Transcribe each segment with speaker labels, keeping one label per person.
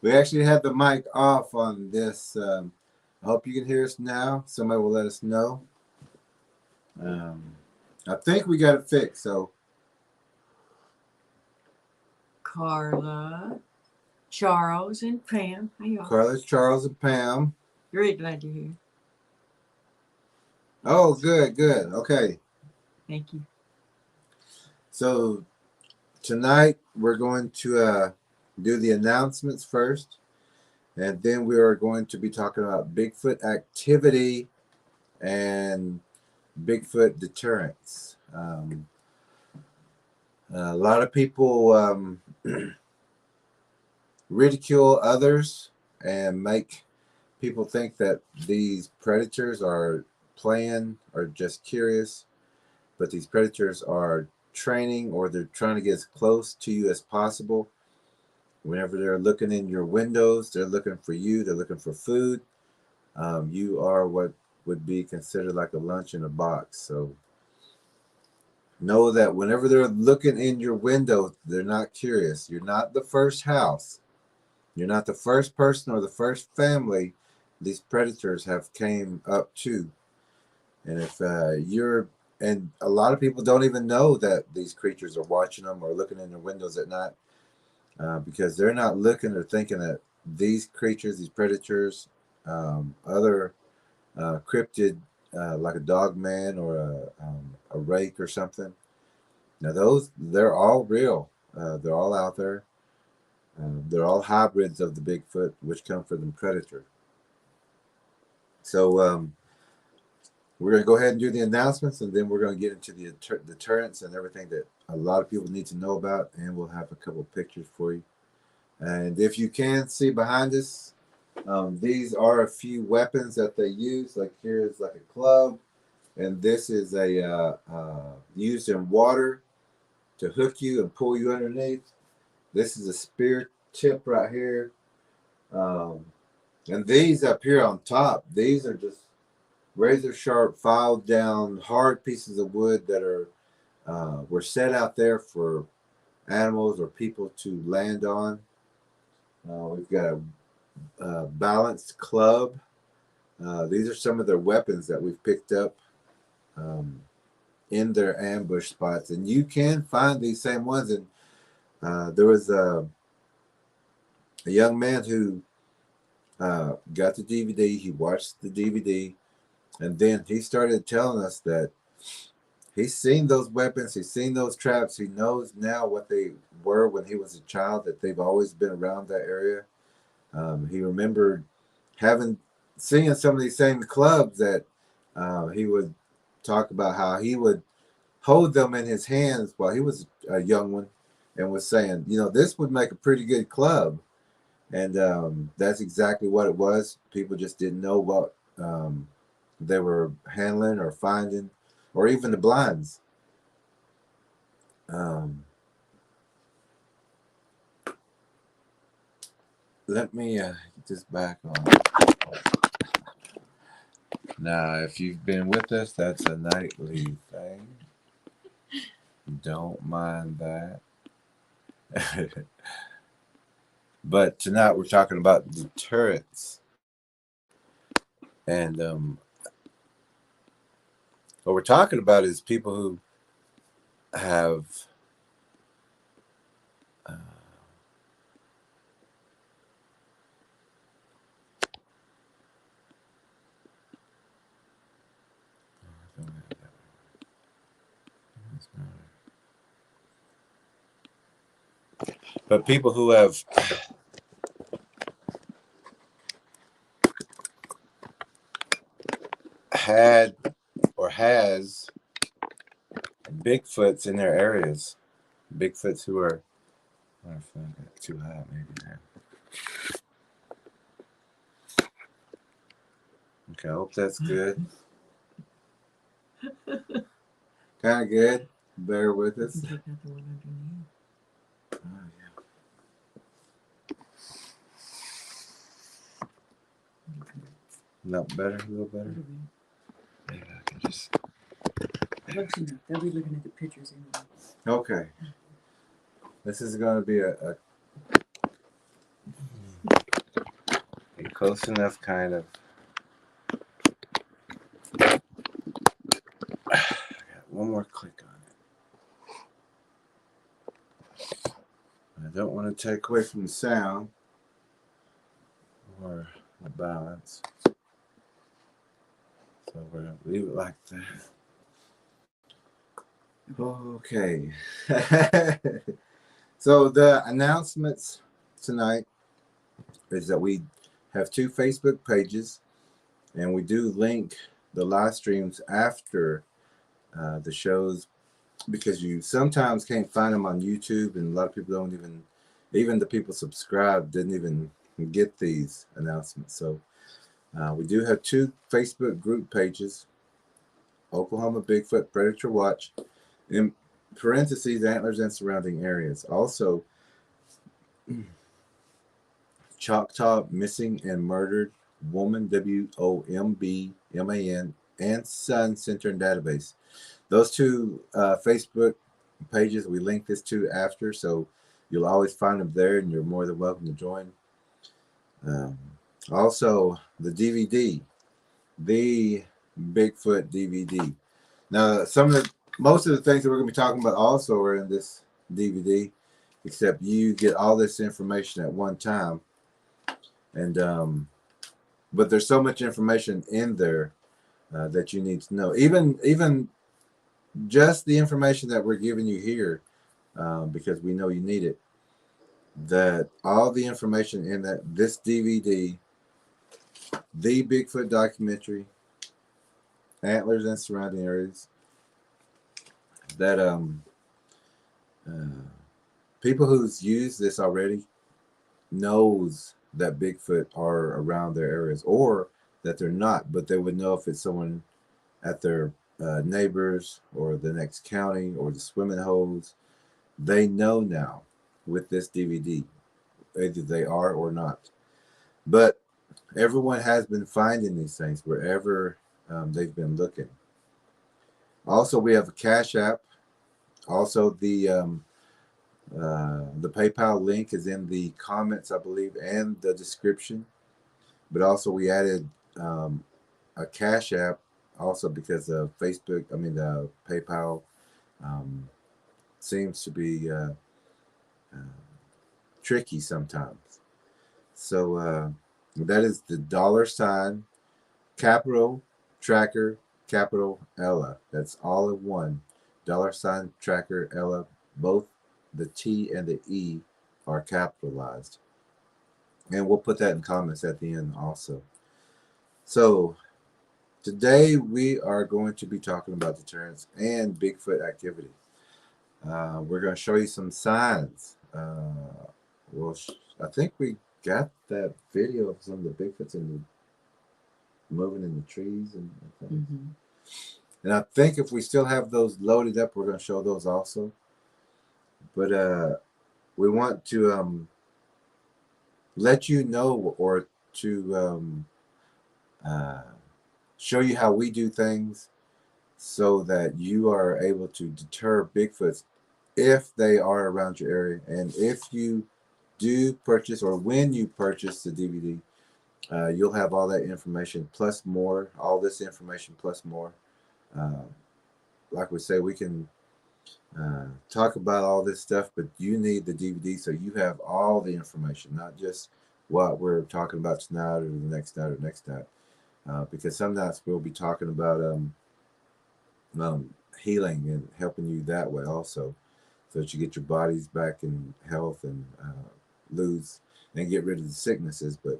Speaker 1: We actually had the mic off on this. I hope you can hear us now. Somebody will let us know. Um, I think we got it fixed. So,
Speaker 2: Carla, Charles, and Pam. How y'all?
Speaker 1: Carlos, Charles, and Pam.
Speaker 2: Very glad you're here.
Speaker 1: Oh, good, good. Okay.
Speaker 2: Thank you.
Speaker 1: So, tonight we're going to do the announcements first, and then we are going to be talking about Bigfoot activity and Bigfoot deterrence. A lot of people ridicule others and make people think that these predators are playing or just curious, but these predators are training or they're trying to get as close to you as possible. Whenever they're looking in your windows, they're looking for you, they're looking for food. You are what would be considered like a lunch in a box. So know that whenever they're looking in your window, they're not curious. You're not the first house. You're not the first person or the first family these predators have came up to. And if and a lot of people don't even know that these creatures are watching them or looking in their windows at night because they're not looking or thinking that these creatures, these predators, other cryptid like a dog man or a rake or something. Now they're all real. They're all out there. They're all hybrids of the Bigfoot, which come from the predator. So we're going to go ahead and do the announcements, and then we're going to get into the deterrents and everything that a lot of people need to know about, and we'll have a couple of pictures for you. And if you can see behind us, these are a few weapons that they use. Like here's like a club, and this is a used in water to hook you and pull you underneath. This is a spear tip right here. Um, and these up here on top, these are just razor sharp, filed down, hard pieces of wood that are were set out there for animals or people to land on. We've got a balanced club. These are some of their weapons that we've picked up um, in their ambush spots, and you can find these same ones. And there was a young man who got the DVD. He watched the DVD, and then he started telling us that he's seen those weapons. He's seen those traps. He knows now what they were when he was a child. That they've always been around that area. He remembered having seeing some of these same clubs that he would talk about how he would hold them in his hands while he was a young one, and was saying, you know, this would make a pretty good club. And that's exactly what it was. People just didn't know what they were handling or finding, or even the blinds. Um, let me get this back on. Now, if you've been with us, that's a nightly thing. Don't mind that. But tonight we're talking about deterrence. And what we're talking about is people who have uh, but people who have had or has Bigfoots in their areas. Bigfoots who are, I don't know if I got too hot maybe there. Okay, I hope that's good. Kind of good. Bear with us.
Speaker 2: Take out the one underneath.
Speaker 1: Oh, yeah. Not better, a little better. Maybe I can just.
Speaker 2: Close enough. They'll be looking at the pictures anyway.
Speaker 1: Okay. This is going to be a Close enough, kind of. I got one more click on it. I don't want to take away from the sound or the balance. So we're going to leave it like that. Okay. So the announcements tonight is that we have 2 Facebook pages, and we do link the live streams after the shows, because you sometimes can't find them on YouTube, and a lot of people don't even the people subscribed didn't even get these announcements. So we do have 2 Facebook group pages: Oklahoma Bigfoot Predator Watch, in parentheses, Antlers and Surrounding Areas. Also, Choctaw Missing and Murdered Woman, WOMBMAN, and Son Center and Database. Those 2 Facebook pages we link this to after, so you'll always find them there, and you're more than welcome to join. Also, the DVD, the Bigfoot DVD. Now, most of the things that we're going to be talking about also are in this DVD, except you get all this information at one time. And but there's so much information in there that you need to know. Even just the information that we're giving you here, because we know you need it. That all the information in this DVD, the Bigfoot documentary, Antlers and Surrounding Areas, that people who's used this already knows that Bigfoot are around their areas, or that they're not, but they would know if it's someone at their neighbors or the next county or the swimming holes. They know now with this DVD, either they are or not. But everyone has been finding these things wherever they've been looking. Also, we have a Cashapp. Also, the PayPal link is in the comments, I believe, and the description. But also, we added a Cashapp also because of Facebook. I mean, the PayPal seems to be tricky sometimes. So that is the $ capital tracker capital Ella. That's all in one. $ TrackerElla. Both the T and the E are capitalized. And we'll put that in comments at the end also. So today we are going to be talking about deterrence and Bigfoot activity. We're going to show you some signs. I think we got that video of some of the Bigfoots moving in the trees and things. Mm-hmm. And I think if we still have those loaded up, we're going to show those also. But we want to let you know, or to show you how we do things, so that you are able to deter Bigfoots if they are around your area. And if you do purchase, or when you purchase the DVD, you'll have all that information plus more, all this information plus more. Like we say, we can talk about all this stuff, but you need the DVD so you have all the information, not just what we're talking about tonight or the next night or next night. Because sometimes we'll be talking about healing and helping you that way also, so that you get your bodies back in health and lose and get rid of the sicknesses. But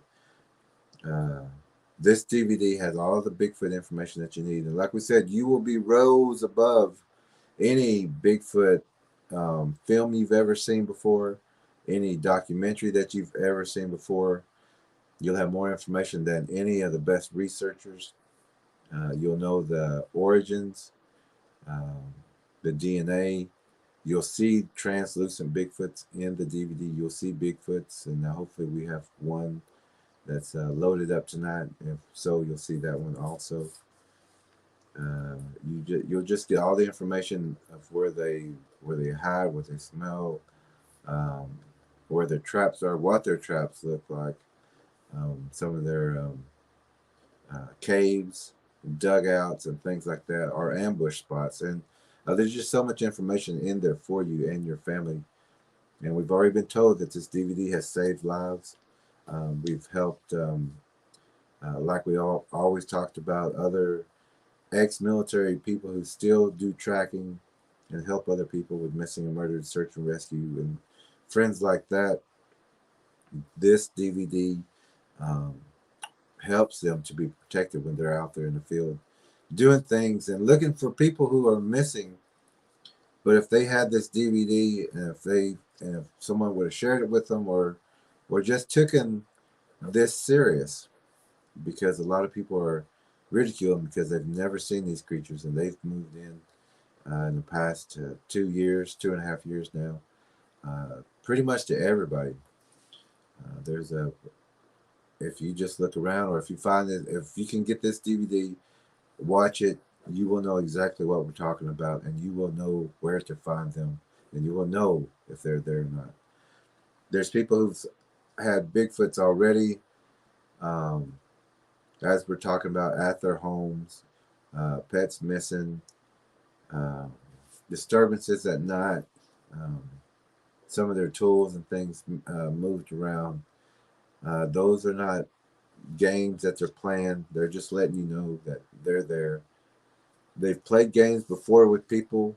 Speaker 1: this DVD has all the Bigfoot information that you need. And like we said, you will be rows above any Bigfoot film you've ever seen before, any documentary that you've ever seen before. You'll have more information than any of the best researchers. You'll know the origins, the DNA. You'll see translucent Bigfoots in the DVD. You'll see Bigfoots, and hopefully we have one that's loaded up tonight. If so, you'll see that one also. You'll just get all the information of where they hide, what they smell, where their traps are, what their traps look like, some of their caves, dugouts, and things like that, or ambush spots. And there's just so much information in there for you and your family. And we've already been told that this DVD has saved lives. We've helped, like we all always talked about, other ex-military people who still do tracking and help other people with missing and murdered search and rescue and friends like that. This DVD um, helps them to be protected when they're out there in the field doing things and looking for people who are missing. But if they had this DVD and if someone would have shared it with them or just taken this serious, because a lot of people are ridiculing because they've never seen these creatures and they've moved in the past 2 years, 2.5 years now, pretty much to everybody. There's a If you just look around, or if you find it, if you can get this DVD, watch it, you will know exactly what we're talking about, and you will know where to find them, and you will know if they're there or not. There's people who've had Bigfoots already, um, as we're talking about, at their homes, pets missing, uh, disturbances at night, um, some of their tools and things moved around. Those are not games that they're playing. They're just letting you know that they're there. They've played games before with people.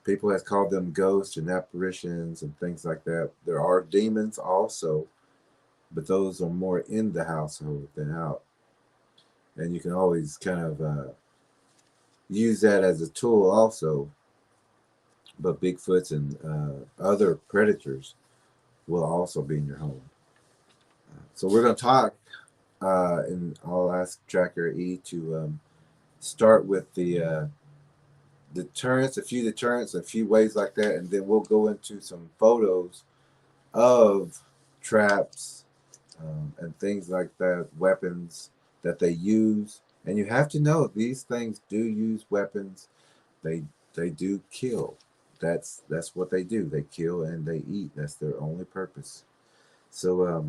Speaker 1: People have called them ghosts and apparitions and things like that. There are demons also, but those are more in the household than out. And you can always kind of use that as a tool also. But Bigfoots and other predators will also be in your home. So we're going to talk, and I'll ask Tracker E to start with the deterrence, a few deterrents, a few ways like that, and then we'll go into some photos of traps and things like that, weapons that they use. And you have to know these things do use weapons. They they do kill. That's what they do. They kill and they eat. That's their only purpose. So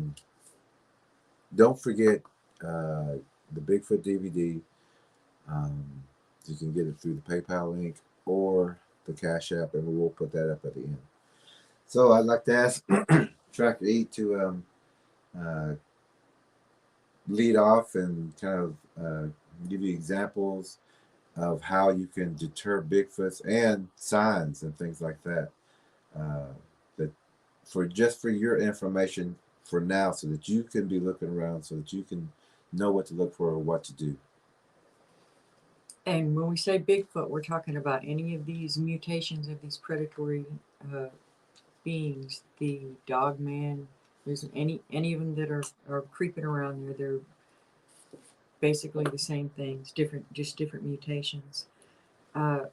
Speaker 1: don't forget the Bigfoot DVD. Um, you can get it through the PayPal link or the Cash App, and we will put that up at the end. So I'd like to ask Tracker E to uh, lead off and kind of give you examples of how you can deter Bigfoots and signs and things like that. Uh, that for your information for now, so that you can be looking around, so that you can know what to look for or what to do.
Speaker 2: And when we say Bigfoot, we're talking about any of these mutations of these predatory uh, beings. The dog man, there's any of them that are creeping around there. They're basically the same things, just different mutations. Uh,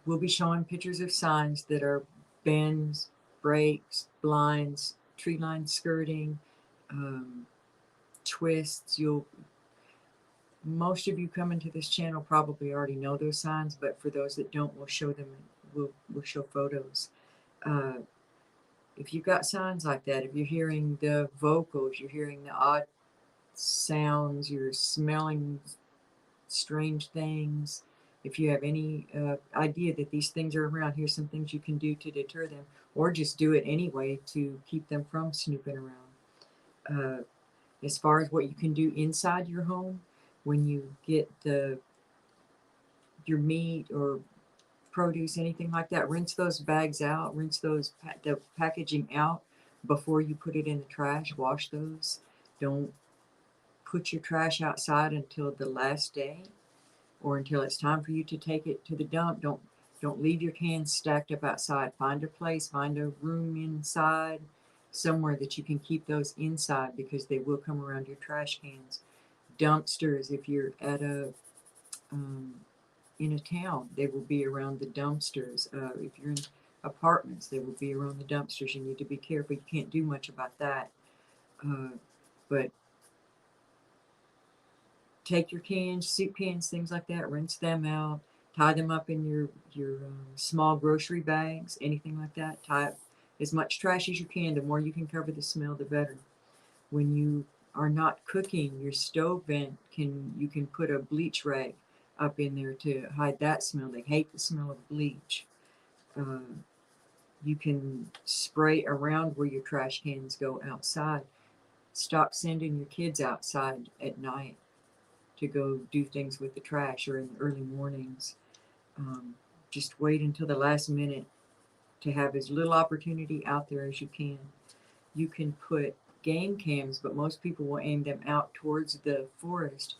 Speaker 2: we'll be showing pictures of signs that are bends, breaks, blinds, tree line skirting, um, twists. You'll Most of you coming to this channel probably already know those signs, but for those that don't, we'll show them. We'll show photos. Uh, if you've got signs like that, if you're hearing the vocals, you're hearing the odd sounds, you're smelling strange things, if you have any idea that these things are around, here's some things you can do to deter them, or just do it anyway to keep them from snooping around. As far as what you can do inside your home, when you get your meat or produce, anything like that, rinse those bags out, rinse the packaging out before you put it in the trash. Wash those. Don't put your trash outside until the last day or until it's time for you to take it to the dump. Don't leave your cans stacked up outside. Find a place, find a room inside, somewhere that you can keep those inside, because they will come around your trash cans. Dumpsters, if you're at um, in a town, they will be around the dumpsters. If you're in apartments, they will be around the dumpsters. You need to be careful. You can't do much about that. But take your cans, soup cans, things like that, rinse them out, tie them up in your small grocery bags, anything like that. Tie up as much trash as you can. The more you can cover the smell, the better. When you are not cooking, your stove vent you can put a bleach rag up in there to hide that smell. They hate the smell of bleach. Uh, you can spray around where your trash cans go outside. Stop sending your kids outside at night to go do things with the trash or in the early mornings. Um, just wait until the last minute to have as little opportunity out there as you can. You can put game cams, but most people will aim them out towards the forest.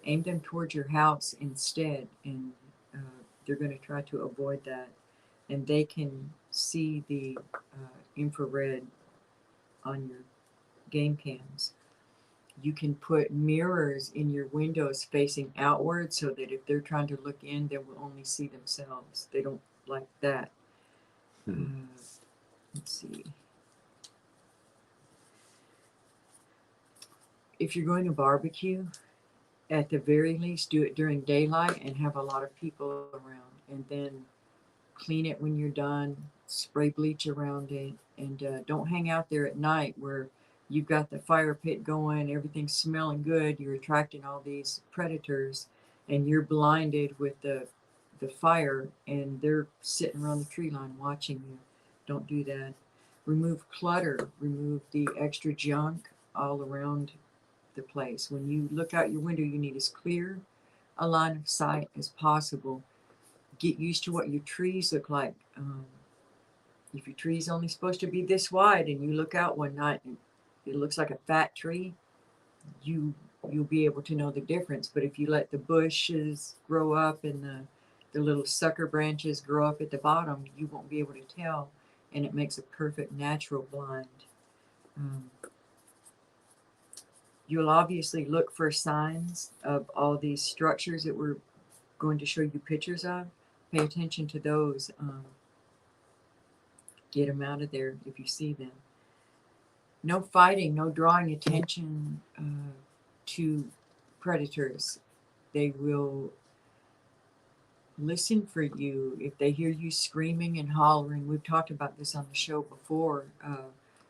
Speaker 2: Aim them towards your house instead, and uh, they're going to try to avoid that. And they can see the infrared on your game cams. You can put mirrors in your windows facing outward so that if they're trying to look in, they will only see themselves. They don't like that.
Speaker 1: Hmm.
Speaker 2: Let's see. If you're going to barbecue, at the very least, do it during daylight and have a lot of people around. And then clean it when you're done, spray bleach around it, and don't hang out there at night where you've got the fire pit going, everything's smelling good, you're attracting all these predators, and you're blinded with the fire, and they're sitting around the tree line watching you. Don't do that. Remove clutter, remove the extra junk all around the place. When you look out your window, you need as clear a line of sight as possible. Get used to what your trees look like. If your tree's only supposed to be this wide and you look out one night and it looks like a fat tree, you'll be able to know the difference. But if you let the bushes grow up and the little sucker branches grow up at the bottom, you won't be able to tell, and it makes a perfect natural blind. Um, you'll obviously look for signs of all these structures that we're going to show you pictures of. Pay attention to those. Get them out of there if you see them. No fighting, no drawing attention to predators. They will listen for you if they hear you screaming and hollering. We've talked about this on the show before.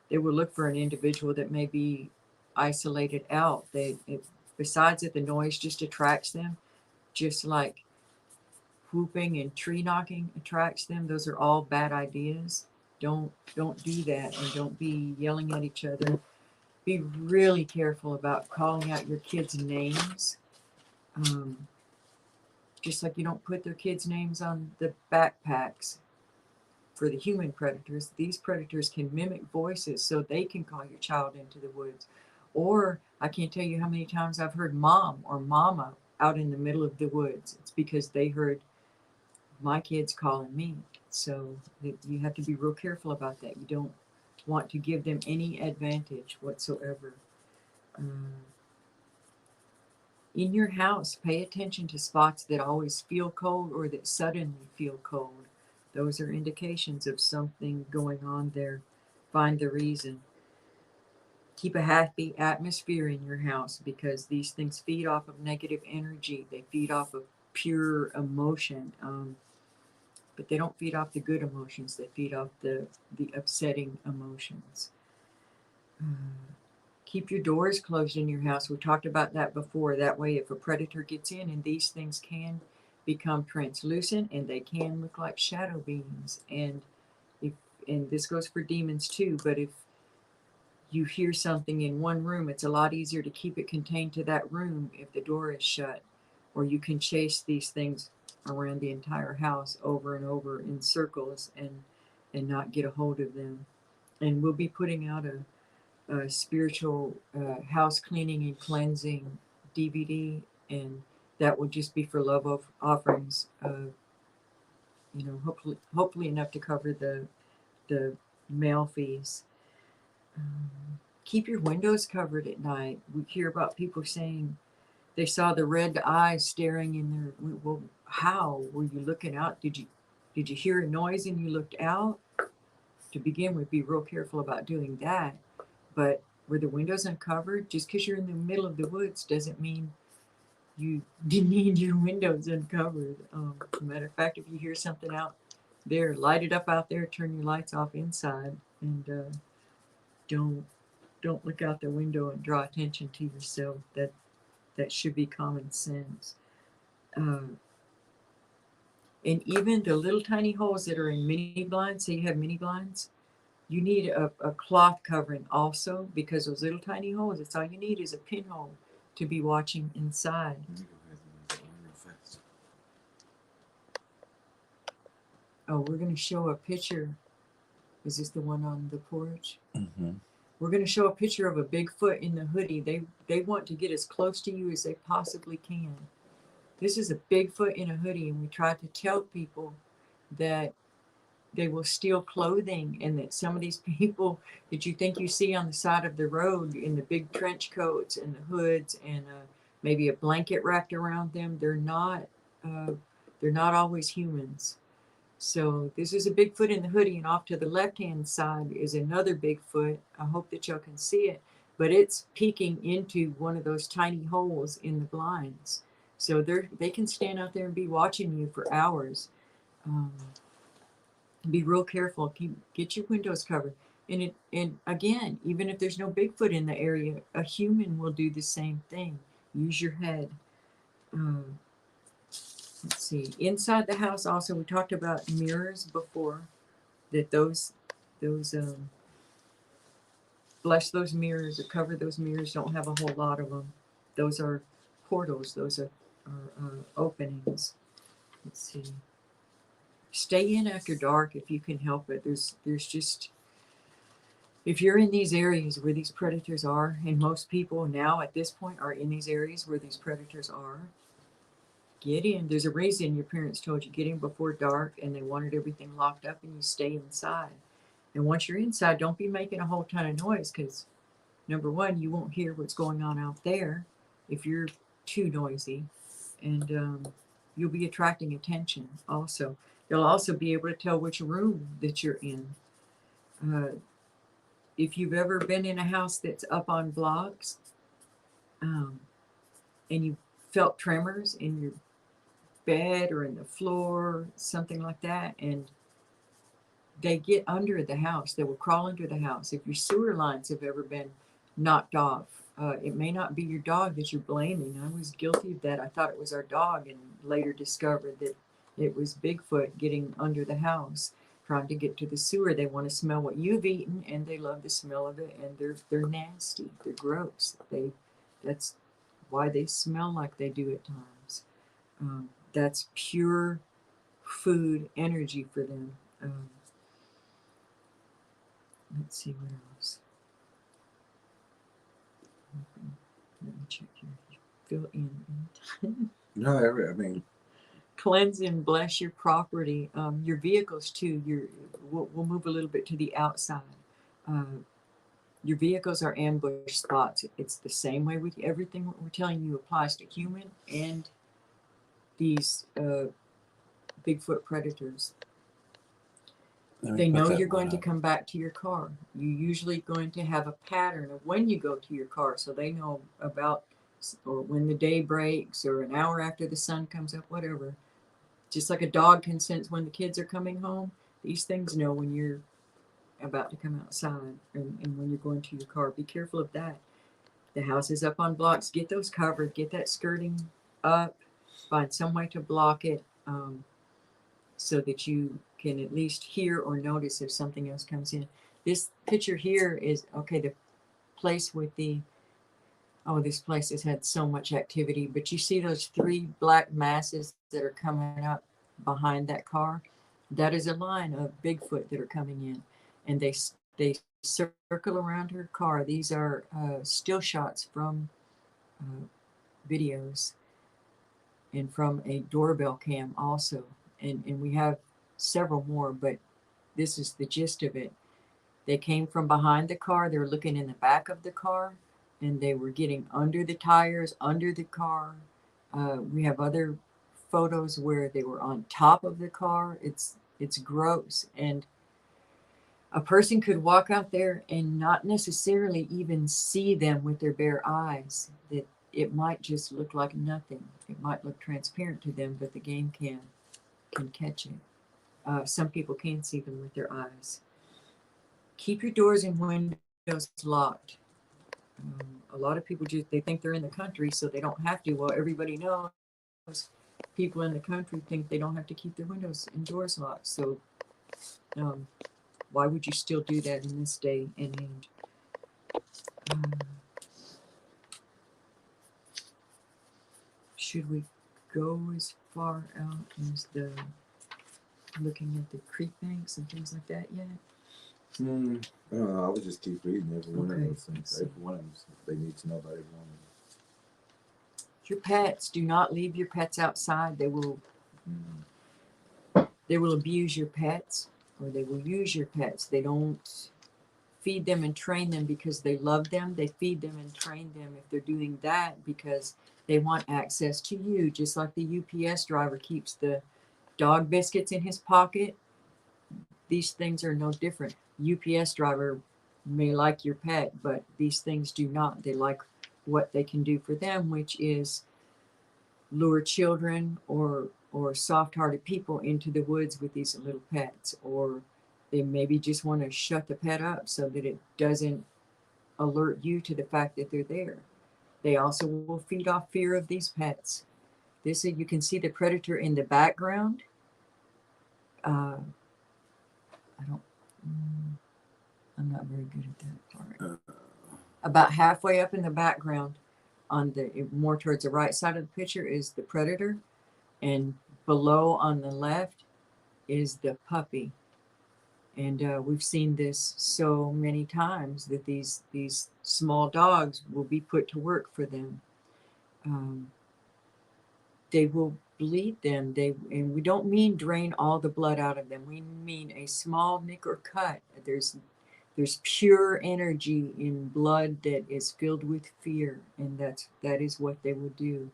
Speaker 2: They will look for an individual that may be isolated out. Besides that, the noise just attracts them, just like whooping and tree knocking attracts them. Those are all bad ideas. Don't do that, and don't be yelling at each other. Be really careful about calling out your kids' names. Um, just like you don't put their kids' names on the backpacks for the human predators, these predators can mimic voices so they can call your child into the woods. Or I can't tell you how many times I've heard mom or mama out in the middle of the woods. It's because they heard my kids calling me. So you have to be real careful about that. You don't want to give them any advantage whatsoever. Um, in your house, pay attention to spots that always feel cold or that suddenly feel cold. Those are indications of something going on there. Find the reason. Keep a happy atmosphere in your house because these things feed off of negative energy. They feed off of pure emotion. But they don't feed off the good emotions. They feed off the upsetting emotions. Keep your doors closed in your house. We talked about that before. That way, if a predator gets in, and these things can become translucent and they can look like shadow beings. And this goes for demons too. But if you hear something in one room, it's a lot easier to keep it contained to that room if the door is shut. Or you can chase these things around the entire house over and over in circles and not get a hold of them. And we'll be putting out a spiritual house cleaning and cleansing DVD, and that will just be for love of offerings. Hopefully enough to cover the mail fees. Keep your windows covered at night. We hear about people saying they saw the red eyes staring in their. Well, how were you looking out? Did you hear a noise and you looked out? To begin with, be real careful about doing that. But were the windows uncovered? Just because you're in the middle of the woods doesn't mean you need your windows uncovered. Matter of fact, if you hear something out there, light it up out there. Turn your lights off inside, and don't don't look out the window and draw attention to yourself. That should be common sense. And even the little tiny holes that are in mini blinds, so you have mini blinds, you need a cloth covering also, because those little tiny holes, that's all you need is a pinhole to be watching inside.
Speaker 1: Let me go ahead and do that one real fast.
Speaker 2: Oh, we're going to show a picture. Is this the one on the porch?
Speaker 1: Mm-hmm.
Speaker 2: We're going to show a picture of a Bigfoot in the hoodie. They want to get as close to you as they possibly can. This is a Bigfoot in a hoodie, and we try to tell people that they will steal clothing, and that some of these people that you think you see on the side of the road in the big trench coats and the hoods and maybe a blanket wrapped around them, they're not always humans. So this is a Bigfoot in the hoodie, and off to the left-hand side is another Bigfoot. I hope that y'all can see it, but it's peeking into one of those tiny holes in the blinds. So they can stand out there and be watching you for hours. Be real careful. Get your windows covered. And again, even if there's no Bigfoot in the area, a human will do the same thing. Use your head. Let's see. Inside the house, also, we talked about mirrors before. That those bless those mirrors or cover those mirrors. Don't have a whole lot of them. Those are portals. Those are openings. Let's see. Stay in after dark if you can help it. There's just, if you're in these areas where these predators are, and most people now at this point are in these areas where these predators are, get in. There's a reason your parents told you get in before dark, and they wanted everything locked up, and you stay inside. And once you're inside, don't be making a whole ton of noise, because number one, you won't hear what's going on out there if you're too noisy, and you'll be attracting attention also. You'll also be able to tell which room that you're in. If you've ever been in a house that's up on blocks, and you felt tremors in your bed or in the floor, something like that, and they get under the house, they will crawl under the house. If your sewer lines have ever been knocked off, it may not be your dog that you're blaming. I was guilty of that. I thought it was our dog, and later discovered that it was Bigfoot getting under the house, trying to get to the sewer. They want to smell what you've eaten, and they love the smell of it, and they're nasty. They're gross. That's why they smell like they do at times. That's pure food energy for them. Let's see what else. Let me check here. Fill in.
Speaker 1: No, I mean,
Speaker 2: Cleanse and bless your property. Your vehicles too. We'll move a little bit to the outside. Your vehicles are ambush spots. It's the same way with everything we're telling you applies to human and these Bigfoot predators. They know you're going to come back to your car. You're usually going to have a pattern of when you go to your car, so they know about, or when the day breaks, or an hour after the sun comes up, whatever. Just like a dog can sense when the kids are coming home, these things know when you're about to come outside, and when you're going to your car. Be careful of that. The house is up on blocks. Get those covered. Get that skirting up. Find some way to block it, so that you can at least hear or notice if something else comes in. This picture here is, okay, the place with the, oh, this place has had so much activity, but you see those three black masses that are coming up behind that car? That is a line of Bigfoot that are coming in, and they circle around her car. These are still shots from videos and from a doorbell cam also. And we have several more, but this is the gist of it. They came from behind the car. They were looking in the back of the car, and they were getting under the tires, under the car. We have other photos where they were on top of the car. It's gross. And a person could walk out there and not necessarily even see them with their bare eyes. That it might just look like nothing. It might look transparent to them, but the game can catch it. Some people can see them with their eyes. Keep your doors and windows locked. A lot of people just they think they're in the country, so they don't have to. Well, everybody knows people in the country think they don't have to keep their windows and doors locked. So um, why would you still do that in this day and age? Um, should we go as far out as the looking at the creek banks and things like that yet?
Speaker 1: I don't know. I would just keep reading every one of
Speaker 2: Okay,
Speaker 1: those things.
Speaker 2: let's see.
Speaker 1: Every one of them, they need to know about every one of them.
Speaker 2: Your pets, do not leave your pets outside. They will abuse your pets, or they will use your pets. They don't feed them and train them because they love them. They feed them and train them if they're doing that because they want access to you, just like the UPS driver keeps the dog biscuits in his pocket. These things are no different. UPS driver may like your pet, but these things do not. They like what they can do for them, which is lure children or soft-hearted people into the woods with these little pets, or they maybe just want to shut the pet up so that it doesn't alert you to the fact that they're there. They also will feed off fear of these pets. This is, you can see the predator in the background. I don't. I'm not very good at that part. About halfway up in the background, on the more towards the right side of the picture, is the predator, and below on the left is the puppy. And we've seen this so many times that these small dogs will be put to work for them. They will bleed them. And we don't mean drain all the blood out of them. We mean a small nick or cut. There's pure energy in blood that is filled with fear, and that is what they will do.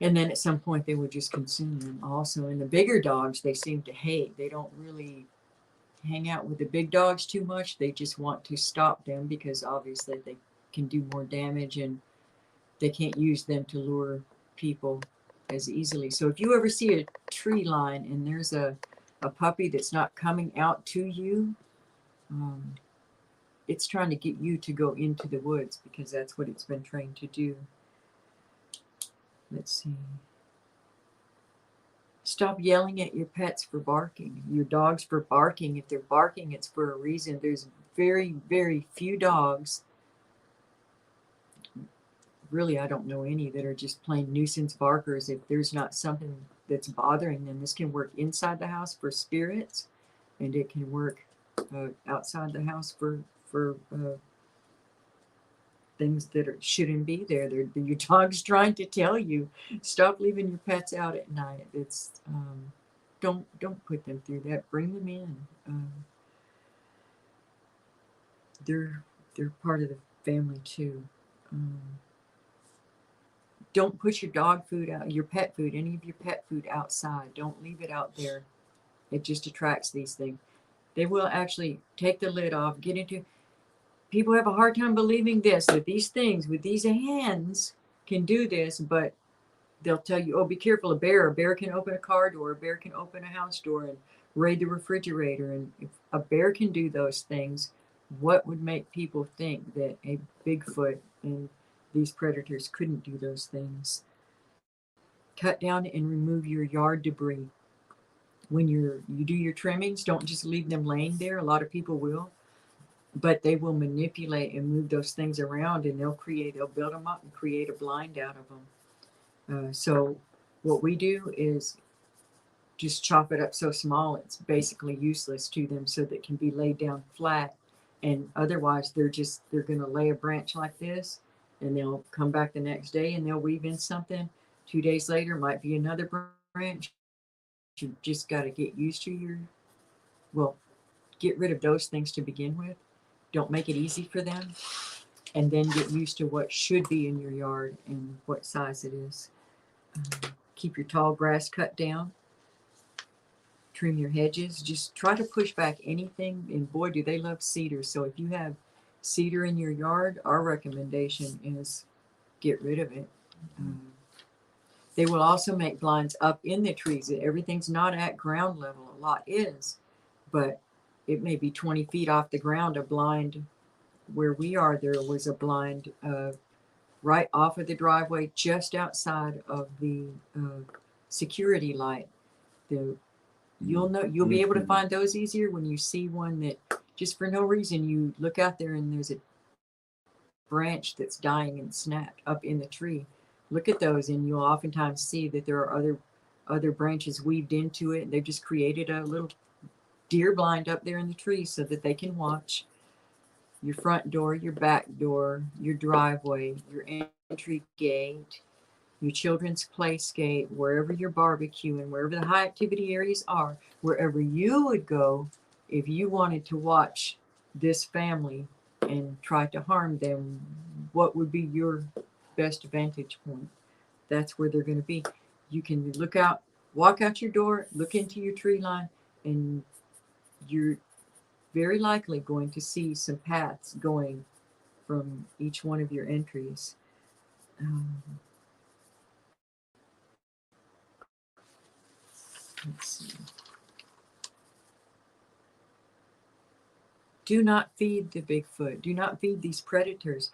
Speaker 2: And then at some point they will just consume them also. And the bigger dogs they seem to hate. They don't really hang out with the big dogs too much. They just want to stop them because obviously they can do more damage and they can't use them to lure people as easily. So if you ever see a tree line and there's a puppy that's not coming out to you, it's trying to get you to go into the woods because that's what it's been trained to do. Let's see. Stop yelling at your pets for barking, your dogs for barking. If they're barking, it's for a reason. There's very, very few dogs, really, I don't know any, that are just plain nuisance barkers if there's not something that's bothering them. This can work inside the house for spirits, and it can work outside the house for things that shouldn't be there. Your dog's trying to tell you, stop leaving your pets out at night. It's don't put them through that. Bring them in. They're part of the family too. Don't put your dog food out, your pet food, any of your pet food outside. Don't leave it out there. It just attracts these things. They will actually take the lid off, get into. People have a hard time believing this, that these things with these hands can do this, but they'll tell you, oh, be careful, a bear can open a car door, a bear can open a house door and raid the refrigerator. And if a bear can do those things, what would make people think that a Bigfoot and these predators couldn't do those things? Cut down and remove your yard debris. When you do your trimmings, don't just leave them laying there. A lot of people will. But they will manipulate and move those things around, and they'll build them up and create a blind out of them. So what we do is just chop it up so small it's basically useless to them, so that it can be laid down flat. And otherwise they're going to lay a branch like this, and they'll come back the next day and they'll weave in something. 2 days later might be another branch. You just got to get used to get rid of those things to begin with. Don't make it easy for them, and then get used to what should be in your yard and what size it is. Keep your tall grass cut down. Trim your hedges. Just try to push back anything, and boy, do they love cedar. So if you have cedar in your yard, our recommendation is get rid of it. They will also make blinds up in the trees. Everything's not at ground level. A lot is, but it may be 20 feet off the ground. A blind where we are, there was a blind right off of the driveway, just outside of the security light. The you'll be able to find those easier when you see one that just for no reason you look out there and there's a branch that's dying and snapped up in the tree. Look at those, and you'll oftentimes see that there are other branches weaved into it. They've just created a little deer blind up there in the tree so that they can watch your front door, your back door, your driveway, your entry gate, your children's play skate, wherever you're barbecuing, wherever the high activity areas are, wherever you would go if you wanted to watch this family and try to harm them, what would be your best vantage point? That's where they're going to be. You can look out, walk out your door, look into your tree line, and you're very likely going to see some paths going from each one of your entries. Um, let's see. Do not feed the Bigfoot. Do not feed these predators.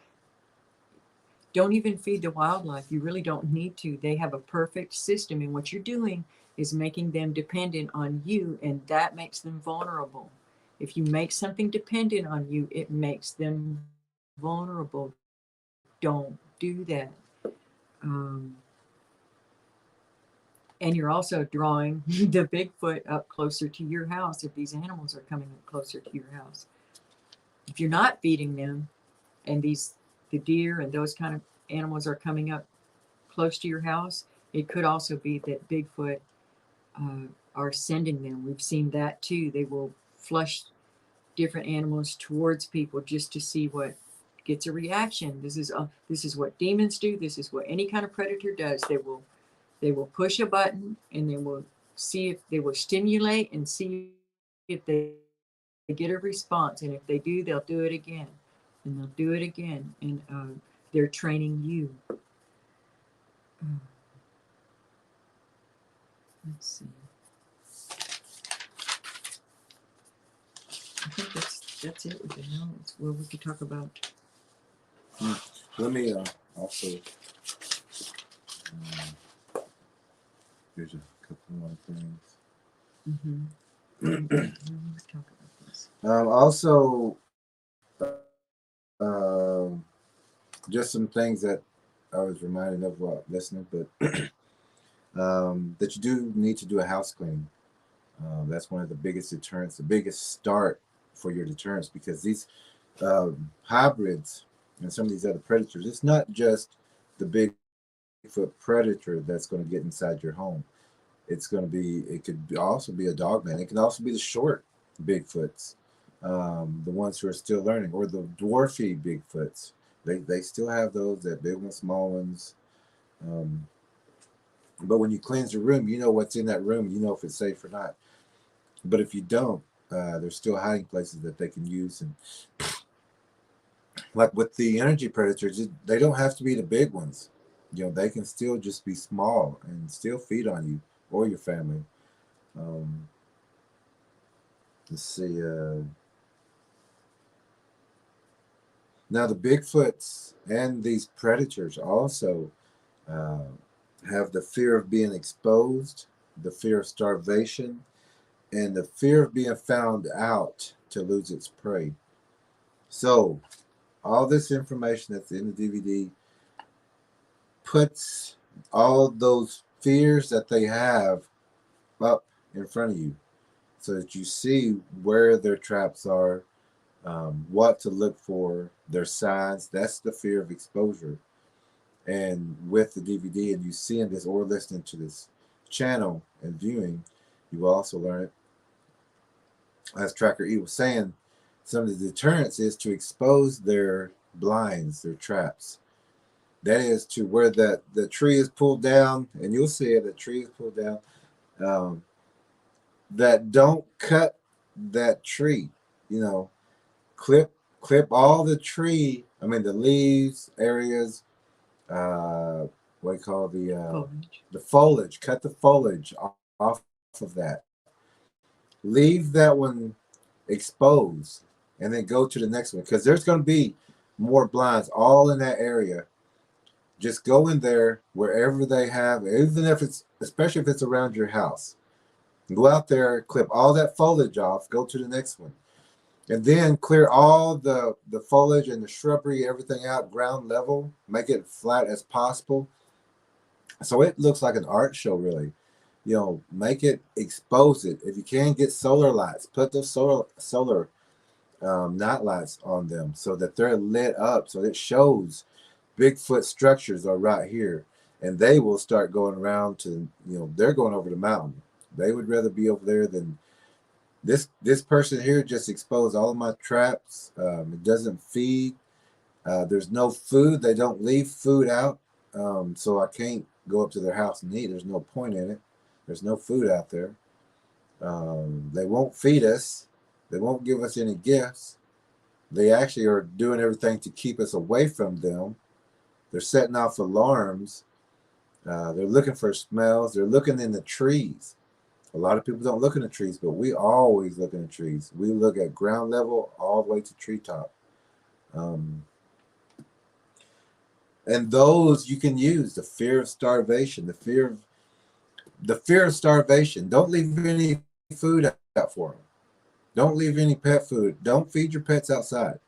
Speaker 2: Don't even feed the wildlife. You really don't need to. They have a perfect system, and what you're doing is making them dependent on you, and that makes them vulnerable. If you make something dependent on you, it makes them vulnerable. Don't do that. Um, and you're also drawing the Bigfoot up closer to your house if these animals are coming up closer to your house. If you're not feeding them, and the deer and those kind of animals are coming up close to your house, it could also be that Bigfoot are sending them. We've seen that too. They will flush different animals towards people just to see what gets a reaction. This is what demons do. This is what any kind of predator does. They will push a button and they will see if they will stimulate and see if they get a response. And if they do, they'll do it again and they'll do it again. And they're training you. Let's see. I think that's it with the notes. Well, we could talk about.
Speaker 1: Let me also. Here's a couple more things.
Speaker 2: Talk about this.
Speaker 1: Also, just some things that I was reminded of while listening, but that you do need to do a house cleaning. That's one of the biggest deterrents, the biggest start for your deterrence, because these hybrids and some of these other predators, it's not just the Bigfoot predator that's going to get inside your home. It's going to be, it could also be a dogman. It can also be the short Bigfoots, the ones who are still learning, or the dwarfy Bigfoots. They still have those, that big ones, small ones. But when you cleanse the room, you know what's in that room. You know if it's safe or not. But if you don't, there's still hiding places that they can use. And like with the energy predators, they don't have to be the big ones. You know, they can still just be small and still feed on you or your family. Um, let's see. Now the Bigfoots and these predators also uh, have the fear of being exposed, the fear of starvation, and the fear of being found out to lose its prey. So all this information that's in the DVD puts all those fears that they have up in front of you so that you see where their traps are, what to look for, their signs. That's the fear of exposure. And with the DVD, and you seeing this or listening to this channel and viewing, you will also learn it. As Tracker E was saying, some of the deterrence is to expose their blinds, their traps. That is to where the tree is pulled down, and you'll see it, the tree is pulled down. That don't cut that tree, you know, clip all the tree, I mean the leaves areas, what do you call the foliage, cut the foliage off of that. Leave that one exposed. and then go to the next one, because there's going to be more blinds all in that area. Just go in there wherever they have, even if it's, especially if it's around your house. Go out there, clip all that foliage off, go to the next one. And then clear all the foliage and the shrubbery, everything out ground level, make it flat as possible. So it looks like an art show, really. Make it, expose it. If you can, get solar lights, put those solar night lights on them so that they're lit up, so it shows Bigfoot structures are right here. And they will start going around to, they're going over the mountain. They would rather be over there than this person here. Just exposed all of my traps. It doesn't feed. There's no food. They don't leave food out. So I can't go up to their house and eat. There's no point in it. There's no food out there. They won't feed us. They won't give us any gifts. They actually are doing everything to keep us away from them. They're setting off alarms. They're looking for smells. They're looking in the trees. A lot of people don't look in the trees, but we always look in the trees. We look at ground level all the way to treetop. And those you can use. The fear of starvation, the fear of starvation. Don't leave any food out for them. Don't leave any pet food. Don't feed your pets outside.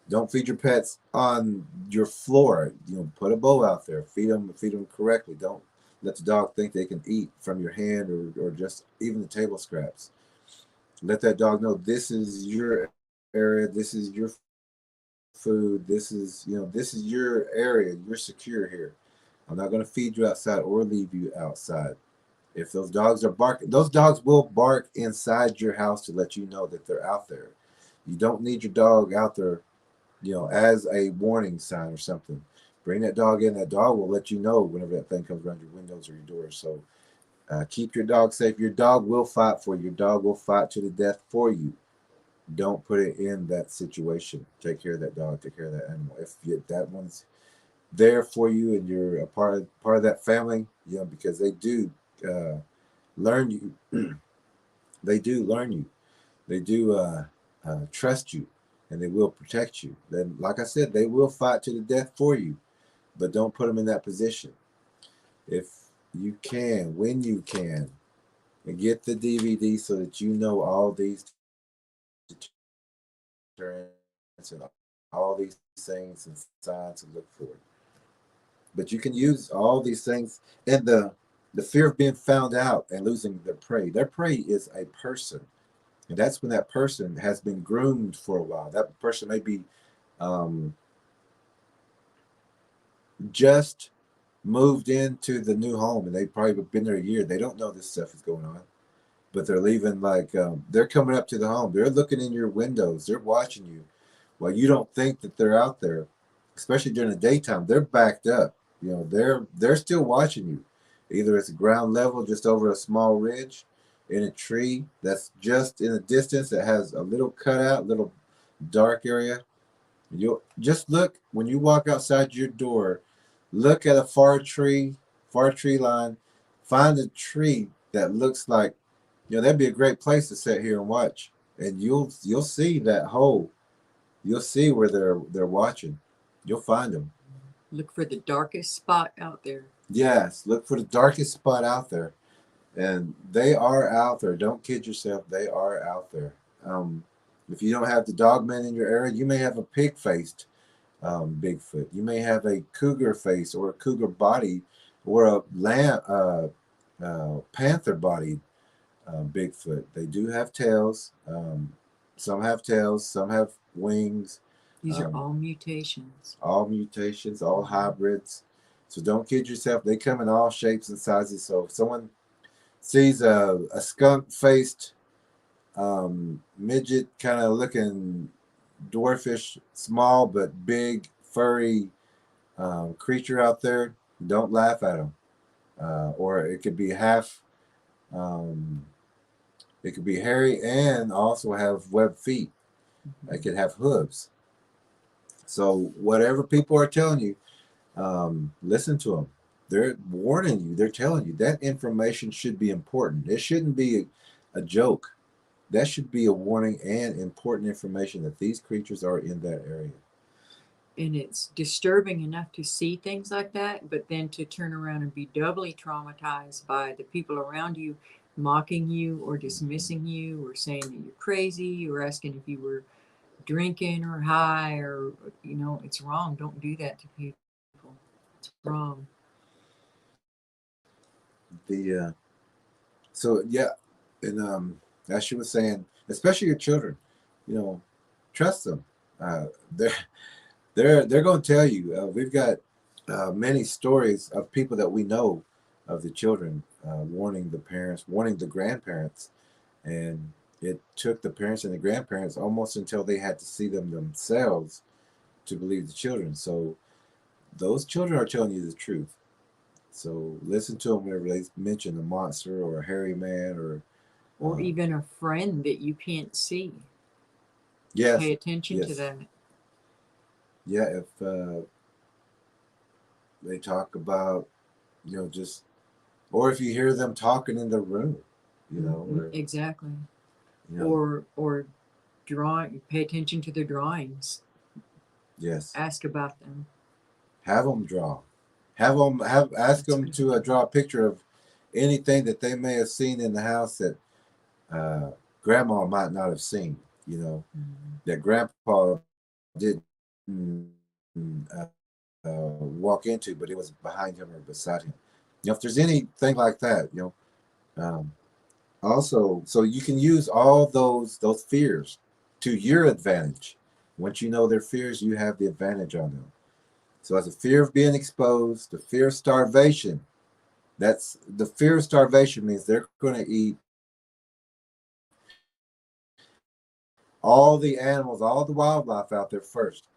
Speaker 1: Don't feed your pets on your floor. Put a bowl out there. Feed them correctly. Don't let the dog think they can eat from your hand or just even the table scraps. Let that dog know this is your area. This is your food. This is your area. You're secure here. I'm not going to feed you outside or leave you outside. If those dogs are barking, those dogs will bark inside your house to let you know that they're out there. You don't need your dog out there, as a warning sign or something. Bring that dog in. That dog will let you know whenever that thing comes around your windows or your doors. So keep your dog safe. Your dog will fight for you. Your dog will fight to the death for you. Don't put it in that situation. Take care of that dog. Take care of that animal. If that one's there for you and you're a part of that family, because they do learn you. They do learn you. They do trust you, and they will protect you. Then, like I said, they will fight to the death for you, but don't put them in that position. If you can, when you can, and get the DVD so that you know all these deterrents and all these things and signs to look for. But you can use all these things, and the fear of being found out and losing their prey. Their prey is a person, and that's when that person has been groomed for a while. That person may be um, just moved into the new home, and they've probably been there a year. They don't know this stuff is going on, but they're leaving. Like they're coming up to the home. They're looking in your windows. They're watching you. Well, you don't think that they're out there, especially during the daytime. They're backed up. They're still watching you. Either it's ground level, just over a small ridge, in a tree that's just in a distance that has a little cutout, little dark area. You'll just look when you walk outside your door. Look at a far tree line. Find a tree that looks like, that'd be a great place to sit here and watch. And you'll see that hole. You'll see where they're watching. You'll find them.
Speaker 2: Look for the darkest spot out there.
Speaker 1: Yes, look for the darkest spot out there. And they are out there. Don't kid yourself. They are out there. If you don't have the dogman in your area, you may have a pig-faced Bigfoot. You may have a cougar face or a cougar body or a panther-bodied Bigfoot. They do have tails. Some have tails. Some have wings.
Speaker 2: These are all mutations.
Speaker 1: All mutations, all hybrids. So don't kid yourself. They come in all shapes and sizes. So if someone sees a skunk-faced midget kind of looking dwarfish, small but big, furry creature out there, don't laugh at them. Or it could be half, it could be hairy and also have webbed feet. It could have hooves. So whatever people are telling you, listen to them. They're warning you. They're telling you that information should be important. It shouldn't be a joke. that should be a warning and important information that these creatures are in that area.
Speaker 2: And it's disturbing enough to see things like that, but then to turn around and be doubly traumatized by the people around you mocking you or dismissing you or saying that you're crazy or asking if you were drinking or high, or it's wrong. Don't do that to people. It's wrong.
Speaker 1: The so yeah, and as she was saying, especially your children, you know, trust them. They're they're going to tell you. We've got many stories of people that we know of the children warning the parents, warning the grandparents, and it took the parents and the grandparents almost until they had to see them themselves to believe the children. So those children are telling you the truth. So listen to them whenever they mention a monster or a hairy man
Speaker 2: Or
Speaker 1: uh,
Speaker 2: even a friend that you can't see.
Speaker 1: yes,
Speaker 2: Pay attention to
Speaker 1: yes,
Speaker 2: that.
Speaker 1: yeah. If they talk about, just, or if you hear them talking in the room, or
Speaker 2: Exactly.
Speaker 1: you know,
Speaker 2: Or drawing. Pay attention to their drawings.
Speaker 1: yes,
Speaker 2: Ask about them.
Speaker 1: have them draw, have ask
Speaker 2: That's
Speaker 1: them
Speaker 2: really
Speaker 1: to
Speaker 2: good.
Speaker 1: draw a picture of anything that they may have seen in the house that uh, grandma might not have seen.
Speaker 2: Mhm.
Speaker 1: That grandpa didn't walk into, but it was behind him or beside him. If there's anything like that, um, also, so you can use all those fears to your advantage. Once you know their fears, you have the advantage on them. So, as a fear of being exposed, the fear of starvation. That's the fear of starvation means they're going to eat all the animals, all the wildlife out there first.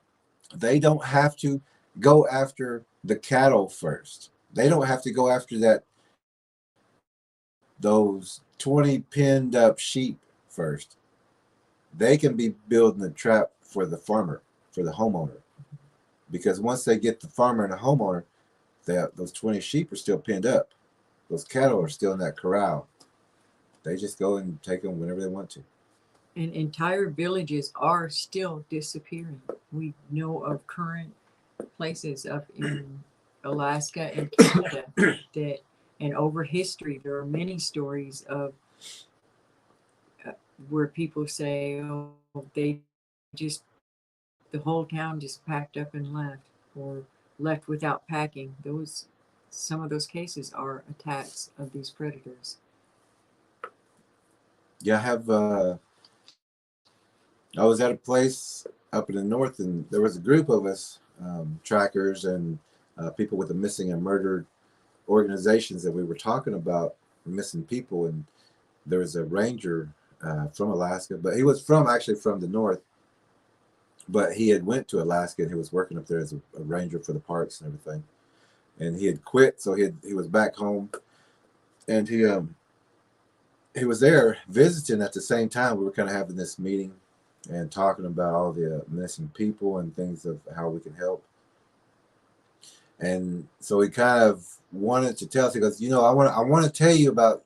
Speaker 1: They don't have to go after the cattle first. They don't have to go after those 20 pinned up sheep first. They can be building a trap for the farmer, for the homeowner. Because once they get the farmer and the homeowner, those 20 sheep are still pinned up. Those cattle are still in that corral. They just go and take them whenever they want to.
Speaker 2: And entire villages are still disappearing. We know of current places up in Alaska and Canada that, and over history, there are many stories of where people say, "Oh, they just the whole town just packed up and left, or left without packing." Those Some of those cases are attacks of these predators.
Speaker 1: Yeah, I was at a place up in the north, and there was a group of us, trackers and people with the missing and murdered organizations that we were talking about missing people. And there was a ranger from Alaska, but he was actually from the north, but he had went to Alaska and he was working up there as a ranger for the parks and everything. And he had quit, so he was back home, and he was there visiting at the same time. We were kind of having this meeting and talking about all the missing people and things of how we can help. And so he kind of wanted to tell us. He goes, I want to tell you about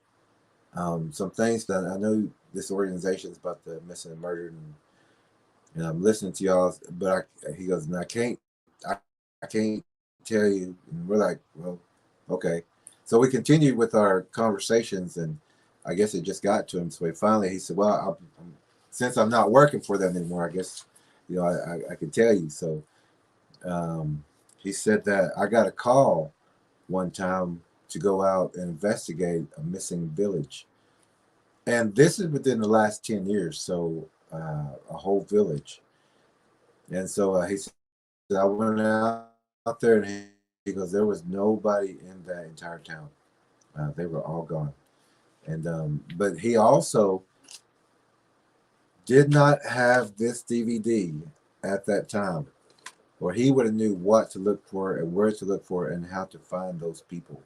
Speaker 1: some things that I know this organization is about the missing and murdered, and I'm listening to y'all. But he goes, and I can't tell you. And we're like, well, okay. So we continued with our conversations, and I guess it just got to him. So he said, well, since I'm not working for them anymore, I guess, I can tell you. So um, he said that I got a call one time to go out and investigate a missing village. And this is within the last 10 years. So a whole village. And so he said, I went out there, and he goes, there was nobody in that entire town. They were all gone. And but he also did not have this DVD at that time, or he would have knew what to look for and where to look for and how to find those people.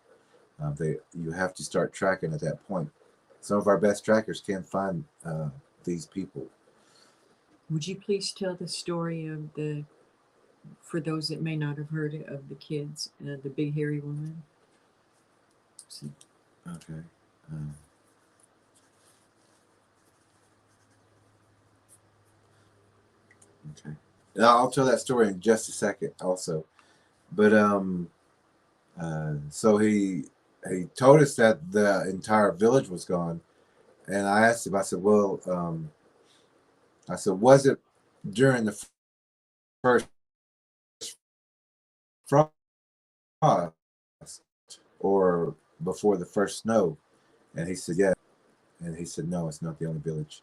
Speaker 1: You have to start tracking at that point. Some of our best trackers can find these people.
Speaker 2: Would you please tell the story of for those that may not have heard it, of the kids, the big hairy woman?
Speaker 1: Okay. Uh, Okay. Now, I'll tell that story in just a second, also. But so he told us that the entire village was gone, and I asked him. I said, "Well, I said, was it during the first frost or before the first snow?" And he said, "Yeah." And he said, "No, it's not the only village."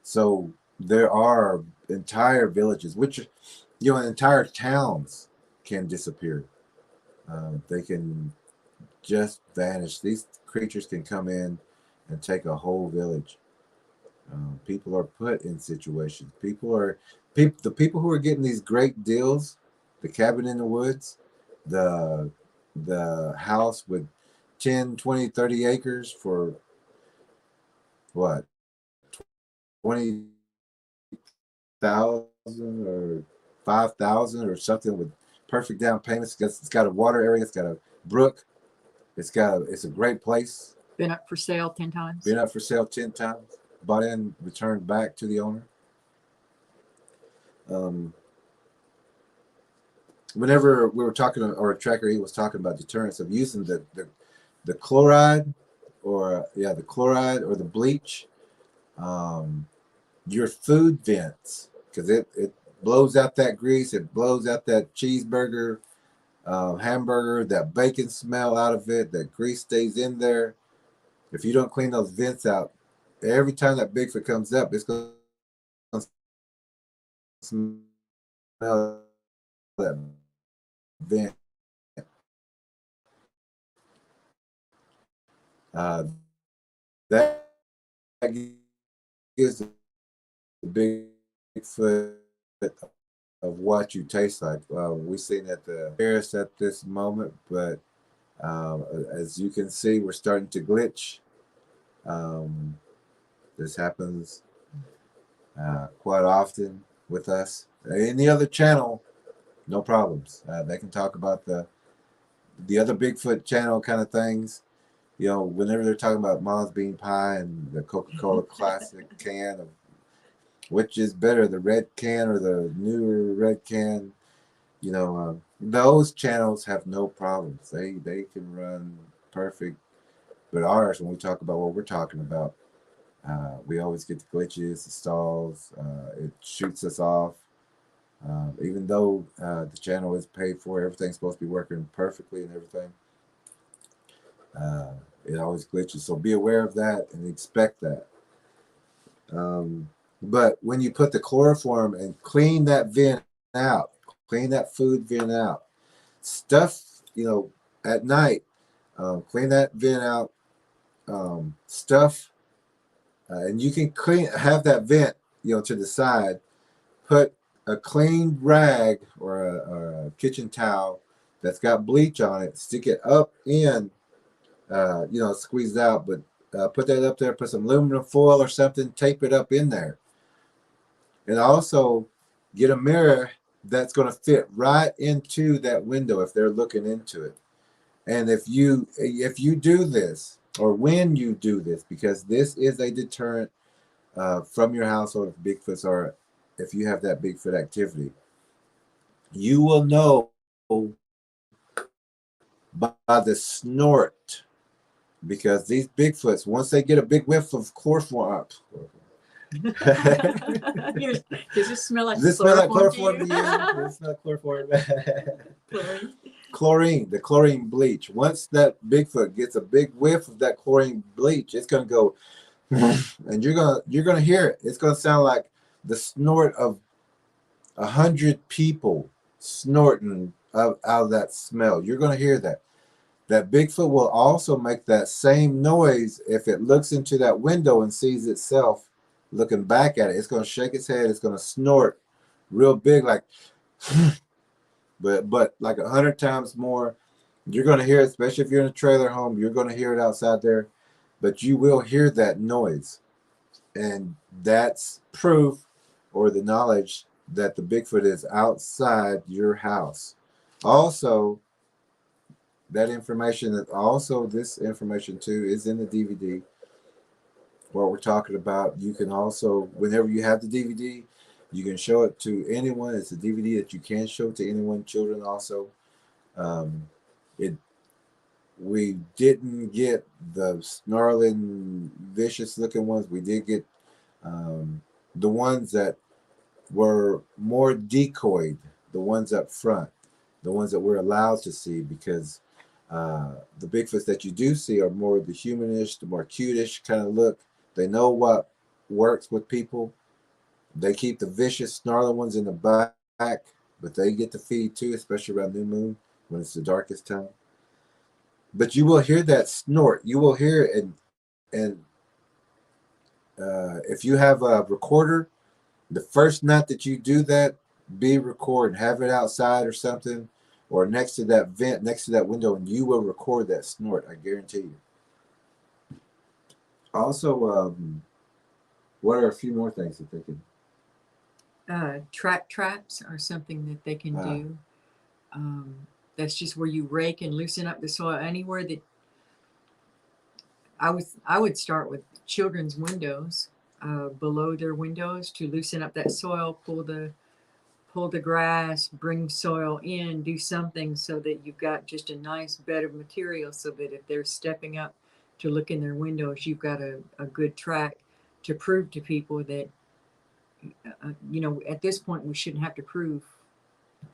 Speaker 1: So there are entire villages, which entire towns can disappear. They can just vanish. These creatures can come in and take a whole village. People are put in situations. The people who are getting these great deals, the cabin in the woods, the the house with 10, 20, 30 acres for what, 20,000 or 5,000 or something, with perfect down payments. It's got a water area. It's got a brook. It's a great place.
Speaker 2: Been up for sale 10 times.
Speaker 1: Been up for sale 10 times. Bought in, returned back to the owner. Um, Whenever we were talking, or Tracker, he was talking about deterrence of using the chloride, or the chloride or the bleach, your food vents, because it blows out that grease, it blows out that cheeseburger, hamburger, that bacon smell out of it, that grease stays in there. If you don't clean those vents out, every time that Bigfoot comes up, it's going to smell that vent. Uh, that gives the Bigfoot of what you taste like. We've seen at the Paris at this moment, but as you can see, we're starting to glitch. Um, this happens quite often with us. Any other channel, no problems. They can talk about the other Bigfoot channel kind of things. Whenever they're talking about Mom's Bean Pie and the Coca-Cola Classic can of which is better, the red can or the newer red can, those channels have no problems. They can run perfect. But ours, when we talk about what we're talking about, we always get the glitches, the stalls. It shoots us off. Even though the channel is paid for, everything's supposed to be working perfectly and everything. It always glitches. So be aware of that and expect that. But when you put the chloroform and clean that vent out, clean that food vent out, stuff, at night, clean that vent out, stuff, and you can have that vent, to the side, put a clean rag or a kitchen towel that's got bleach on it, stick it up in, squeeze it out, but put that up there, put some aluminum foil or something, tape it up in there. And also get a mirror that's going to fit right into that window if they're looking into it. And if you do this, or when you do this, because this is a deterrent from your household if Bigfoots are, if you have that Bigfoot activity, you will know by the snort, because these Bigfoots, once they get a big whiff of chloroform,
Speaker 2: Does this smell like
Speaker 1: does this smell like chloroform
Speaker 2: to
Speaker 1: to you? Does it smell like chloroform?
Speaker 2: Chlorine.
Speaker 1: Chlorine, the chlorine bleach. Once that Bigfoot gets a big whiff of that chlorine bleach, it's gonna go, and you're gonna hear it. It's gonna sound like the snort of 100 people snorting out of that smell. You're gonna hear that. That Bigfoot will also make that same noise if it looks into that window and sees itself looking back at it. It's gonna shake its head. It's gonna snort real big, like, but like 100 times more. You're going to hear it, especially if you're in a trailer home. You're going to hear it outside there, but you will hear that noise, and that's proof or the knowledge that the Bigfoot is outside your house. Also, this information too is in the DVD. What we're talking about, you can also, whenever you have the DVD, You can show it to anyone. It's a DVD that you can show to anyone, children also. Um, it we didn't get the snarling, vicious looking ones. We did get um, the ones that were more decoyed, the ones up front, the ones that we're allowed to see, because the Bigfoots that you do see are more the humanish, the more cutish kind of look. They know what works with people. They keep the vicious, snarling ones in the back, but they get to feed too, especially around new moon when it's the darkest time. But you will hear that snort. You will hear it, and if you have a recorder, the first night that you do that, be recording, have it outside or something, or next to that vent, next to that window, and you will record that snort. I guarantee you. Also, what are a few more things that they can?
Speaker 2: Track traps are something that they can
Speaker 1: Uh,
Speaker 2: do. Um, that's just where you rake and loosen up the soil anywhere that I would start with children's windows, below their windows to loosen up that soil, pull the grass, bring soil in, do something so that you've got just a nice bed of material so that if they're stepping up to look in their windows, you've got a good track to prove to people that, at this point, we shouldn't have to prove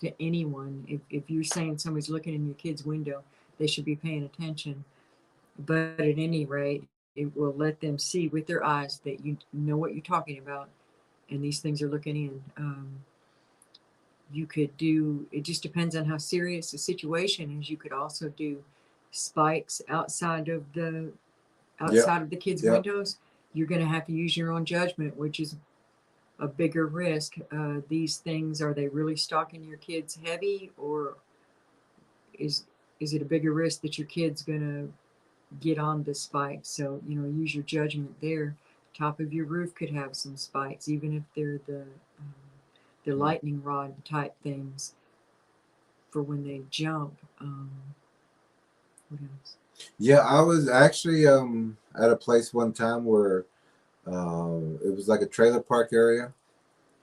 Speaker 2: to anyone. If you're saying somebody's looking in your kid's window, they should be paying attention. But at any rate, it will let them see with their eyes that you know what you're talking about, and these things are looking in. You could do, it just depends on how serious the situation is. You could also do spikes
Speaker 1: yep,
Speaker 2: outside of the kids'
Speaker 1: yep.
Speaker 2: windows. You're going to have to use your own judgment, which is a bigger risk. These things, are they really stalking your kids heavy, or is is it a bigger risk that your kid's going to get on the spikes? So use your judgment there. Top of your roof could have some spikes, even if they're the lightning rod type things for when they jump. What else?
Speaker 1: Yeah, I was actually at a place one time where it was like a trailer park area.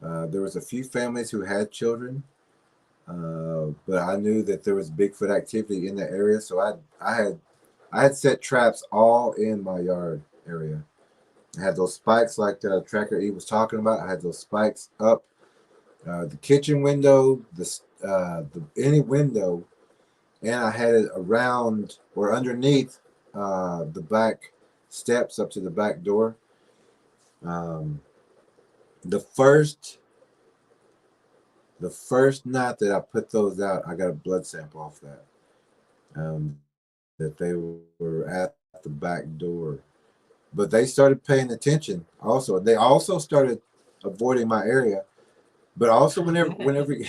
Speaker 1: There was a few families who had children, but I knew that there was Bigfoot activity in the area, so I had set traps all in my yard area. I had those spikes like Tracker E was talking about. I had those spikes up the kitchen window, the any window, and I had it around or underneath the back steps up to the back door. Um, the first the first night that I put those out, I got a blood sample off that. That they were at the back door, but they started paying attention. Also, they also started avoiding my area. But also, whenever whenever you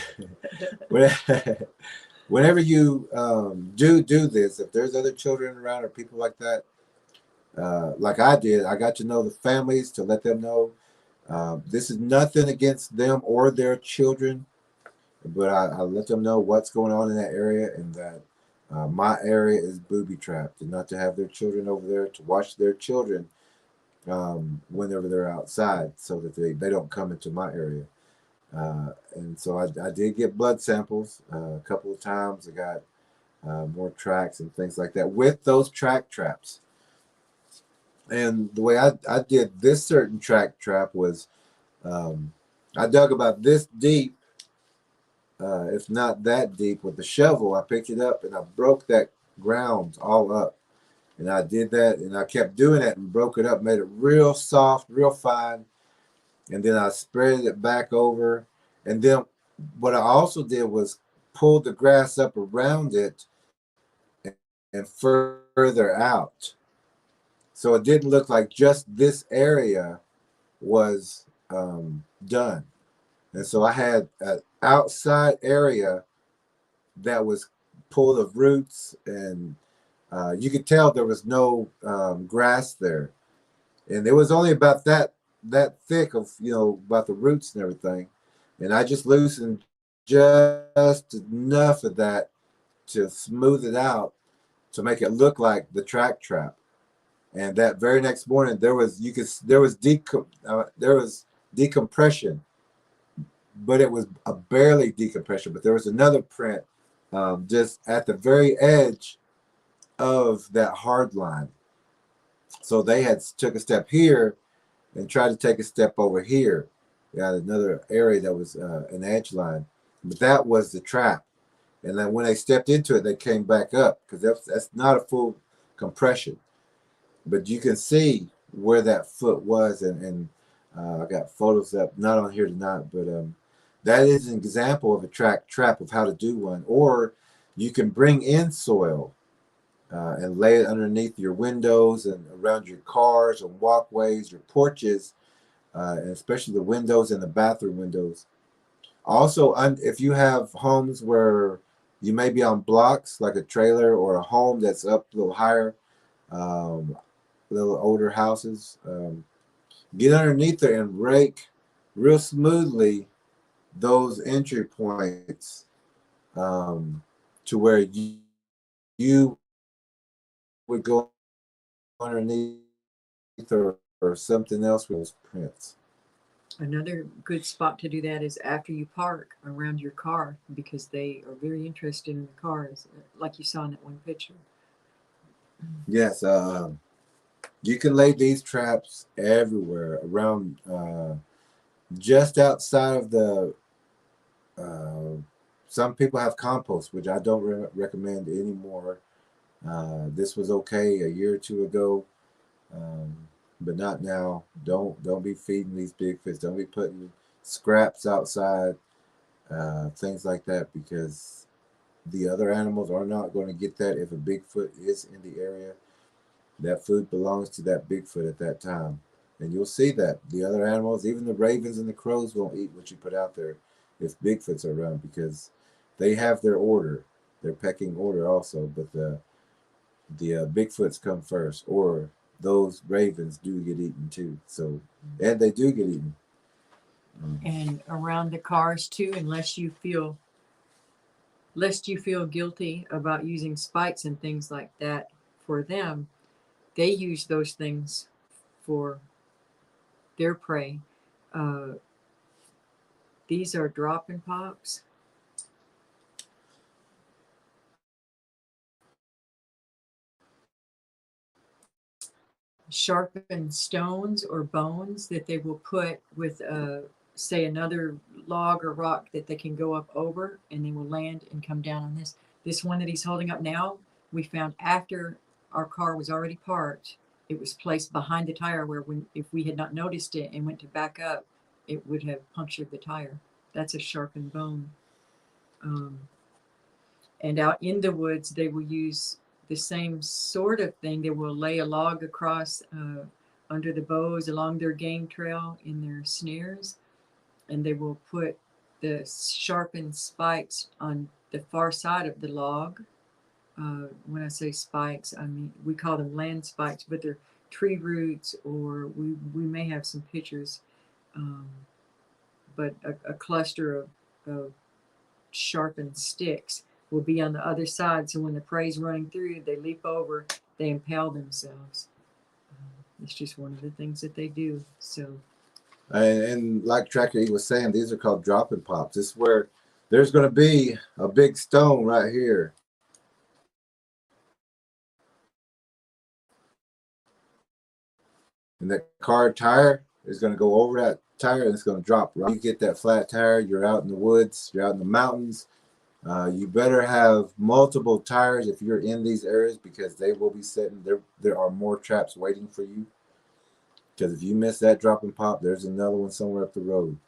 Speaker 1: do this, if there's other children around or people like that, like I did, I got to know the families to let them know this is nothing against them or their children, but I let them know what's going on in that area and that my area is booby trapped and not to have their children over there to watch their children whenever they're outside so that they don't come into my area. And so I did get blood samples a couple of times. I got more tracks and things like that with those track traps. And the way I did this certain track trap was um, I dug about this deep, if not that deep, with the shovel. I picked it up and I broke that ground all up. And I did that and I kept doing it and broke it up, made it real soft, real fine. And then I spread it back over. And then what I also did was pull the grass up around it and further out. So it didn't look like just this area was done. And so I had an outside area that was full of roots, and you could tell there was no grass there. And it was only about that thick of about the roots and everything. And I just loosened just enough of that to smooth it out to make it look like the track trap. And that very next morning, there was decompression but it was a barely decompression. But there was another print just at the very edge of that hard line. So they had took a step here and tried to take a step over here. They had another area that was an edge line, but that was the trap. And then when they stepped into it, they came back up because that's not a full compression. But you can see where that foot was, and I got photos up, not on here tonight, but that is an example of a trap of how to do one. Or you can bring in soil and lay it underneath your windows and around your cars and walkways, your porches, and especially the windows and the bathroom windows. Also, if you have homes where you may be on blocks, like a trailer or a home that's up a little higher, um, little older houses, get underneath there and rake real smoothly those entry points um, to where you would go underneath or something else with those prints.
Speaker 2: Another good spot to do that is after you park around your car because they are very interested in the cars, like you saw in that one picture.
Speaker 1: Yes, you can lay these traps everywhere around, just outside of the. Uh, some people have compost, which I don't recommend anymore. This was okay a year or two ago, um, but not now. Don't be feeding these big fish. Don't be putting scraps outside, things like that, because the other animals are not going to get that. If a Bigfoot is in the area, that food belongs to that Bigfoot at that time. And you'll see that the other animals, even the ravens and the crows, won't eat what you put out there if Bigfoots are around, because they have their order, their pecking order also. But the Bigfoots come first, or those ravens do get eaten too. So, and they do get eaten.
Speaker 2: And around the cars too, lest you feel guilty about using spikes and things like that for them, they use those things for their prey. Uh, these are drop and pops. Sharpened stones or bones that they will put with, say, another log or rock that they can go up over, and they will land and come down on this. This one that he's holding up now, we found after our car was already parked. It was placed behind the tire where, when if we had not noticed it and went to back up, it would have punctured the tire. That's a sharpened bone. Um, and out in the woods, they will use the same sort of thing. They will lay a log across, under the boughs along their game trail in their snares, and they will put the sharpened spikes on the far side of the log. When I say spikes, I mean we call them land spikes, but they're tree roots, or we may have some pictures, um, but a cluster of sharpened sticks will be on the other side. So when the prey's running through, they leap over, they impale themselves. It's just one of the things that they do. So,
Speaker 1: And like Tracker E was saying, these are called dropping pops. This is where there's going to be a big stone right here. And that car tire is going to go over that tire and it's going to drop. Right? You get that flat tire, you're out in the woods, you're out in the mountains. You better have multiple tires if you're in these areas, because they will be setting. There are more traps waiting for you. Because if you miss that drop and pop, there's another one somewhere up the road.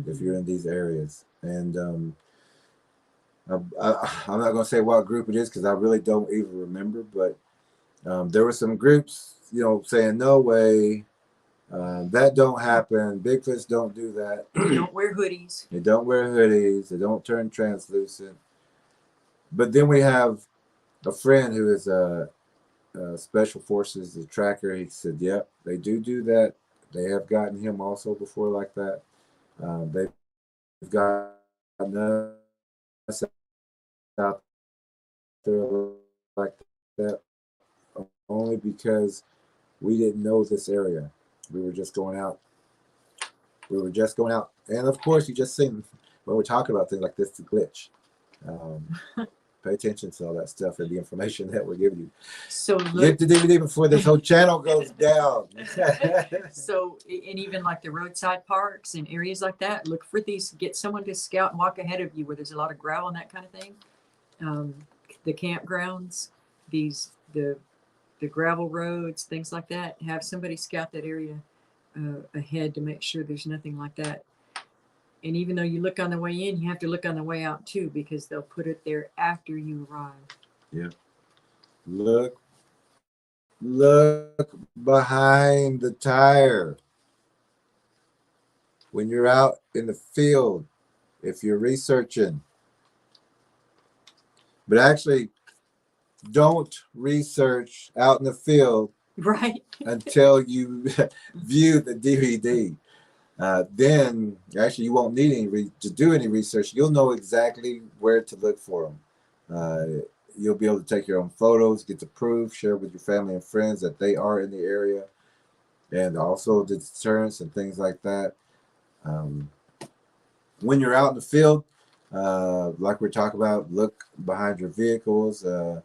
Speaker 1: If you're in these areas. And I'm not going to say what group it is because I really don't even remember. But there were some groups, saying no way, that don't happen. Bigfoots don't do that.
Speaker 2: they don't wear hoodies.
Speaker 1: They don't wear hoodies. They don't turn translucent. But then we have a friend who is special forces, the tracker. He said, "Yep, they do that. They have gotten him also before like that. They've gotten us out there like that only because we didn't know this area. We were just going out We were just going out, and of course, you just seen when we're talking about things like this, the glitch. Um, Pay attention to all that stuff and the information that we're giving you.
Speaker 2: So look,
Speaker 1: Get the DVD before this whole channel goes down.
Speaker 2: so and even like the roadside parks and areas like that, look for these. Get someone to scout and walk ahead of you where there's a lot of gravel and that kind of thing. The campgrounds, the gravel roads, things like that. Have somebody scout that area ahead to make sure there's nothing like that. And even though you look on the way in, you have to look on the way out too, because they'll put it there after you arrive.
Speaker 1: Yeah. Look behind the tire. When you're out in the field, if you're researching. But actually, don't research out in the field
Speaker 2: Right.
Speaker 1: until you view the DVD. Then actually you won't need to do any research. You'll know exactly where to look for them. You'll be able to take your own photos, get the proof, share with your family and friends that they are in the area, and also the deterrence and things like that. When you're out in the field, like we're talking about, look behind your vehicles, the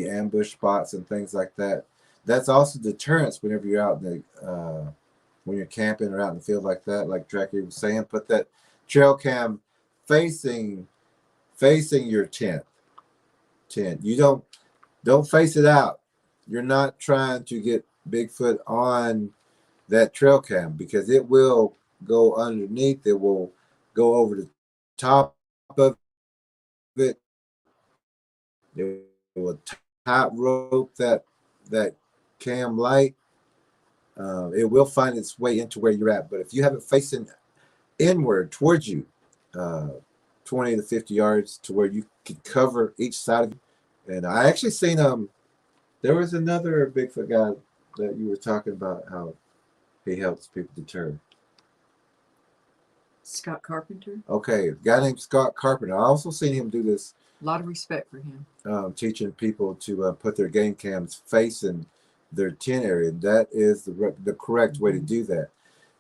Speaker 1: ambush spots and things like that. That's also deterrence whenever you're out in the when you're camping or out in the field like that. Like Tracker was saying, put that trail cam facing your tent. You don't face it out. You're not trying to get Bigfoot on that trail cam because it will go underneath. It will go over the top of it. It will top rope that cam light. It will find its way into where you're at. But if you have it facing inward towards you, 20 to 50 yards to where you can cover each side of you. And I actually seen there was another Bigfoot guy that you were talking about how he helps people deter.
Speaker 2: Scott Carpenter.
Speaker 1: Okay, a guy named Scott Carpenter. I also seen him do this.
Speaker 2: A lot of respect for him.
Speaker 1: Teaching people to put their game cams facing their tent area. That is the correct way to do that.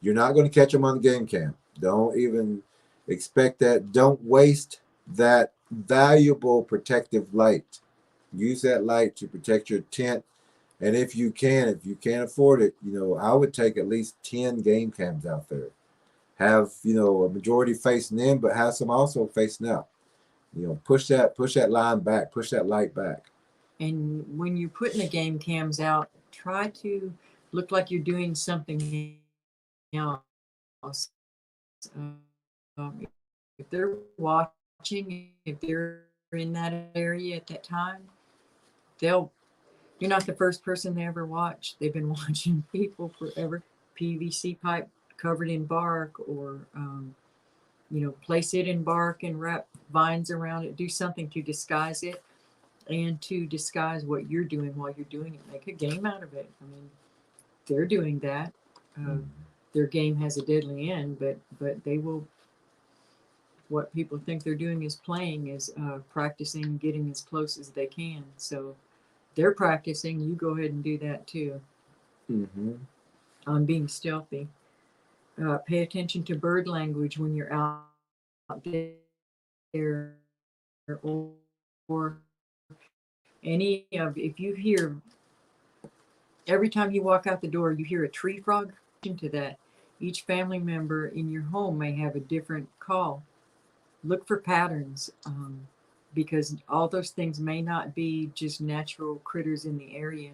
Speaker 1: You're not going to catch them on the game cam. Don't even expect that. Don't waste that valuable protective light. Use that light to protect your tent. And if you can't afford it, I would take at least 10 game cams out there. Have, a majority facing in, but have some also facing out. Push that line back, push that light back. And
Speaker 2: when you're putting the game cams out, try to look like you're doing something else. If they're watching, if they're in that area at that time, you're not the first person they ever watch. They've been watching people forever. PVC pipe covered in bark, or place it in bark and wrap vines around it. Do something to disguise it and to disguise what you're doing while you're doing it. Make a game out of it. I mean, they're doing that. Their game has a deadly end, but they will. What people think they're doing is playing, is practicing getting as close as they can. So they're practicing. You go ahead and do that too. On being stealthy. Pay attention to bird language when you're out there, or if you hear, every time you walk out the door, you hear a tree frog. To that, each family member in your home may have a different call. Look for patterns, because all those things may not be just natural critters in the area,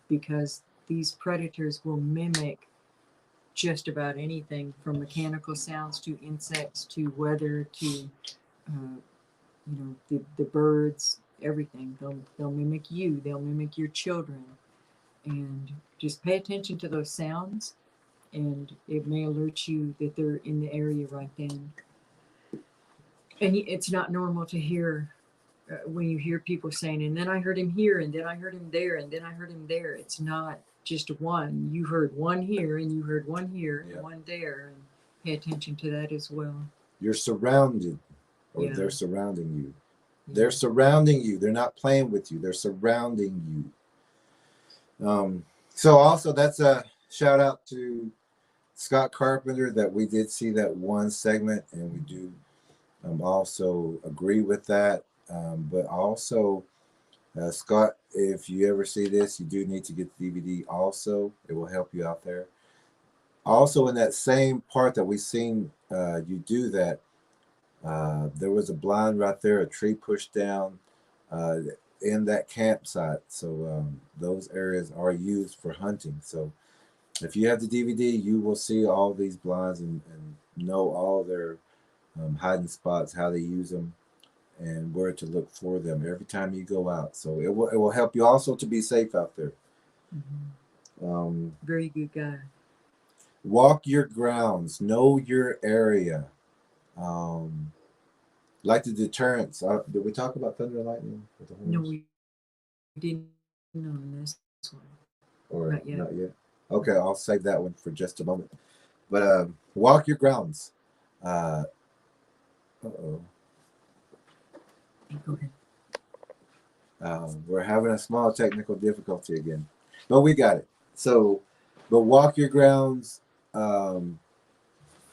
Speaker 2: because these predators will mimic just about anything, from mechanical sounds to insects to weather to the birds, everything. They'll mimic you, they'll mimic your children, and just pay attention to those sounds, and it may alert you that they're in the area right then. And it's not normal to hear when you hear people saying, and then I heard him here, and then I heard him there, and then I heard him there. It's not just one. You heard one here, and you heard one here, and one there, and pay attention to that as well. You're surrounded, or they're surrounding you. They're surrounding you. They're not playing with you. They're surrounding you. So also, that's a shout out to
Speaker 1: Scott Carpenter that we did see that one segment, and we do also agree with that. But also, Scott, if you ever see this, you do need to get the DVD also. It will help you out there. Also, in that same part that we seen you do that, there was a blind right there, a tree pushed down uh, in that campsite. So those areas are used for hunting. So if you have the DVD, you will see all these blinds and know all their hiding spots, how they use them, and where to look for them every time you go out. So it will help you also to be safe out there.
Speaker 2: Very good guy.
Speaker 1: Walk your grounds, know your area. Um, like the deterrence. Did we talk about thunder and lightning with the
Speaker 2: No,
Speaker 1: horns?
Speaker 2: we didn't on this one.
Speaker 1: Or
Speaker 2: Not yet.
Speaker 1: not yet? Okay, I'll save that one for just a moment. But walk your grounds. Uh oh.
Speaker 2: Go ahead.
Speaker 1: We're having a small technical difficulty again, but we got it. So, but walk your grounds. Um,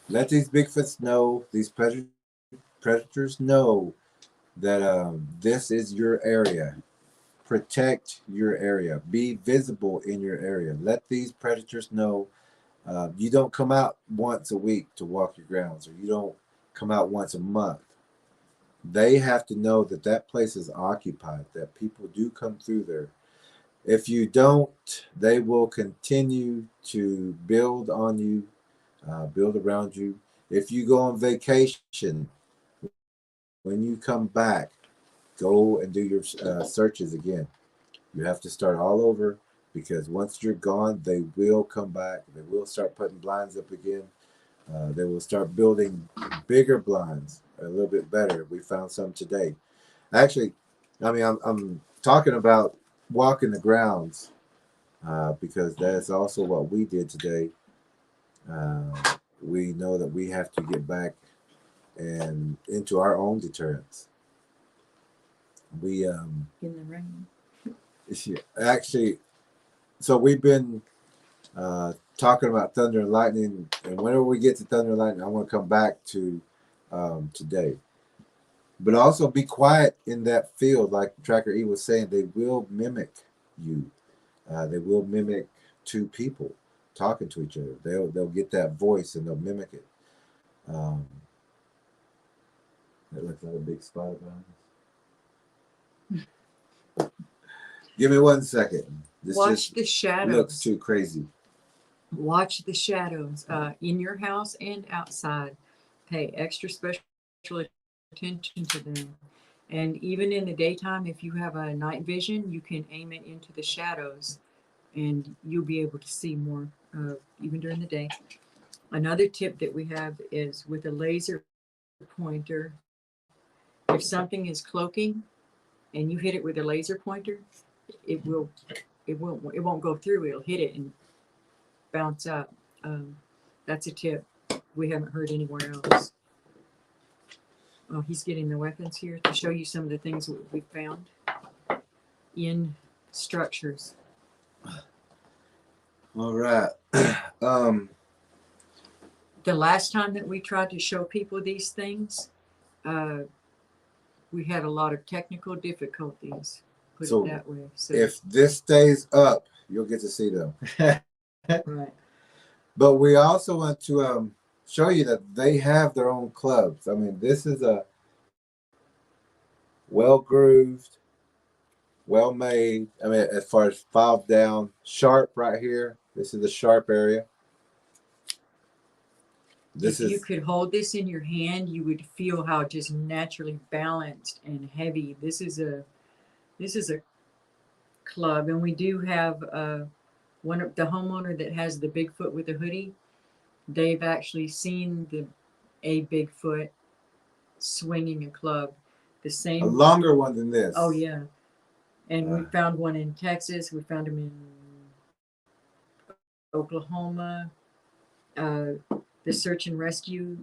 Speaker 1: let these Bigfoots know, these predators know that this is your area. Protect your area. Be visible in your area. Let these predators know you don't come out once a week to walk your grounds, or you don't come out once a month. They have to know that that place is occupied, that people do come through there. If you don't, they will continue to build on you, build around you. If you go on vacation, when you come back, go and do your searches again. You have to start all over because once you're gone, they will come back. They will start putting blinds up again. They will start building bigger blinds, a little bit better. We found some today. Actually, I mean, I'm talking about walking the grounds because that's also what we did today. Uh, we know that we have to get back and into our own deterrence. We
Speaker 2: In the rain.
Speaker 1: actually, so we've been talking about thunder and lightning, and whenever we get to thunder and lightning, I want to come back to today. But also be quiet in that field, like Tracker E was saying. They will mimic you. They will mimic two people talking to each other. They'll get that voice and they'll mimic it. Um, that looks like a big spider behind us. Give me 1 second. This
Speaker 2: Watch
Speaker 1: just
Speaker 2: the shadows.
Speaker 1: looks too crazy.
Speaker 2: Watch the shadows in your house and outside. Pay extra special attention to them. And even in the daytime, if you have a night vision, you can aim it into the shadows and you'll be able to see more even during the day. Another tip that we have is with a laser pointer. If something is cloaking and you hit it with a laser pointer, it won't go through. It'll hit it and bounce up. That's a tip we haven't heard anywhere else. Oh, he's getting the weapons here to show you some of the things that we found in structures.
Speaker 1: All right. um,
Speaker 2: The last time that we tried to show people these things, we had a lot of technical difficulties. Put
Speaker 1: So
Speaker 2: it that way. So
Speaker 1: if this stays up, you'll get to see them.
Speaker 2: right.
Speaker 1: But we also want to show you that they have their own clubs. I mean, this is a well grooved, well made. I mean, as far as filed down, sharp right here. This is the sharp area. This
Speaker 2: If you
Speaker 1: is
Speaker 2: could hold this in your hand, you would feel how just naturally balanced and heavy. This is a club, and we do have one of the homeowner that has the Bigfoot with the hoodie. They've actually seen a Bigfoot swinging a club. The same.
Speaker 1: a longer one than this.
Speaker 2: Oh yeah, and we found one in Texas. We found them in Oklahoma. The search and rescue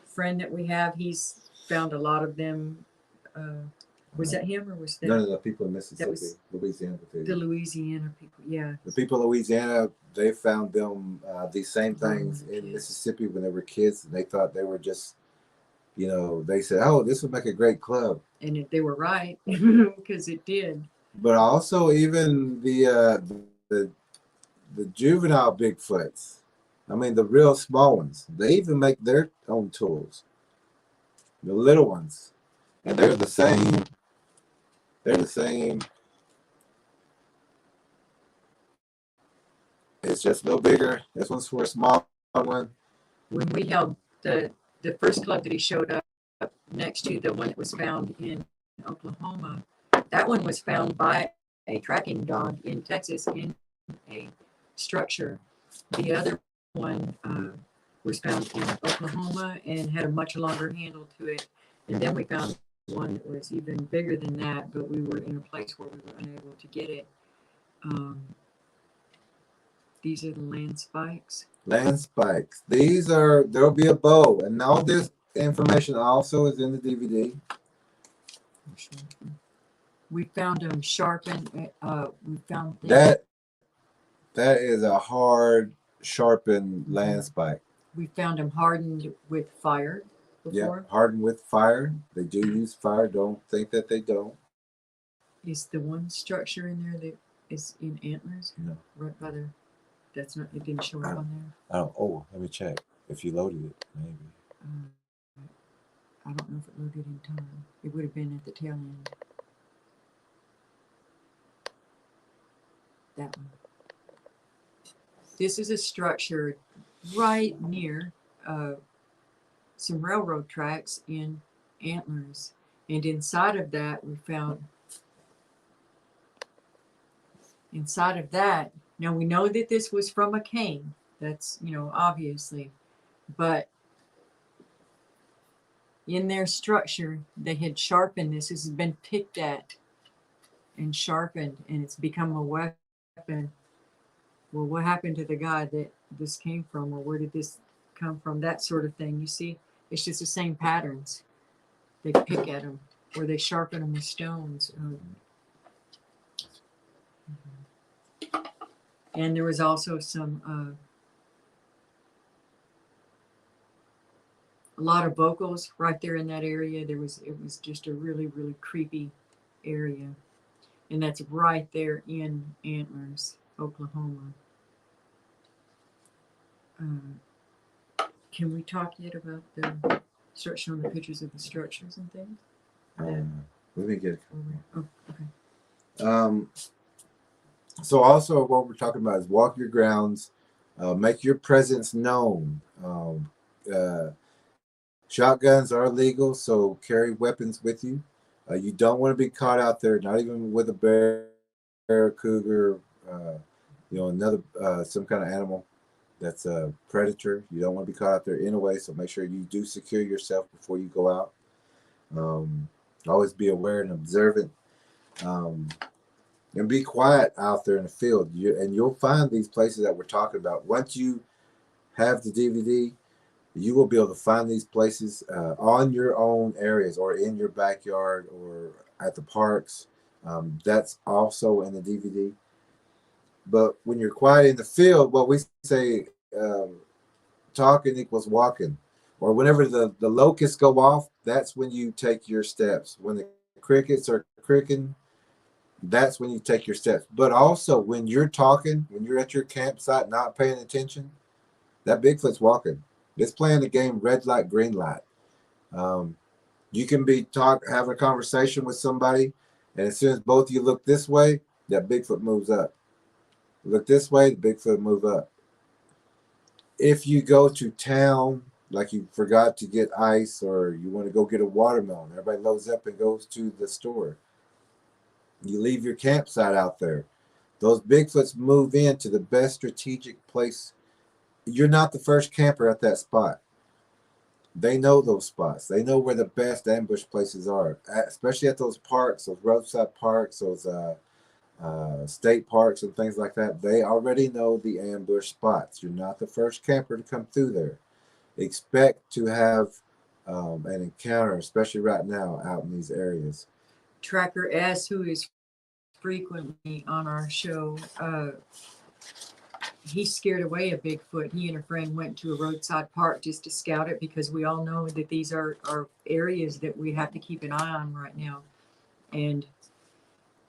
Speaker 2: friend that we have, he's found a lot of them Was that him or was that
Speaker 1: None of the people in
Speaker 2: that
Speaker 1: Mississippi,
Speaker 2: was
Speaker 1: Louisiana.
Speaker 2: the Louisiana people? Yeah.
Speaker 1: The people in Louisiana, they found them these same
Speaker 2: Oh,
Speaker 1: things
Speaker 2: the
Speaker 1: in
Speaker 2: kids.
Speaker 1: Mississippi when they were kids, and they thought they were just, they said, "Oh, this would make a great club."
Speaker 2: And they were right because it did.
Speaker 1: But also, even the the juvenile Bigfoots, I mean, the real small ones, they even make their own tools. The little ones, and they're the same. They're the same. It's just a little bigger. This one's for a small one.
Speaker 2: When we held the first club that he showed up next to the one that was found in Oklahoma, that one was found by a tracking dog in Texas in a structure. The other one was found in Oklahoma and had a much longer handle to it. And then we found one that was even bigger than that, but we were in a place where we were unable to get it. These are the land spikes.
Speaker 1: Land spikes. There'll be a bow, and all this information also is in the DVD.
Speaker 2: We found them sharpened. We found
Speaker 1: That is a hard, sharpened land spike.
Speaker 2: We found them hardened with fire before.
Speaker 1: Yeah, hardened with fire. They do use fire. Don't think that they don't.
Speaker 2: Is the one structure in there that is in antlers?
Speaker 1: No.
Speaker 2: Right by the. That's not. It didn't show up on there.
Speaker 1: Oh, let me check. If you loaded it, maybe.
Speaker 2: I don't know if it loaded in time. It would have been at the tail end. That one. This is a structure right near some railroad tracks in antlers. And inside of that, we found. Inside of that, now we know that this was from a cane. That's, obviously. But in their structure, they had sharpened this. This has been picked at and sharpened, and it's become a weapon. Well, what happened to the guy that this came from, or where did this come from? That sort of thing. You see, it's just the same patterns. They pick at them, or they sharpen them with stones. And there was also some a lot of vocals right there in that area. It was just a really, really creepy area. And that's right there in Antlers, Oklahoma. Can we talk yet about the structure on the pictures of the structures and things?
Speaker 1: Let me get it.
Speaker 2: Oh, okay.
Speaker 1: So also what we're talking about is walk your grounds, make your presence known. Shotguns are legal, so carry weapons with you. You don't want to be caught out there, not even with a bear, cougar, another some kind of animal that's a predator. You don't want to be caught out there anyway, so make sure you do secure yourself before you go out. Always be aware and observant. And be quiet out there in the field. You'll find these places that we're talking about. Once you have the DVD, you will be able to find these places on your own areas or in your backyard or at the parks. That's also in the DVD. But when you're quiet in the field, what we say, talking equals walking. Or whenever the locusts go off, that's when you take your steps. When the crickets are cricking, that's when you take your steps. But also when you're talking, when you're at your campsite not paying attention, that Bigfoot's walking. It's playing the game red light, green light. You can be having a conversation with somebody, and as soon as both of you look this way, that Bigfoot moves up. Look this way, the Bigfoot move up. If you go to town, like you forgot to get ice or you want to go get a watermelon, everybody loads up and goes to the store. You leave your campsite out there. Those Bigfoots move into the best strategic place. You're not the first camper at that spot. They know those spots. They know where the best ambush places are, especially at those parks, those roadside parks, those state parks and things like that. They already know the ambush spots. You're not the first camper to come through there. Expect to have an encounter, especially right now out in these areas.
Speaker 2: Tracker S, who is frequently on our show, he scared away a Bigfoot. He and a friend went to a roadside park just to scout it, because we all know that these are areas that we have to keep an eye on right now. And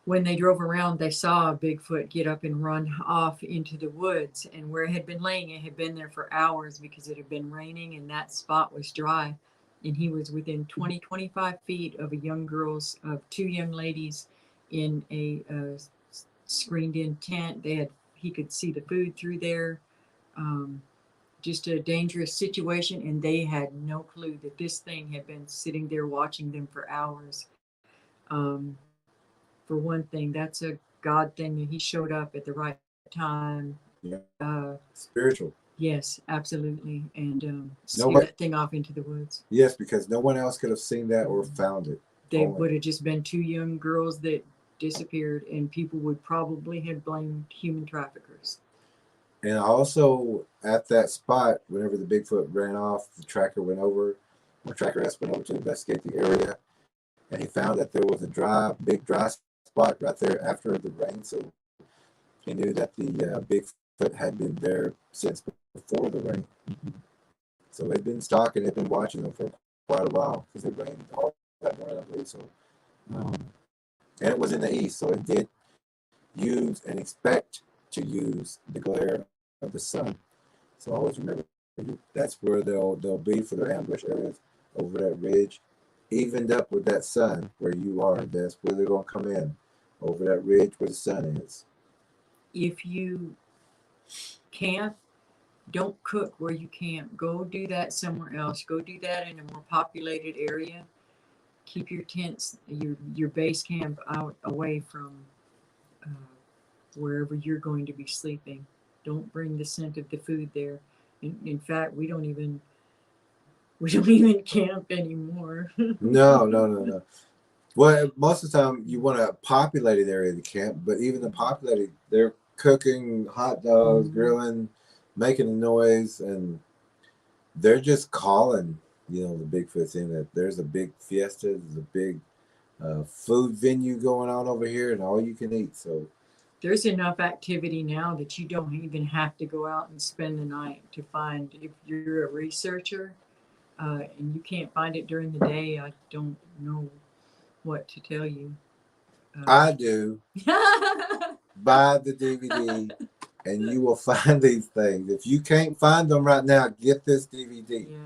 Speaker 2: when they drove around, they saw a Bigfoot get up and run off into the woods. And where it had been laying, it had been there for hours because it had been raining and that spot was dry. And he was within 20, 25 feet of two young ladies in a screened in tent. He could see the food through there. Just a dangerous situation. And they had no clue that this thing had been sitting there watching them for hours. For one thing, that's a God thing that he showed up at the right time.
Speaker 1: Yeah.
Speaker 2: Uh,
Speaker 1: Spiritual.
Speaker 2: yes, absolutely. And
Speaker 1: Nobody.
Speaker 2: scared that thing off into the woods.
Speaker 1: Yes, because no one else could have seen that or found it.
Speaker 2: They would have just been two young girls that disappeared, and people would probably have blamed human traffickers.
Speaker 1: And also at that spot, whenever the Bigfoot ran off, the tracker went over, or Tracker S went over to investigate the area, and he found that there was a big dry spot right there after the rain. So he knew that the Bigfoot had been there since before the rain. So they'd been stalking, they'd been watching them for quite a while because it rained all that morning, I believe. So, and it was in the east, so it did use and expect to use the glare of the sun. So always remember, that's where they'll be for their ambush areas, over that ridge, evened up with that sun where you are. That's where they're going to come in, over that ridge where the sun is.
Speaker 2: If you camp, don't cook where you camp. Go do that somewhere else. Go do that in a more populated area. Keep your tents, your base camp out away from uh, wherever you're going to be sleeping. Don't bring the scent of the food there. In fact, we don't even camp anymore.
Speaker 1: No. Well, most of the time you want a populated area to camp, but even the populated, they're cooking hot dogs, grilling, making a noise, and they're just calling, the Bigfoot in that there's a big fiesta, there's a big food venue going on over here, and all you can eat. So
Speaker 2: there's enough activity now that you don't even have to go out and spend the night to find. If you're a researcher and you can't find it during the day, I don't know what to tell you.
Speaker 1: I do. Buy the DVD and you will find these things. If you can't find them right now, get this DVD.
Speaker 2: Yeah.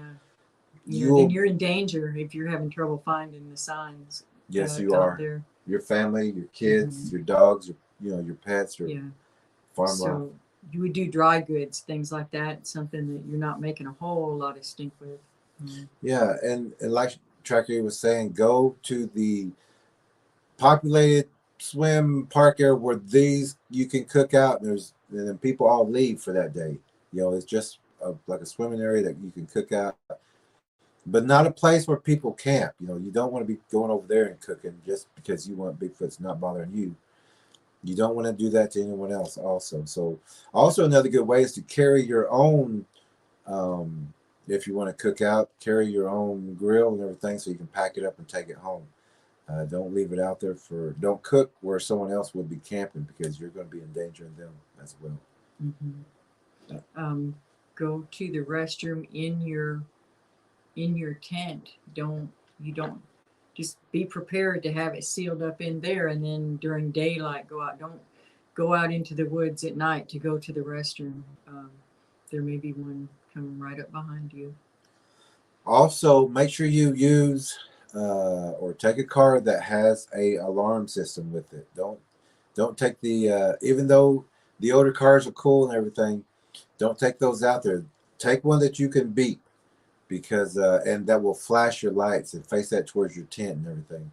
Speaker 2: Then you're in danger if you're having trouble finding the signs.
Speaker 1: Yes, you are. There. Your family, your kids, your dogs, your pets, your farm life.
Speaker 2: You would do dry goods, things like that, something that you're not making a whole lot of stink with.
Speaker 1: Yeah, and like Tracker was saying, go to the populated swim park area where you can cook out, and then people all leave for that day. It's just like a swimming area that you can cook out, but not a place where people camp. You don't want to be going over there and cooking just because you want Bigfoot's not bothering you. You don't want to do that to anyone else also. So also another good way is to carry your own, if you want to cook out, carry your own grill and everything so you can pack it up and take it home. Don't leave it out there don't cook where someone else will be camping, because you're going to be endangering them as well.
Speaker 2: Go to the restroom in your tent. You don't just be prepared to have it sealed up in there, and then during daylight go out. Don't go out into the woods at night to go to the restroom. There may be one coming right up behind you.
Speaker 1: Also, make sure you use or take a car that has a alarm system with it. Don't take the even though the older cars are cool and everything, don't take those out there. Take one that you can beat, because and that will flash your lights and face that towards your tent and everything.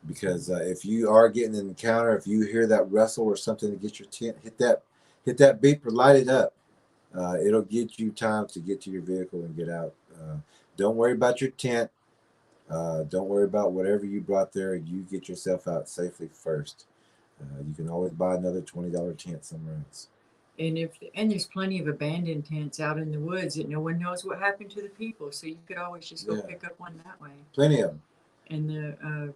Speaker 1: Because if you are getting an encounter, if you hear that rustle or something to get your tent, hit that beeper, light it up. It'll get you time to get to your vehicle and get out. Don't worry about your tent. Don't worry about whatever you brought there. You get yourself out safely first. You can always buy another $20 tent somewhere else.
Speaker 2: And there's plenty of abandoned tents out in the woods that no one knows what happened to the people. So you could always just go pick up one that way.
Speaker 1: Plenty of them.
Speaker 2: And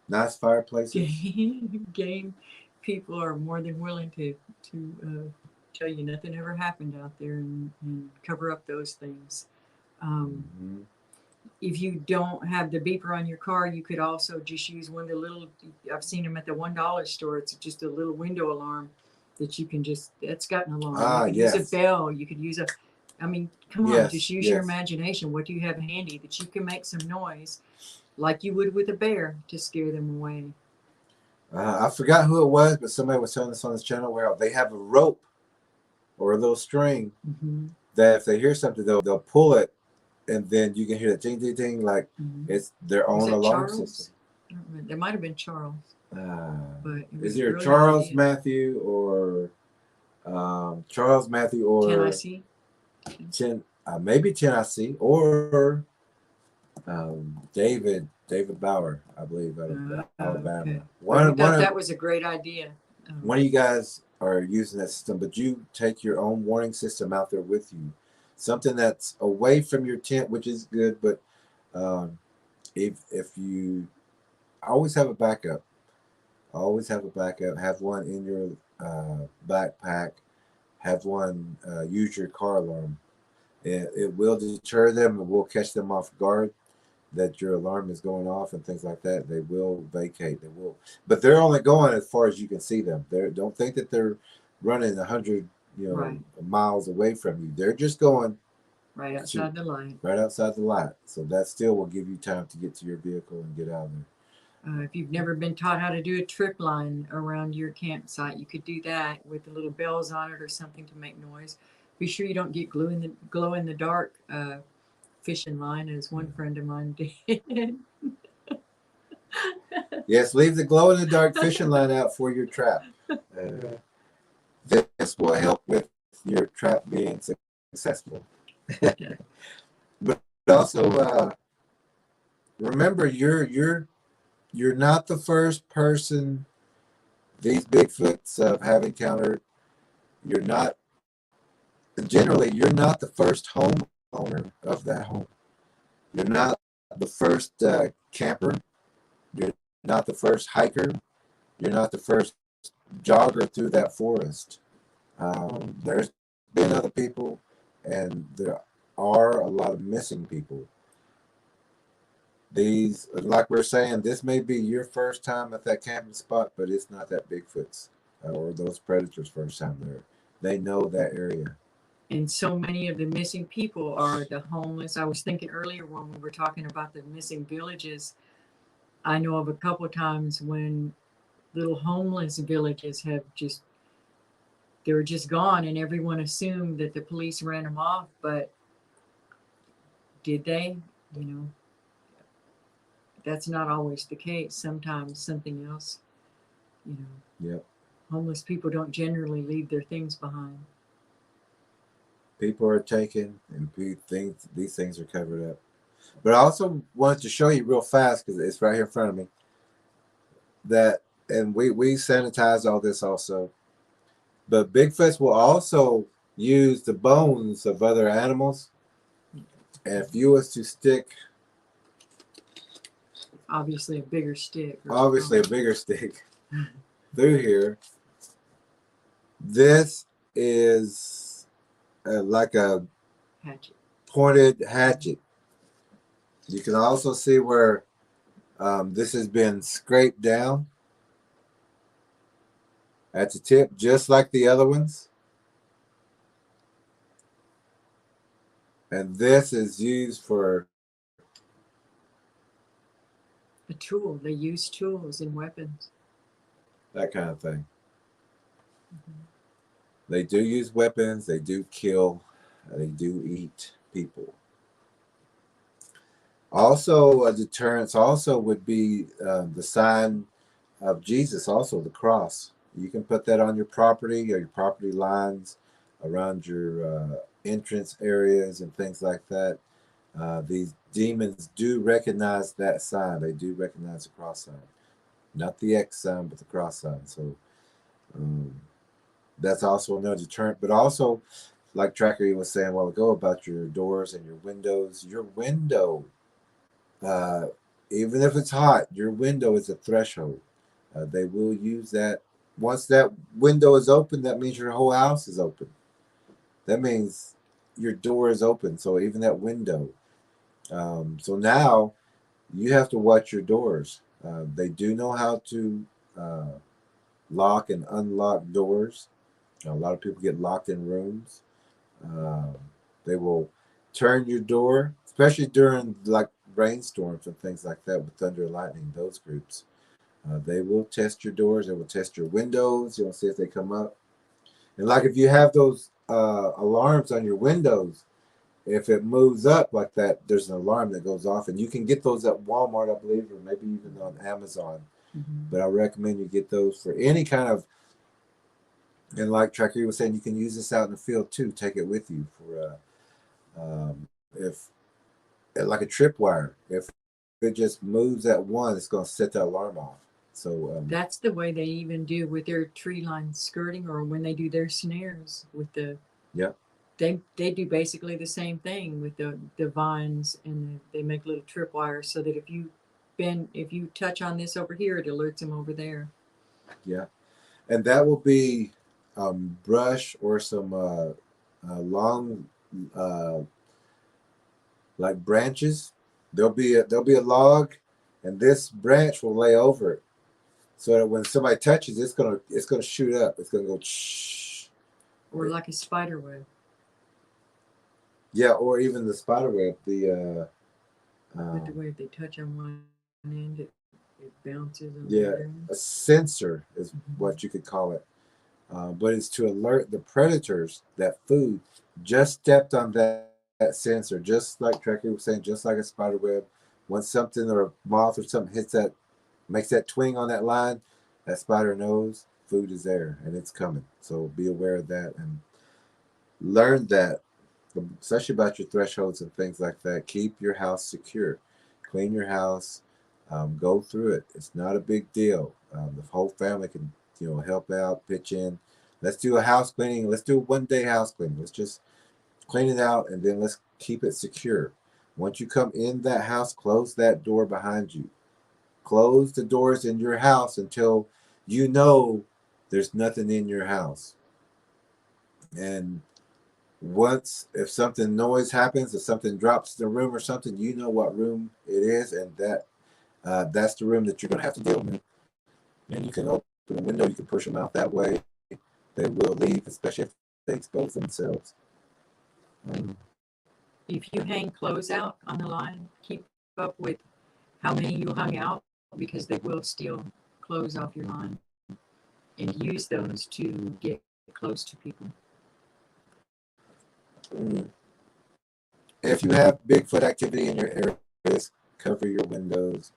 Speaker 1: Nice fireplaces.
Speaker 2: Game people are more than willing to tell you nothing ever happened out there and cover up those things. Um,
Speaker 1: Hmm.
Speaker 2: if you don't have the beeper on your car, you could also just use one of the little. I've seen them at the $1 store. It's just a little window alarm that you can just. That's got an alarm. You
Speaker 1: Ah,
Speaker 2: could use a
Speaker 1: yes,
Speaker 2: bell. You could use a. I mean, come on, just
Speaker 1: yes,
Speaker 2: use your
Speaker 1: yes.
Speaker 2: imagination. What do you have handy that you can make some noise, like you would with a bear, to scare them away?
Speaker 1: I forgot who it was, but somebody was telling us on this channel where they have a rope or a little string
Speaker 2: Mm-hmm.
Speaker 1: that if they hear something, they'll pull it, and then you can hear the ding, ding, ding, like
Speaker 2: Mm-hmm.
Speaker 1: it's their
Speaker 2: Was
Speaker 1: own
Speaker 2: that
Speaker 1: alarm system.
Speaker 2: Charles? I don't remember. There might have been Charles,
Speaker 1: Uh,
Speaker 2: but it was
Speaker 1: is
Speaker 2: a
Speaker 1: there
Speaker 2: brilliant
Speaker 1: Charles
Speaker 2: idea.
Speaker 1: Matthew or Charles Matthew
Speaker 2: Can I
Speaker 1: or
Speaker 2: see?
Speaker 1: maybe Tennessee or David Bauer, I believe, out of Alabama.
Speaker 2: Okay. Well, he
Speaker 1: One one
Speaker 2: thought
Speaker 1: of
Speaker 2: that was a great idea.
Speaker 1: one of you guys are using that system, but you take your own warning system out there with you, something that's away from your tent, which is good. But um, if you always have a backup, always have a backup. Have one in your backpack. Have one. Use your car alarm. It will deter them. It will catch them off guard that your alarm is going off and things like that. They will vacate. They will, but they're only going as far as you can see them. They don't think that they're running 100
Speaker 2: Right.
Speaker 1: miles away from you. They're just going
Speaker 2: Right
Speaker 1: to
Speaker 2: outside the light.
Speaker 1: right outside the light. So that still will give you time to get to your vehicle and get out of there.
Speaker 2: If you've never been taught how to do a trip line around your campsite, you could do that with the little bells on it or something to make noise. Be sure you don't get glow in the dark fishing line, as one friend of mine did.
Speaker 1: Yes, leave the glow in the dark fishing line out for your trap. Uh, this will help with your trap being successful. But also remember, you're not the first person these Bigfoots have encountered. You're not generally you're not the first homeowner of that home. You're not the first camper. You're not the first hiker. You're not the first jogger through that forest. There's been other people, and there are a lot of missing people. These, like we're saying, this may be your first time at that camping spot, but it's not that Bigfoot's or those predators' first time there. They know that area.
Speaker 2: And so many of the missing people are the homeless. I was thinking earlier when we were talking about the missing villages, I know of a couple of times when little homeless villages have just, they were just gone and everyone assumed that the police ran them off, but did they? You know, that's not always the case. Sometimes something else, you know,
Speaker 1: Yep.
Speaker 2: homeless people don't generally leave their things behind.
Speaker 1: People are taken, and these things are covered up. But I also wanted to show you real fast because it's right here in front of me. That and we sanitize all this also. But Bigfoots will also use the bones of other animals. And if you was to stick,
Speaker 2: Obviously, a bigger stick.
Speaker 1: obviously a bigger stick through here, this is like a
Speaker 2: Hatchet.
Speaker 1: pointed hatchet. You can also see where this has been scraped down at the tip, just like the other ones. And this is used for
Speaker 2: A tool. They use tools and weapons.
Speaker 1: that kind of thing.
Speaker 2: Mm-hmm.
Speaker 1: They do use weapons. They do kill. They do eat people. Also, a deterrence also would be the sign of Jesus, also the cross. You can put that on your property or your property lines, around your entrance areas and things like that. These demons do recognize that sign. They do recognize the cross sign, not the X sign, but the cross sign. So um, that's also another deterrent. But also, like TrackerElla was saying a while ago about your doors and your windows, your window uh, even if it's hot, your window is a threshold. They will use that. Once that window is open, that means your whole house is open. That means your door is open. So even that window. So now you have to watch your doors. They do know how to uh, lock and unlock doors. A lot of people get locked in rooms. Um, they will turn your door, especially during like rainstorms and things like that with thunder and lightning. Those groups, they will test your doors. They will test your windows. You'll see if they come up. And like if you have those alarms on your windows, if it moves up like that, there's an alarm that goes off, and you can get those at Walmart, I believe, or maybe even on Amazon.
Speaker 2: Mm-hmm.
Speaker 1: But I recommend you get those for any kind of. And like Tracker was saying, you can use this out in the field too. Take it with you for if like a tripwire. If it just moves at one, it's going to set the alarm off. So
Speaker 2: That's the way they even do with their tree line skirting, or when they do their snares with the.
Speaker 1: yeah,
Speaker 2: They do basically the same thing with the vines, and they make little tripwires so that if you touch on this over here, it alerts them over there.
Speaker 1: yeah, and that will be brush or some long uh, like branches. There'll be a log, and this branch will lay over it, so that when somebody touches, it's gonna shoot up. It's gonna go. Shh.
Speaker 2: Or like a spider web.
Speaker 1: Yeah, or even the spider web.
Speaker 2: But the way they touch on one end, it bounces on the
Speaker 1: Yeah,
Speaker 2: other end.
Speaker 1: a sensor is
Speaker 2: Mm-hmm.
Speaker 1: what you could call it. But it's to alert the predators that food just stepped on that sensor, just like Trekkie was saying, just like a spider web. Once something or a moth or something hits that, makes that twing on that line, that spider knows food is there and it's coming. So be aware of that and learn that, especially about your thresholds and things like that. Keep your house secure. Clean your house. Go through it. It's not a big deal. The whole family can, help out, pitch in. Let's do a house cleaning. Let's do a 1 day house cleaning. Let's just clean it out and then let's keep it secure. Once you come in that house, close that door behind you. Close the doors in your house until you know there's nothing in your house. And once if something noise happens, if something drops in the room or something, you know what room it is, and that's the room that you're going to have to deal with. And you can open the window, you can push them out that way. They will leave, especially if they expose themselves. Um,
Speaker 2: If you hang clothes out on the line, keep up with how many you hung out, because they will steal clothes off your line and use those to get close to people.
Speaker 1: if you have Bigfoot activity in your areas, cover your windows.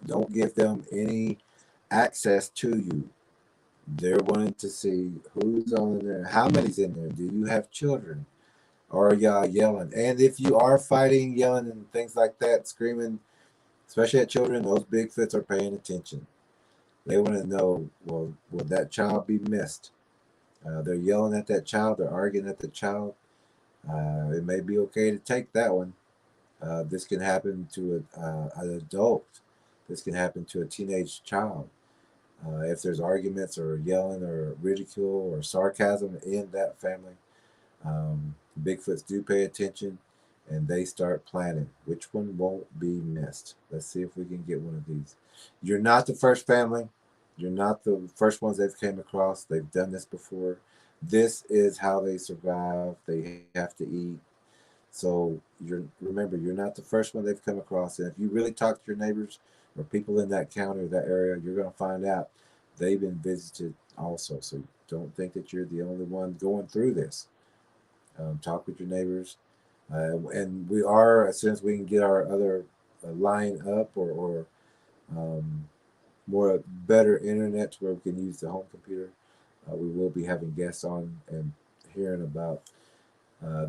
Speaker 1: Don't give them any access to you. They're wanting to see who's on there, how many's in there. Do you have children? Are y'all yelling? And if you are fighting, yelling, and things like that, screaming, especially at children, those Bigfoots are paying attention. They want to know, well, will that child be missed? They're yelling at that child. They're arguing at the child. It may be okay to take that one. This can happen to an adult. This can happen to a teenage child. If there's arguments or yelling or ridicule or sarcasm in that family, Bigfoots do pay attention and they start planning. Which one won't be missed? Let's see if we can get one of these. You're not the first family. You're not the first ones they've came across. They've done this before. This is how they survive. They have to eat. So remember, you're not the first one they've come across. And if you really talk to your neighbors or people in that county or that area, you're going to find out they've been visited also. So don't think that you're the only one going through this. Talk with your neighbors, and we are, as soon as we can get our other line up or um, more better internet to where we can use the home computer, we will be having guests on and hearing about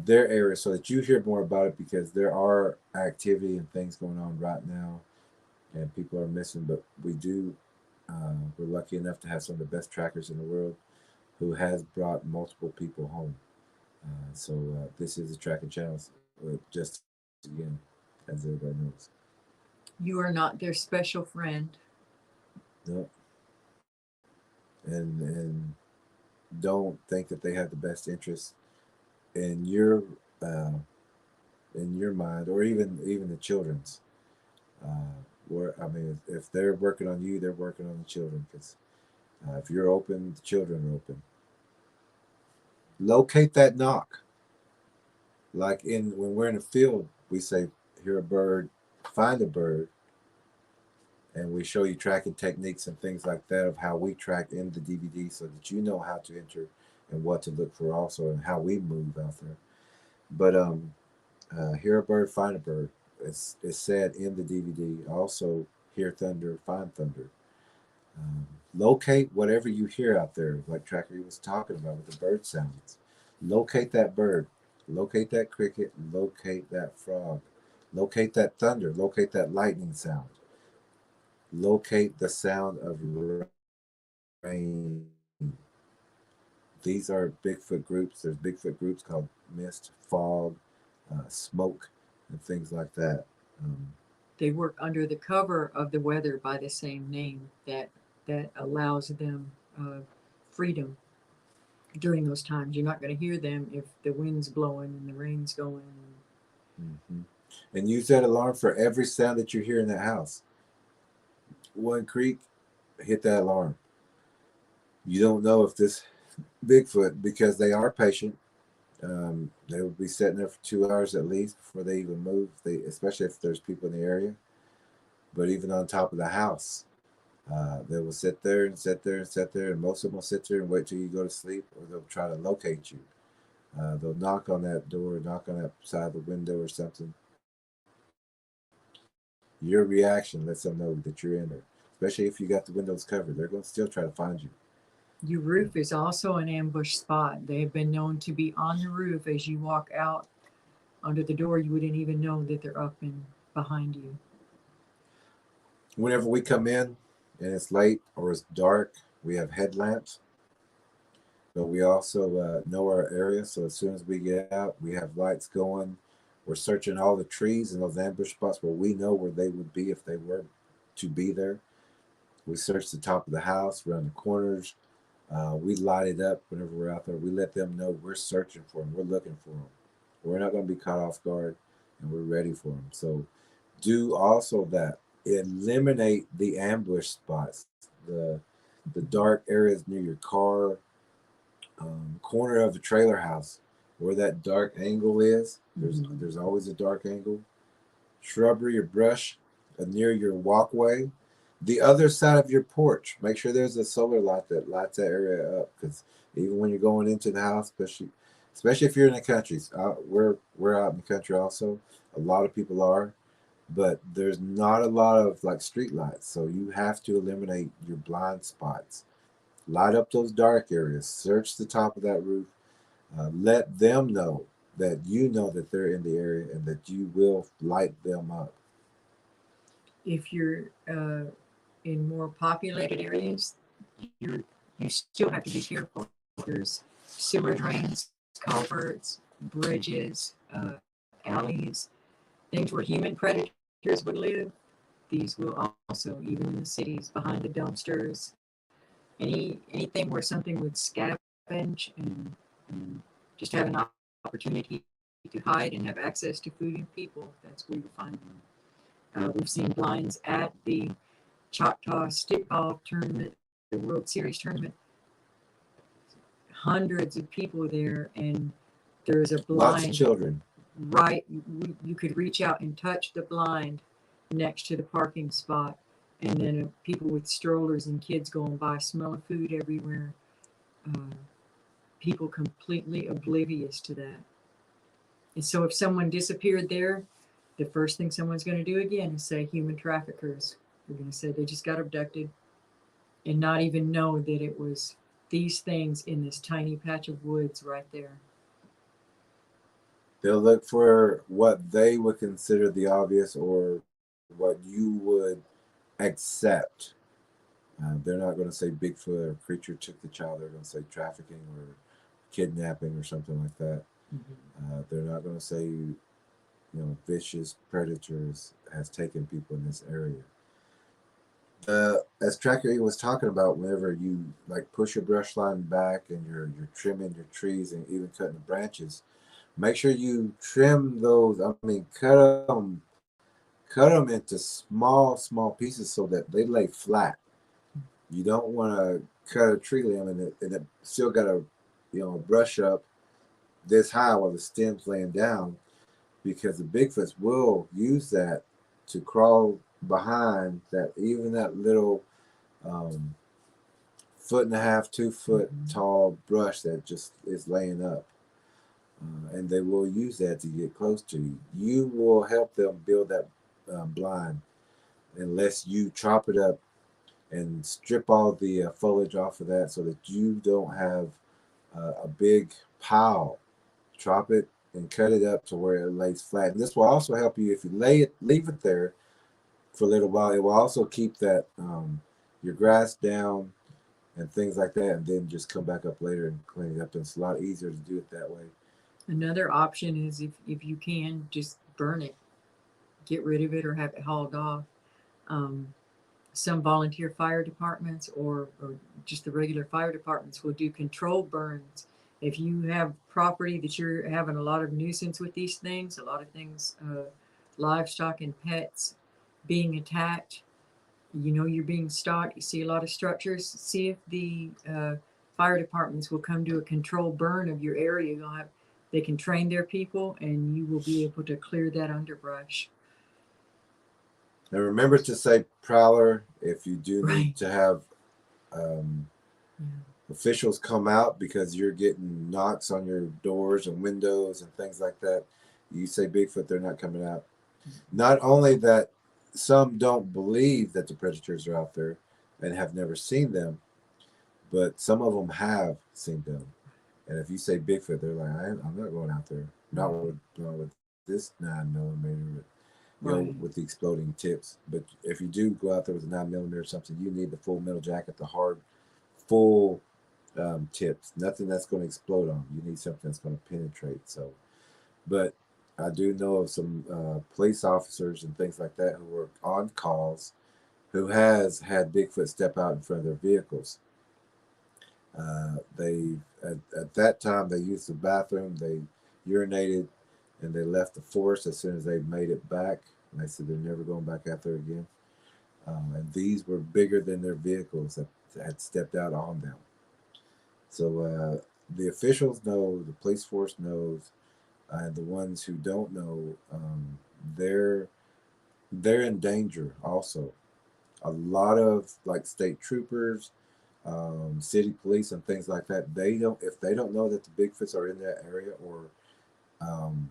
Speaker 1: their area so that you hear more about it, because there are activity and things going on right now and people are missing. But we're lucky enough to have some of the best trackers in the world who has brought multiple people home. So this is the tracking channel, just again, as everybody knows.
Speaker 2: You are not their special friend.
Speaker 1: No, and don't think that they have the best interest in uh, your mind, or even the children's. Where I mean, if they're working on you, they're working on the children. Because if you're open, the children are open. Locate that knock. Like in when we're in a field, we say, "Hear a bird, find a bird," and we show you tracking techniques and things like that of how we track in the DVD, so that you know how to enter and what to look for, also, and how we move out there. But hear a bird, find a bird. It's said in the DVD. Also, hear thunder, find thunder. Um, Locate whatever you hear out there, like Tracker was talking about with the bird sounds. Locate that bird. Locate that cricket. Locate that frog. Locate that thunder. Locate that lightning sound. Locate the sound of rain. These are Bigfoot groups. There's Bigfoot groups called mist, fog, smoke, and things like that. Um,
Speaker 2: They work under the cover of the weather by the same name that allows them freedom during those times. You're not going to hear them if the wind's blowing and the rain's going.
Speaker 1: mhm. And use that alarm for every sound that you hear in the house. One creak, hit that alarm. You don't know if this Bigfoot, because they are patient. They will be sitting there for 2 hours at least before they even move. They, especially if there's people in the area. But even on top of the house, they will sit there and sit there and sit there, and most of them will sit there and wait till you go to sleep, or they'll try to locate you. They'll knock on that door, knock on that side of the window or something. Your reaction lets them know that you're in there. Especially if you got the windows covered, they're going to still try to find you.
Speaker 2: Your roof is also an ambush spot. They have been known to be on the roof as you walk out under the door. You wouldn't even know that they're up and behind you.
Speaker 1: Whenever we come in and it's late or it's dark, we have headlamps, but we also know our area. So as soon as we get out, we have lights going. We're searching all the trees and those ambush spots where we know where they would be if they were to be there. We search the top of the house, around the corners. We light it up whenever we're out there. We let them know we're searching for them. We're looking for them. We're not going to be caught off guard, and we're ready for them. So do also that. Eliminate the ambush spots, the dark areas near your car, corner of the trailer house, where that dark angle is. There's always a dark angle. Shrubbery or brush near your walkway. The other side of your porch. Make sure there's a solar light that lights that area up. Because even when you're going into the house, especially if you're in the country, we're out in the country also. A lot of people are, but there's not a lot of like street lights, so you have to eliminate your blind spots. Light up those dark areas. Search the top of that roof. Let them know that you know that they're in the area and that you will light them up.
Speaker 2: If you're in more populated areas, you still have to be careful. There's sewer drains, culverts, bridges, alleys, things where human predators would live. These will also, even in the cities, behind the dumpsters, anything where something would scavenge and just have an opportunity to hide and have access to food and people. That's where you find them. We've seen blinds at the Choctaw Stickball tournament, the World Series tournament. Hundreds of people there, and there's a
Speaker 1: Lots of
Speaker 2: blind
Speaker 1: children.
Speaker 2: right. You could reach out and touch the blind next to the parking spot, and then people with strollers and kids going by, smelling food everywhere. Uh, People completely oblivious to that. And so, if someone disappeared there, the first thing someone's going to do again is say human traffickers. They're going to say they just got abducted and not even know that it was these things in this tiny patch of woods right there.
Speaker 1: They'll look for what they would consider the obvious, or what you would accept. They're not going to say Bigfoot or creature took the child. They're going to say trafficking or kidnapping or something like that.
Speaker 2: Mm-hmm.
Speaker 1: They're not going to say vicious predators has taken people in this area. As TrackerElla was talking about, whenever you like push your brush line back and you're trimming your trees and even cutting the branches, make sure you trim those. I mean, cut them into small pieces so that they lay flat. You don't want to cut a tree limb and it still got to, brush up this high while the stem's laying down, because the Bigfoots will use that to crawl behind that, even that little um, foot and a half, 2 foot tall brush that just is laying up. And they will use that to get close to you. You will help them build that blind unless you chop it up and strip all the foliage off of that so that you don't have a big pile. Chop it and cut it up to where it lays flat. And this will also help you if you leave it there for a little while. It will also keep that your grass down and things like that, and then just come back up later and clean it up. And it's a lot easier to do it that way.
Speaker 2: Another option is if you can just burn it, get rid of it, or have it hauled off. Um, some volunteer fire departments or just the regular fire departments will do controlled burns. If you have property that you're having a lot of nuisance with these things, a lot of things, livestock and pets being attacked, you're being stalked, you see a lot of structures, see if the fire departments will come do a controlled burn of your area. They can train their people and you will be able to clear that underbrush.
Speaker 1: And remember to say prowler if you do
Speaker 2: Right.
Speaker 1: need to have um,
Speaker 2: Yeah.
Speaker 1: officials come out because you're getting knocks on your doors and windows and things like that. You say Bigfoot, they're not coming out. Not only that, some don't believe that the predators are out there and have never seen them, but some of them have seen them. And if you say Bigfoot, they're like, I'm not going out there. Not with this 9mm,
Speaker 2: Right.
Speaker 1: with the exploding tips. But if you do go out there with a 9mm or something, you need the full metal jacket, the hard, full tips. Nothing that's going to explode on. You need something that's going to penetrate. So, but I do know of some police officers and things like that who were on calls who has had Bigfoot step out in front of their vehicles. They at that time they used the bathroom, they urinated, and they left the forest as soon as they made it back. And they said they're never going back out there again. And these were bigger than their vehicles that had stepped out on them. So the officials know, the police force knows, and the ones who don't know, they're they're in danger also. A lot of like state troopers, city police, and things like that. They don't if they don't know that the Bigfoots are in that area or um,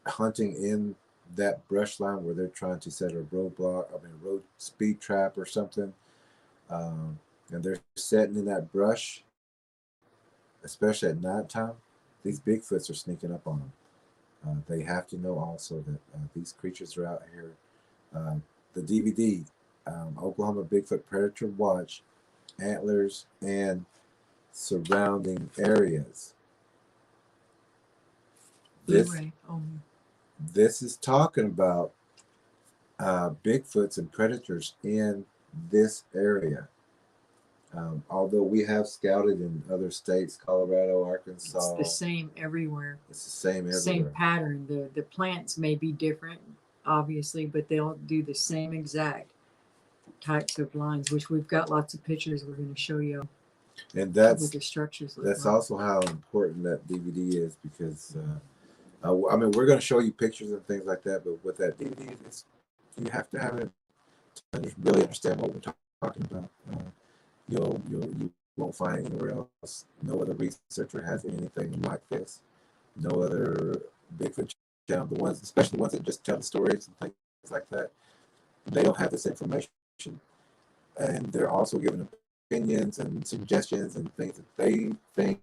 Speaker 1: hunting in that brush line where they're trying to set a roadblock, I mean, a road speed trap or something, and they're sitting in that brush, especially at nighttime. These Bigfoots are sneaking up on them. They have to know also that these creatures are out here. Uh, the DVD, Oklahoma Bigfoot Predator Watch, Antlers, and surrounding areas. This
Speaker 2: Blu-ray only.
Speaker 1: this is talking about Bigfoots and predators in this area. Although we have scouted in other states, Colorado,
Speaker 2: It's the
Speaker 1: Arkansas,
Speaker 2: same everywhere.
Speaker 1: it's the same
Speaker 2: Same
Speaker 1: everywhere.
Speaker 2: pattern. The plants may be different, obviously, but they'll do the same exact types of lines, which we've got lots of pictures we're going to show you
Speaker 1: And
Speaker 2: what the structures look
Speaker 1: that's
Speaker 2: like.
Speaker 1: also how important that DVD is because I mean we're going to show you pictures and things like that, but with that DVD, you have to have it to really understand what we're talking about. You won't find anywhere else. No other researcher has anything like this. No other Bigfoot channel. The ones, especially the ones that just tell the stories and things like that, they don't have this information, and they're also giving opinions and suggestions and things that they think.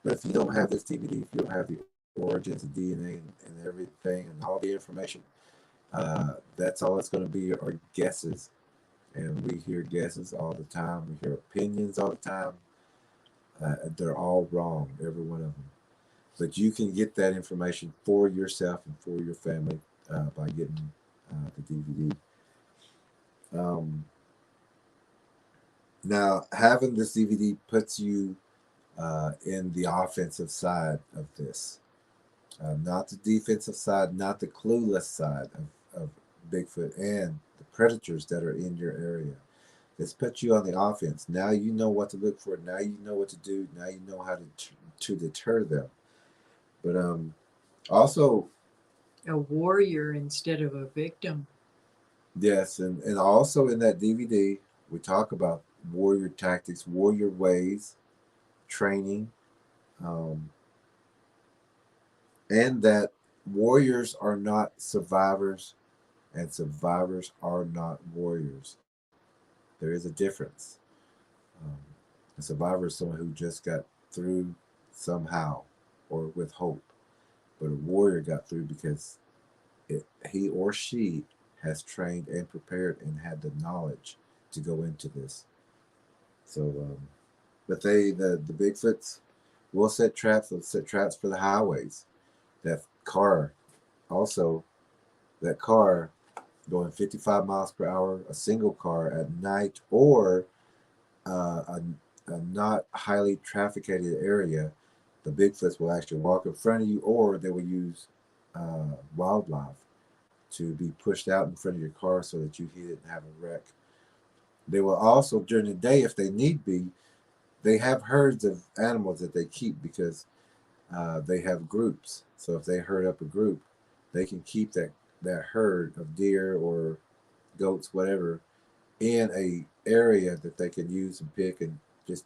Speaker 1: But if you don't have this DVD, if you don't have the origins of DNA and everything and all the information, that's all it's going to be are guesses. And we hear guesses all the time. We hear opinions all the time. They're all wrong, every one of them. But you can get that information for yourself and for your family by getting the DVD. Um, Now, having this DVD puts you in the offensive side of this, not the defensive side, not the clueless side of Bigfoot and the predators that are in your area. This puts you on the offense. Now you know what to look for. Now you know what to do. Now you know how to deter them. But also,
Speaker 2: A warrior instead of a victim.
Speaker 1: yes, and also in that DVD, we talk about warrior tactics, warrior ways, training, um, and that warriors are not survivors and survivors are not warriors. There is a difference. Um, a survivor is someone who just got through somehow or with hope, but a warrior got through because he or she has trained and prepared and had the knowledge to go into this. So, but the Bigfoots will set traps. They'll set traps for the highways. That car also, that car going 55 miles per hour, a single car at night, or a not highly trafficked area, the Bigfoots will actually walk in front of you, or they will use wildlife to be pushed out in front of your car so that you hit it and have a wreck. They will also, during the day, if they need be, they have herds of animals that they keep because they have groups. So if they herd up a group, they can keep that herd of deer or goats, whatever, in a area that they can use and pick and just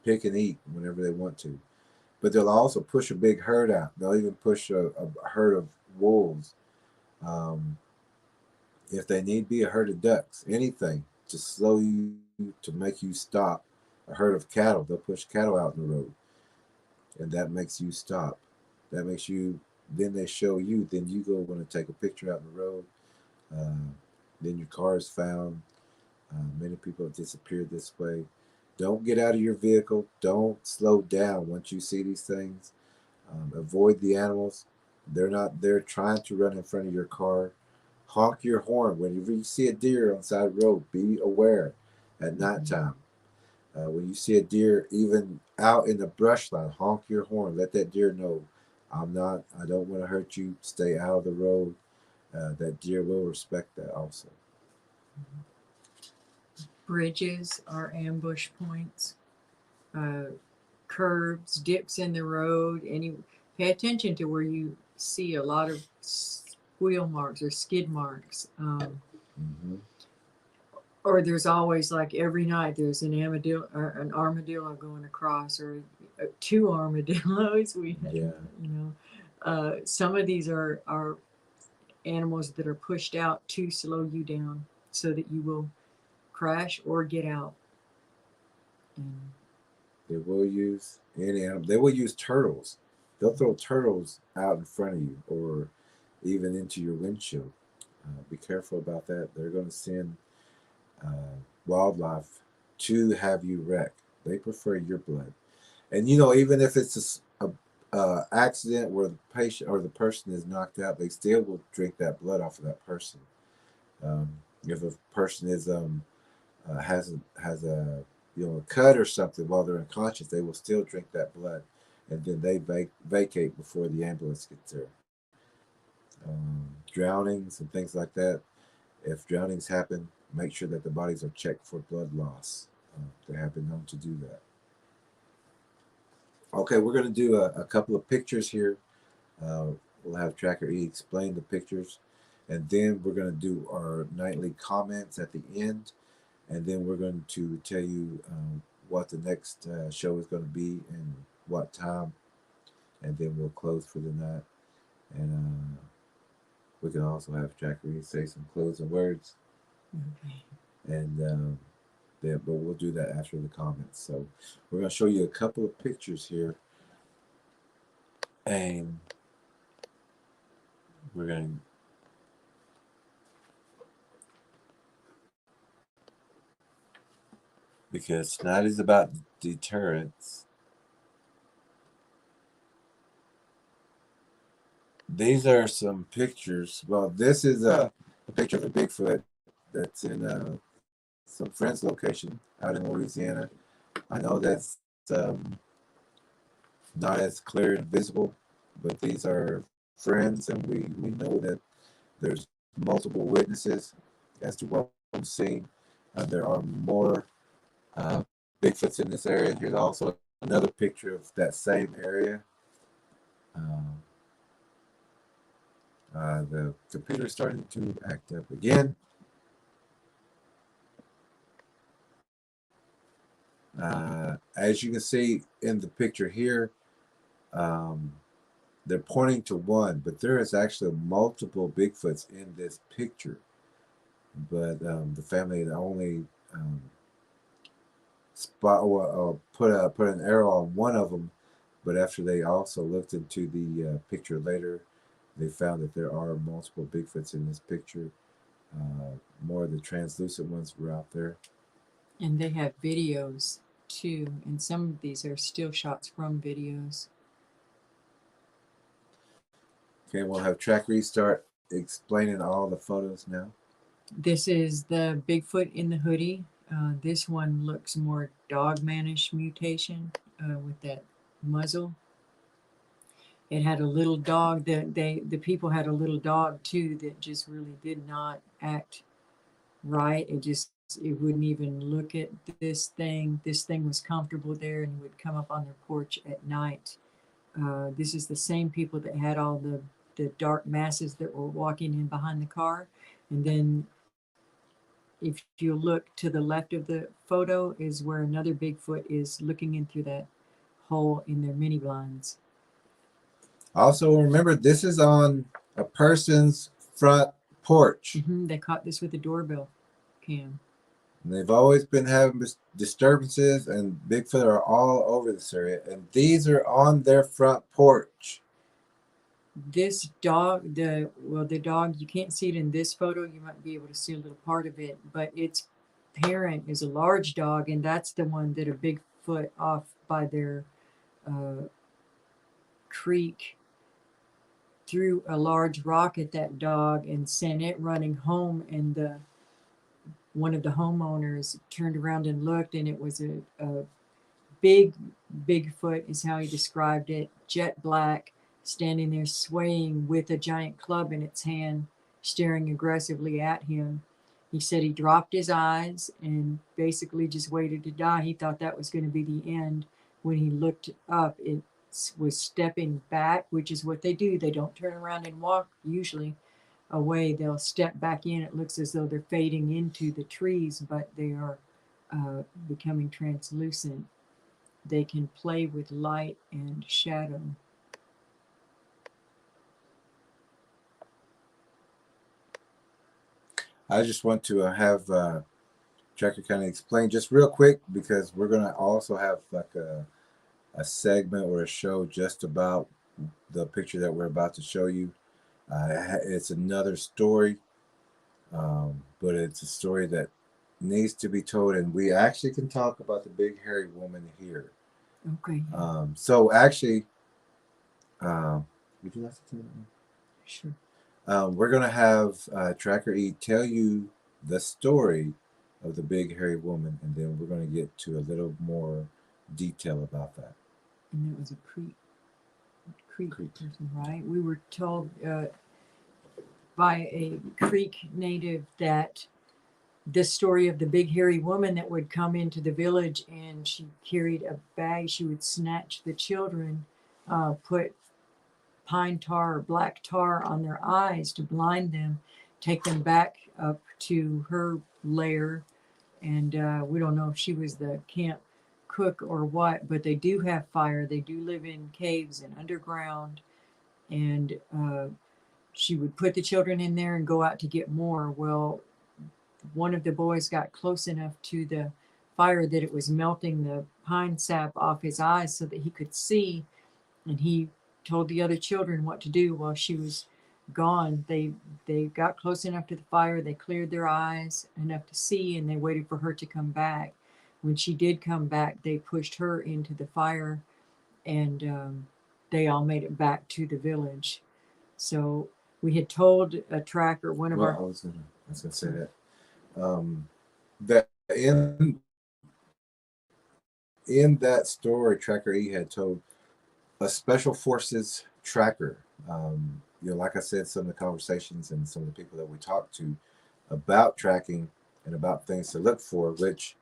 Speaker 1: pick and eat whenever they want to. But they'll also push a big herd out. They'll even push a herd of wolves. Um, if they need be, a herd of ducks, anything to slow you, to make you stop. A herd of cattle, they'll push cattle out in the road, and that makes you stop. That makes you. Then they show you. Then you go want to take a picture out in the road. Uh, then your car is found. Many people have disappeared this way. Don't get out of your vehicle. Don't slow down once you see these things. Avoid the animals. They're not there trying to run in front of your car. Honk your horn whenever you see a deer on the side of the road. Be aware at nighttime. When you see a deer, even out in the brush line, honk your horn. Let that deer know, I don't want to hurt you. Stay out of the road. That deer will respect that also.
Speaker 2: Bridges are ambush points. Curves, dips in the road. Pay attention to where you see a lot of wheel marks or skid marks.
Speaker 1: Mm-hmm.
Speaker 2: Or there's always, like, every night there's an armadillo going across, or two armadillos.
Speaker 1: Yeah.
Speaker 2: Some of these are animals that are pushed out to slow you down so that you will crash or get out. And
Speaker 1: They will use any animal. They will use turtles. They'll throw turtles out in front of you or even into your windshield. Be careful about that. They're going to send wildlife to have you wreck. They prefer your blood. And even if it's a accident where the patient or the person is knocked out, they still will drink that blood off of that person. If a person has a a cut or something while they're unconscious, they will still drink that blood, and then they vacate before the ambulance gets there. Drownings and things like that. If drownings happen, make sure that the bodies are checked for blood loss. They have been known to do that. Okay, we're going to do a couple of pictures here. We'll have Tracker E explain the pictures, and then we're going to do our nightly comments at the end, and then we're going to tell you what the next show is going to be and what time, and then we'll close for the night. And we can also have Tracker E say some closing words,
Speaker 2: okay.
Speaker 1: and but we'll do that after the comments. So we're going to show you a couple of pictures here, and we're going because tonight is about deterrence. these are some pictures. Well, this is a picture of a Bigfoot that's in some friend's location out in Louisiana. I know that's not as clear and visible, but these are friends, and we know that there's multiple witnesses as to what I'm seeing. There are more Bigfoots in this area. Here's also another picture of that same area. Um, the computer's starting to act up again. As you can see in the picture here, um, they're pointing to one, but there is actually multiple Bigfoots in this picture. But the family only spot or put an arrow on one of them. But after they also looked into the picture later, they found that there are multiple Bigfoots in this picture. More of the translucent ones were out there.
Speaker 2: And they have videos too, and some of these are still shots from videos.
Speaker 1: Okay, we'll have TrackerElla start explaining all the photos now.
Speaker 2: This is the Bigfoot in the hoodie. This one looks more dogmanish mutation with that muzzle. It had a little dog that the people had a little dog too that just really did not act right. It wouldn't even look at this thing. This thing was comfortable there and would come up on their porch at night. This is the same people that had all the dark masses that were walking in behind the car. And then if you look to the left of the photo is where another Bigfoot is looking in through that hole in their mini blinds.
Speaker 1: Also, remember, this is on a person's front porch.
Speaker 2: They caught this with a doorbell cam.
Speaker 1: And they've always been having disturbances, and Bigfoot are all over this area. And these are on their front porch.
Speaker 2: This dog, the dog, you can't see it in this photo. You might be able to see a little part of it, but its parent is a large dog, and that's the one that a Bigfoot off by their creek threw a large rock at that dog and sent it running home. And one of the homeowners turned around and looked, and it was a big Bigfoot, is how he described it, jet black, standing there swaying with a giant club in its hand, staring aggressively at him. He said he dropped his eyes and basically just waited to die. He thought that was going to be the end. When he looked up, it was stepping back, which is what they do. They don't turn around and walk usually away. They'll step back in. It looks as though they're fading into the trees, but they are becoming translucent. They can play with light and shadow.
Speaker 1: I just want to have Tracker kind of explain just real quick, because we're going to also have like a segment or a show just about the picture that we're about to show you. It's another story, but it's a story that needs to be told, and we actually can talk about the big hairy woman here.
Speaker 2: Okay.
Speaker 1: So actually, would you like to tell me?
Speaker 2: Sure.
Speaker 1: We're going to have TrackerElla tell you the story of the big hairy woman, and then we're going to get to a little more detail about that.
Speaker 2: And it was a Creek person, right? We were told by a Creek native that the story of the big hairy woman that would come into the village, and she carried a bag. She would snatch the children, put pine tar or black tar on their eyes to blind them, take them back up to her lair. And we don't know if she was the camp cook or what, but they do have fire. They do live in caves and underground. And she would put the children in there and go out to get more. Well, one of the boys got close enough to the fire that it was melting the pine sap off his eyes so that he could see. And he told the other children what to do while she was gone. They got close enough to the fire. They cleared their eyes enough to see, and they waited for her to come back. When she did come back, they pushed her into the fire, and they all made it back to the village. So we had told a tracker, one of
Speaker 1: Well,
Speaker 2: our,
Speaker 1: I was gonna say that in that story, Tracker E had told a special forces tracker. Like I said, some of the conversations and some of the people that we talked to about tracking and about things to look for, which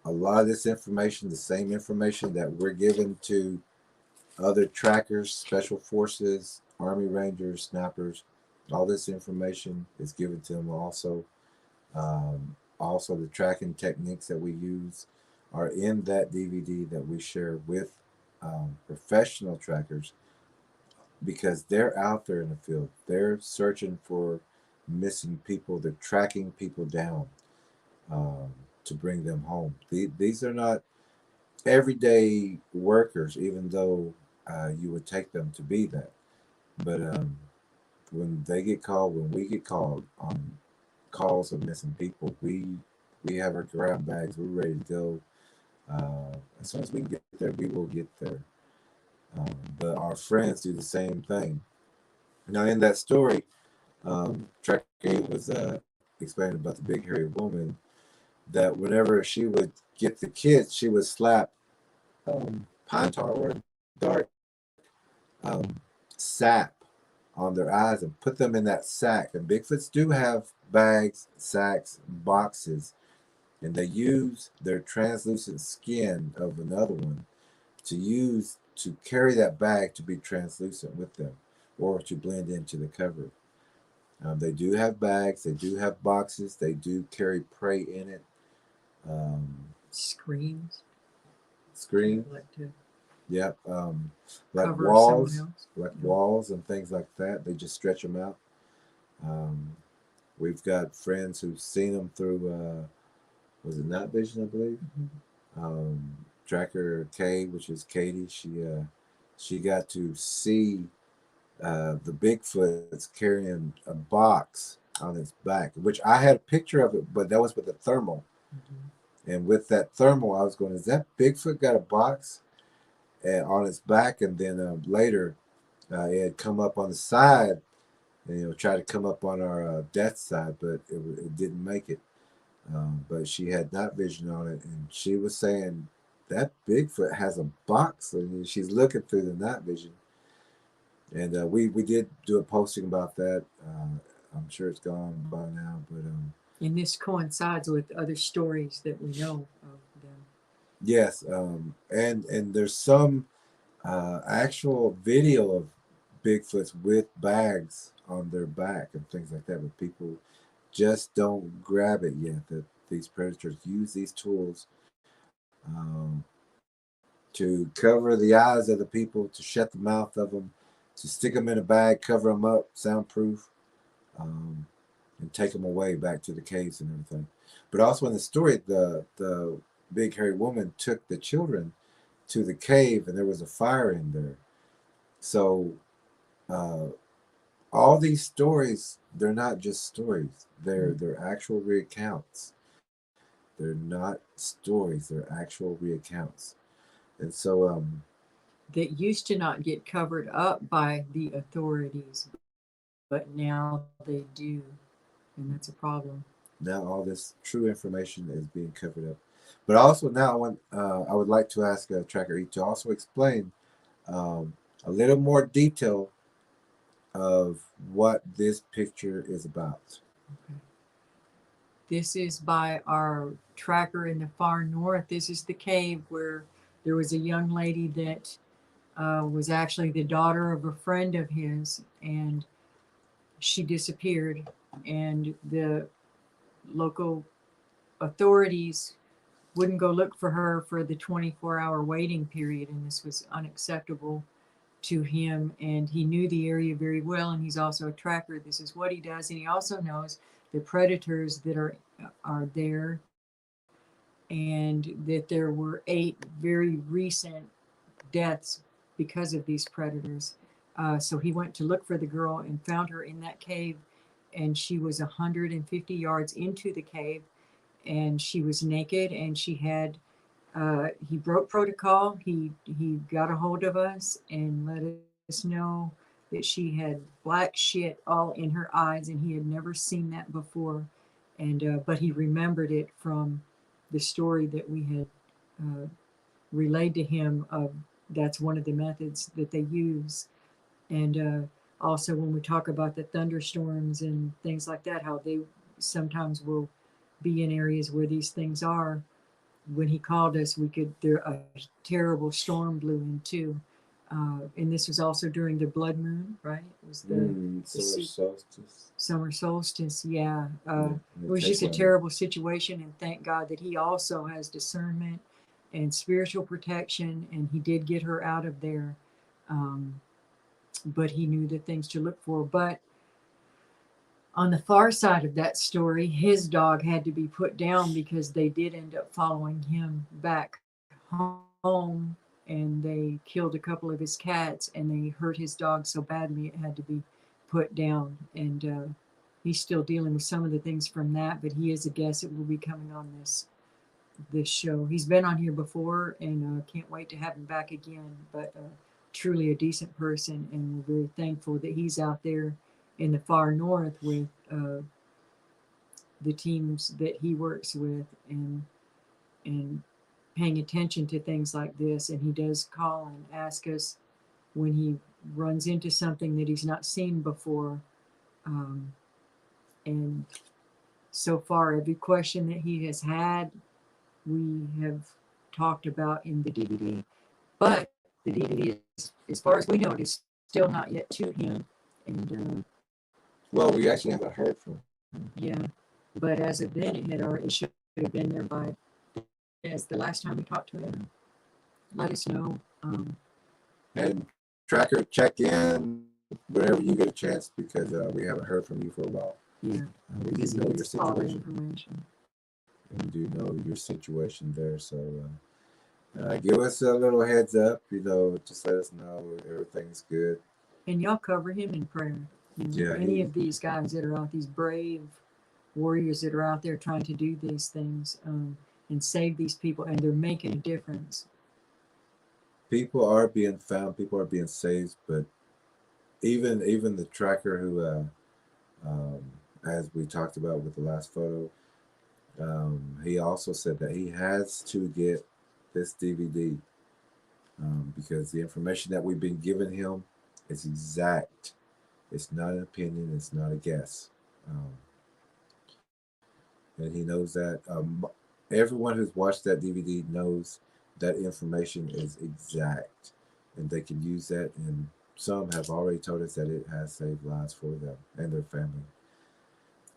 Speaker 1: a lot of this information, the same information that we're given to other trackers, special forces, Army Rangers, snappers, all this information is given to them also. Also, the tracking techniques that we use are in that DVD that we share with professional trackers because they're out there in the field. They're searching for missing people. They're tracking people down um, to bring them home. These are not everyday workers, even though you would take them to be that. But when they get called, when we get called on calls of missing people, we have our grab bags. We're ready to go. As soon as we get there, we will get there. But our friends do the same thing. Now, in that story, Tracker was explaining about the big hairy woman that whenever she would get the kids, she would slap pine tar or dark um, sap on their eyes and put them in that sack. And Bigfoots do have bags, sacks, boxes, and they use their translucent skin of another one to carry that bag to be translucent with them or to blend into the cover. They do have bags, they do have boxes, they do carry prey in it. Um,
Speaker 2: screens.
Speaker 1: Screen,
Speaker 2: Like to
Speaker 1: yep. Like
Speaker 2: cover someone
Speaker 1: walls,
Speaker 2: else.
Speaker 1: like walls and things like that. They just stretch them out. Um, we've got friends who've seen them through, was it night vision, I believe? Tracker K, which is Katie, she got to see the Bigfoot's carrying a box on its back, which I had a picture of it, but that was with a thermal. And with that thermal, I was going, is that Bigfoot got a box on its back? And then later, it had come up on the side, and tried to come up on our death side, but it didn't make it. But she had night vision on it, and she was saying that Bigfoot has a box, and she's looking through the night vision. And we did do a posting about that. I'm sure it's gone by now, but
Speaker 2: And this coincides with other stories that we know of them.
Speaker 1: yes, and there's some actual video of Bigfoots with bags on their back and things like that, but people just don't grab it yet. That these predators use these tools to cover the eyes of the people, to shut the mouth of them, to stick them in a bag, cover them up, soundproof, um, and take them away back to the caves and everything. But also in the story, the big hairy woman took the children to the cave, and there was a fire in there. So uh, all these stories, they're not just stories; they're actual recounts. They're not stories; they're actual recounts. And so
Speaker 2: That used to not get covered up by the authorities, but now they do, and that's a problem.
Speaker 1: now all this true information is being covered up. But also now I would like to ask Tracker E to also explain um, a little more detail of what this picture is about.
Speaker 2: Okay. This is by our tracker in the far north. This is the cave where there was a young lady that was actually the daughter of a friend of his, and she disappeared. And the local authorities wouldn't go look for her for the 24-hour waiting period, and this was unacceptable to him. And he knew the area very well, and he's also a tracker. This is what he does, and he also knows the predators that are there, and that there were 8 very recent deaths because of these predators. So he went to look for the girl and found her in that cave, and she was 150 yards into the cave, and she was naked, and she had he broke protocol. He got a hold of us and let us know that she had black shit all in her eyes, and he had never seen that before. And but he remembered it from the story that we had uh, relayed to him. Of that's one of the methods that they use. And also, when we talk about the thunderstorms and things like that, how they sometimes will be in areas where these things are. When he called us, we could, there a terrible storm blew in too. And this was also during the blood moon, right? It was the
Speaker 1: Summer solstice.
Speaker 2: summer solstice. Yeah.
Speaker 1: Yeah,
Speaker 2: It was just a terrible situation. And thank God that he also has discernment and spiritual protection. And he did get her out of there. Um, but he knew the things to look for. But on the far side of that story, his dog had to be put down because they did end up following him back home, and they killed a couple of his cats, and they hurt his dog so badly it had to be put down. And he's still dealing with some of the things from that, but he is a guest that will be coming on this show. He's been on here before, and can't wait to have him back again. But truly a decent person, and we're very thankful that he's out there in the far north with the teams that he works with, and paying attention to things like this. And he does call and ask us when he runs into something that he's not seen before. Um, and so far, every question that he has had, we have talked about in the DVD. But the DVD is, as far as we know, it is still not yet to him. And
Speaker 1: well, we actually haven't heard from him.
Speaker 2: Yeah, but as of then, it should have been there by as the last time we talked to him. Let us know.
Speaker 1: And Tracker, check in whenever you get a chance, because we haven't heard from you for a while.
Speaker 2: Yeah,
Speaker 1: we do know your situation.
Speaker 2: Information.
Speaker 1: And we do know your situation there, so give us a little heads up. Just let us know everything's good.
Speaker 2: And y'all cover him in prayer.
Speaker 1: Yeah,
Speaker 2: any of these guys that are out, these brave warriors that are out there trying to do these things and save these people, and they're making a difference.
Speaker 1: People are being found, people are being saved, but even the tracker who, as we talked about with the last photo, he also said that he has to get this DVD because the information that we've been giving him is exact. It's not an opinion. It's not a guess. And he knows that everyone who's watched that DVD knows that information is exact, and they can use that. And some have already told us that it has saved lives for them and their family.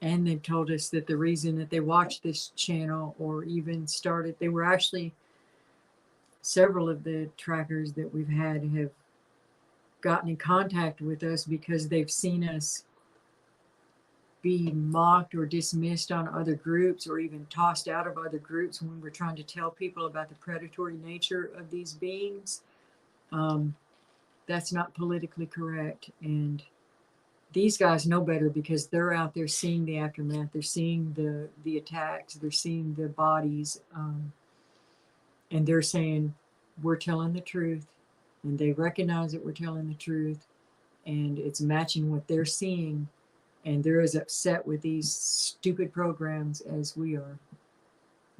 Speaker 2: And they've told us that the reason that they watched this channel or even started, they were actually, several of the trackers that we've had have gotten in contact with us because they've seen us be mocked or dismissed on other groups, or even tossed out of other groups when we're trying to tell people about the predatory nature of these beings. That's not politically correct. And these guys know better because they're out there seeing the aftermath. They're seeing the attacks. They're seeing the bodies. And they're saying, we're telling the truth. And they recognize that we're telling the truth. And it's matching what they're seeing. And they're as upset with these stupid programs as we are,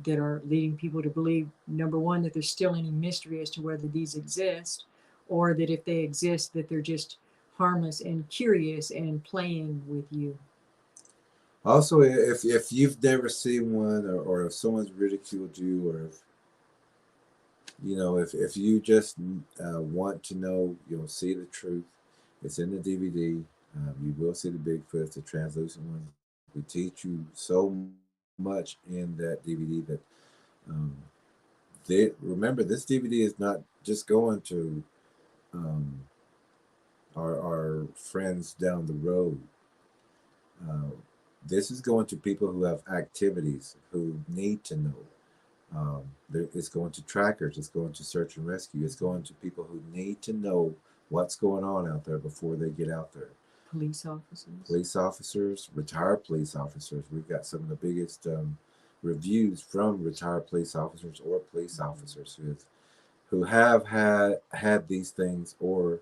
Speaker 2: that are leading people to believe, number one, that there's still any mystery as to whether these exist, or that if they exist, that they're just harmless and curious and playing with you.
Speaker 1: Also, if you've never seen one, or if someone's ridiculed you, or if you just want to know, see the truth, it's in the DVD. You will see the Bigfoot, the translucent ones. We teach you so much in that DVD that remember, this DVD is not just going to our friends down the road. This is going to people who have activities, who need to know. It's going to trackers. It's going to search and rescue. It's going to people who need to know what's going on out there before they get out there. Police officers, retired police officers. We've got some of the biggest reviews from retired police officers or police officers who have had these things, or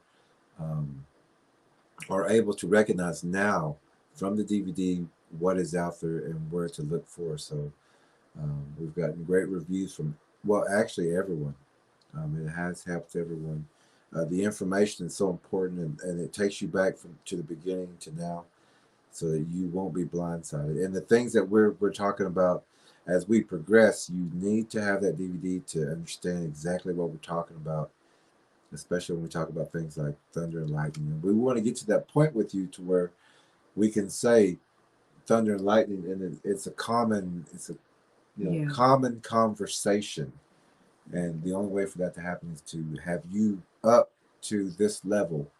Speaker 1: are able to recognize now from the DVD what is out there and where to look for. So we've gotten great reviews from, well, actually everyone. It has helped everyone. The information is so important, and it takes you back from to the beginning to now, so that you won't be blindsided. And the things that we're talking about as we progress, you need to have that DVD to understand exactly what we're talking about, especially when we talk about things like thunder and lightning. And we want to get to that point with you to where we can say thunder and lightning, and it's a common, it's a
Speaker 2: Yeah.
Speaker 1: common conversation. And the only way for that to happen is to have you up to this level,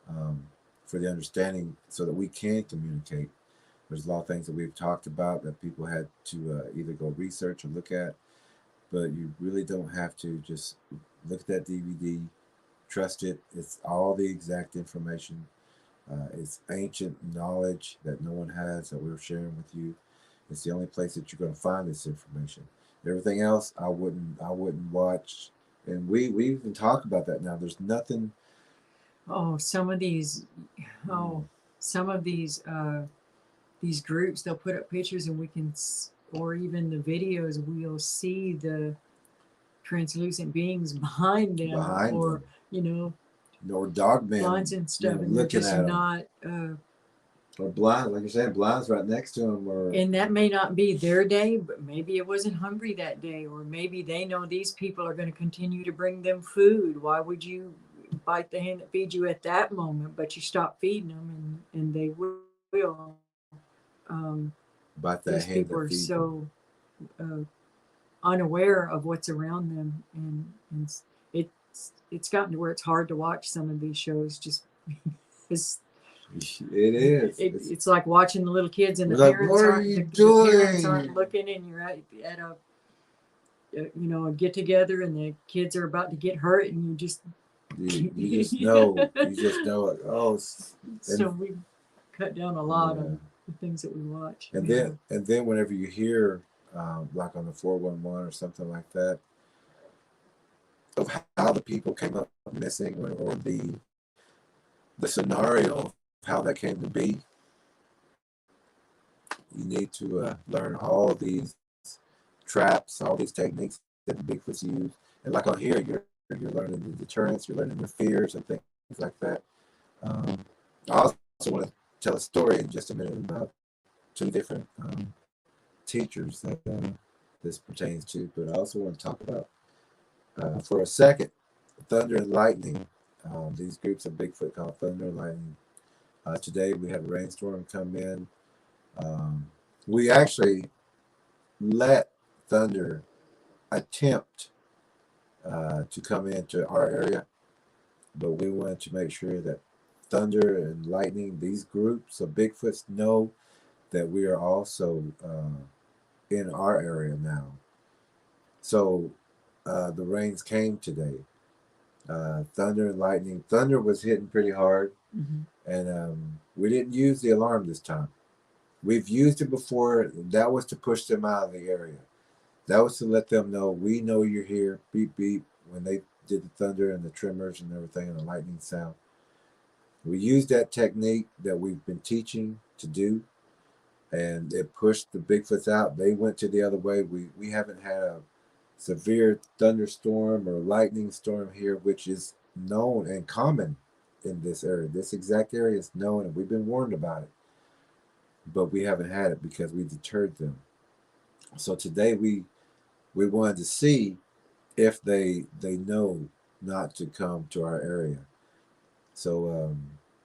Speaker 1: um, for the understanding, so that we can communicate. There's a lot of things that we've talked about that people had to either go research or look at, but you really don't have to. Just look at that DVD, trust it. It's all the exact information. It's ancient knowledge that no one has that we're sharing with you. It's the only place that you're going to find this information. Everything else, I wouldn't watch. And we even talk about that now. There's nothing.
Speaker 2: Oh, some of these, oh,
Speaker 1: Mm,
Speaker 2: some of these groups, they'll put up pictures and or even the videos, we'll see the translucent beings behind them,
Speaker 1: behind
Speaker 2: or
Speaker 1: them,
Speaker 2: you know,
Speaker 1: or dog
Speaker 2: blinds
Speaker 1: men,
Speaker 2: and stuff, and they're
Speaker 1: looking
Speaker 2: just
Speaker 1: at them,
Speaker 2: not.
Speaker 1: or blind, like you're saying, blinds right next to them, or
Speaker 2: And that may not be their day, but maybe it wasn't hungry that day, or maybe they know these people are going to continue to bring them food. Why would you bite the hand that feeds you at that moment, but you stop feeding them, and they will. Um,
Speaker 1: bite
Speaker 2: these
Speaker 1: that
Speaker 2: people
Speaker 1: hand
Speaker 2: are
Speaker 1: that feeds them.
Speaker 2: so uh, unaware of what's around them, and it's gotten to where it's hard to watch some of these shows just because
Speaker 1: It is.
Speaker 2: it's like watching the little kids, and
Speaker 1: We're like, what are you
Speaker 2: the parents aren't
Speaker 1: doing?
Speaker 2: looking, and you're at a get together, and the kids are about to get hurt, and you just
Speaker 1: You just know it. Oh,
Speaker 2: so
Speaker 1: and
Speaker 2: we cut down a lot
Speaker 1: yeah,
Speaker 2: on the things that we watch.
Speaker 1: and
Speaker 2: Yeah.
Speaker 1: then whenever you hear, like on the 411 or something like that, of how the people came up missing, or the scenario of how that came to be, you need to learn all these traps, all these techniques that the Bigfoots use. And like on here, you're learning the deterrence, you're learning the fears and things like that. Um, I also want to tell a story in just a minute about two different teachers that this pertains to, but I also want to talk about for a second thunder and lightning. These groups of Bigfoot called thunder and lightning. Today we had a rainstorm come in. Um, we actually let thunder attempt to come into our area, but we wanted to make sure that thunder and lightning, these groups of Bigfoots, know that we are also in our area now. So the rains came today. Thunder and lightning. Thunder was hitting pretty hard,
Speaker 2: Hmm.
Speaker 1: and we didn't use the alarm this time. We've used it before. That was to push them out of the area. That was to let them know we know you're here. Beep beep. When they did the thunder and the tremors and everything and the lightning sound, we used that technique that we've been teaching to do, and it pushed the Bigfoots out. They went to the other way. We haven't had a severe thunderstorm or lightning storm here, which is known and common in this area. This exact area is known, and we've been warned about it, but we haven't had it because we deterred them. So today we wanted to see if they know not to come to our area. So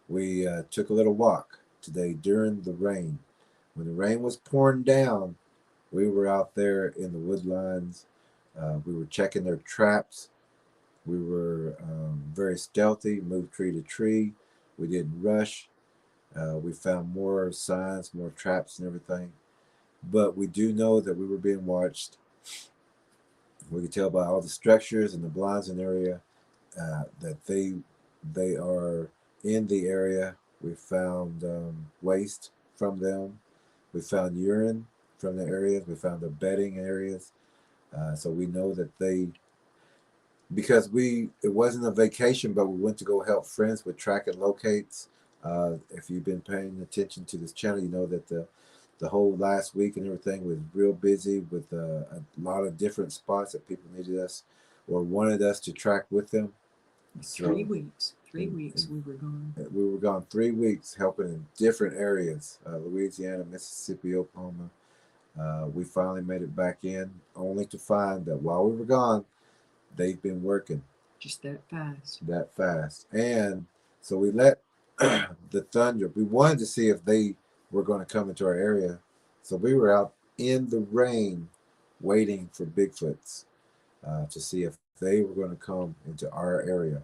Speaker 1: we took a little walk today during the rain. When the rain was pouring down, we were out there in the woodlines. We were checking their traps. We were very stealthy, moved tree to tree. We didn't rush. We found more signs, more traps, and everything. But we do know that we were being watched. We could tell by all the structures and the blinds in the area that they are in the area. We found waste from them. We found urine from the areas. We found their bedding areas. So we know that because it wasn't a vacation, but we went to go help friends with track and locates. If you've been paying attention to this channel, you know that the whole last week and everything was real busy with a lot of different spots that people needed us or wanted us to track with them. So,
Speaker 2: 3 weeks. 3 weeks we were gone.
Speaker 1: we were gone 3 weeks helping in different areas, Louisiana, Mississippi, Oklahoma. We finally made it back in, only to find that while we were gone, they've been working
Speaker 2: Just that fast.
Speaker 1: that fast. And so we let the thunder, we wanted to see if they were going to come into our area. So we were out in the rain waiting for Bigfoots to see if they were going to come into our area.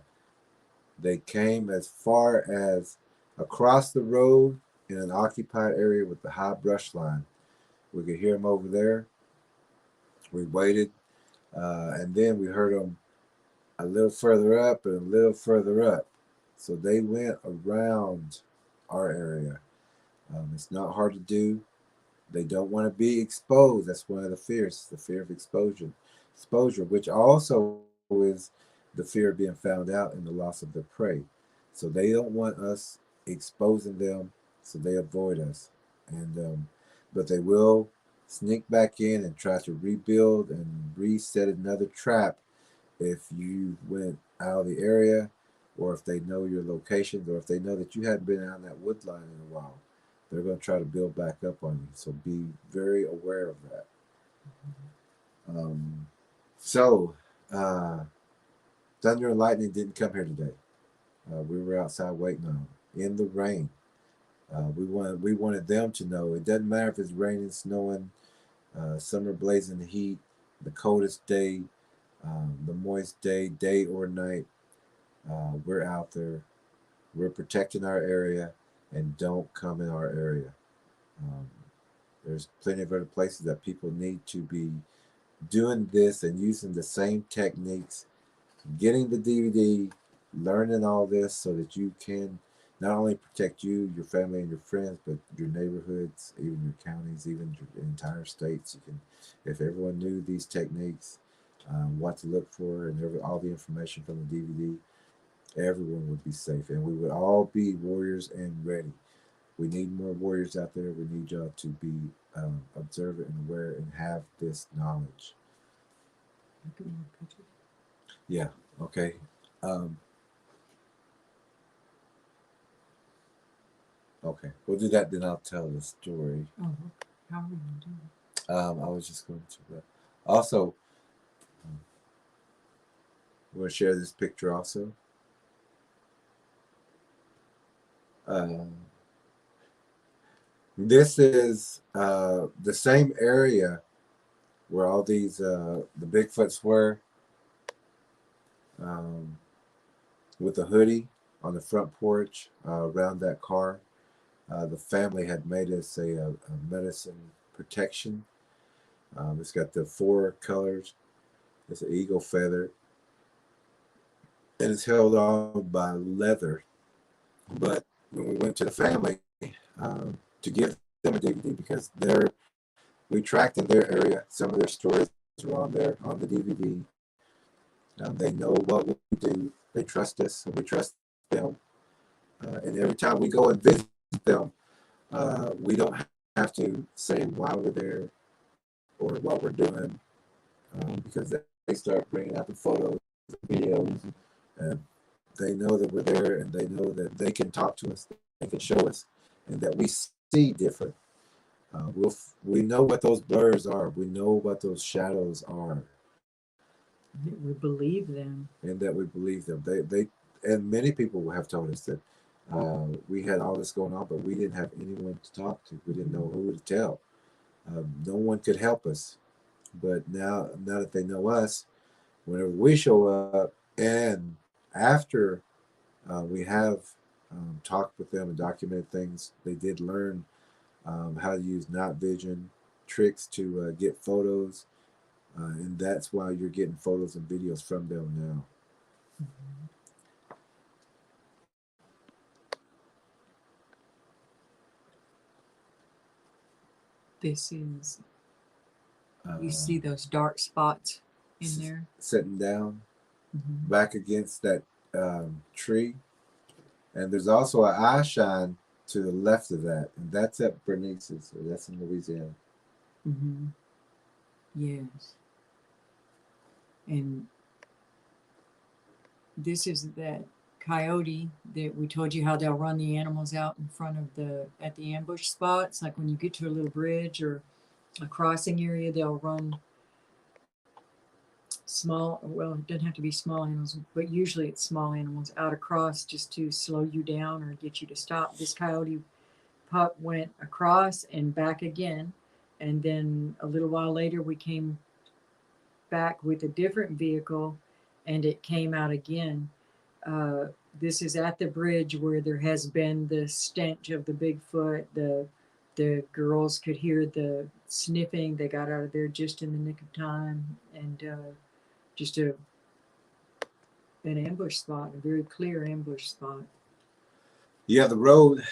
Speaker 1: They came as far as across the road in an occupied area with the high brush line. We could hear them over there. We waited, and then we heard them a little further up and a little further up. So they went around our area. It's not hard to do. They don't want to be exposed. That's one of the fears, the fear of exposure, which also is the fear of being found out and the loss of their prey. So they don't want us exposing them, so they avoid us. And but they will sneak back in and try to rebuild and reset another trap if you went out of the area, or if they know your locations, or if they know that you hadn't been out in that wood line in a while. They're going to try to build back up on you. So be very aware of that. So, Thunder and Lightning didn't come here today. We were outside waiting on them in the rain. We wanted them to know it doesn't matter if it's raining, snowing, summer blazing heat, the coldest day, the moist day or night. We're out there. We're protecting our area, and don't come in our area. Um, there's plenty of other places that people need to be doing this and using the same techniques, getting the DVD, learning all this so that you can not only protect you, your family, and your friends, but your neighborhoods, even your counties, even your entire states. You can, if everyone knew these techniques, what to look for, and all the information from the DVD, everyone would be safe, and we would all be warriors and ready. We need more warriors out there. We need y'all to be observant and aware and have this knowledge.
Speaker 2: Look at more pictures.
Speaker 1: Yeah. Okay. Um, okay. We'll do that. Then I'll tell the story.
Speaker 2: Oh, how are we going to do it?
Speaker 1: I was just going to. Also, um, we're going to share this picture also. Um, this is the same area where all these the Bigfoots were, um, with a hoodie on the front porch around that car. The family had made us a medicine protection. It's got the 4 colors. It's an eagle feather, and it's held on by leather. But when we went to the family to give them a DVD, because we tracked in their area, some of their stories are on there on the DVD. They know what we do. They trust us, and we trust them. And every time we go and visit them, we don't have to say why we're there or what we're doing, because they start bringing out the photos, the videos, and they know that we're there, and they know that they can talk to us, they can show us, and that we see different. We know what those blurs are. We know what those shadows are,
Speaker 2: We believe them.
Speaker 1: and that we believe them. And many people have told us that we had all this going on, but we didn't have anyone to talk to. We didn't know who to tell. No one could help us. But now that they know us, whenever we show up, and after we have talked with them and documented things, they did learn how to use night vision tricks to get photos, and that's why you're getting photos and videos from them now.
Speaker 2: Mm-hmm. This is, you see those dark spots in there?
Speaker 1: Sitting down
Speaker 2: Mm-hmm.
Speaker 1: back against that tree, And there's also an eye shine to the left of that, and that's at Bernice's, or that's in Louisiana.
Speaker 2: Mm-hmm. Yes. And this is that coyote that we told you how they'll run the animals out in front of at the ambush spots. Like when you get to a little bridge or a crossing area, they'll run small, well, it doesn't have to be small animals, but usually it's small animals out across just to slow you down or get you to stop. This coyote pup went across and back again. And then a little while later, we came back with a different vehicle and it came out again. This is at the bridge where there has been the stench of the Bigfoot. The girls could hear the sniffing. They got out of there just in the nick of time, and just an ambush spot, a very clear ambush spot.
Speaker 1: Yeah, the road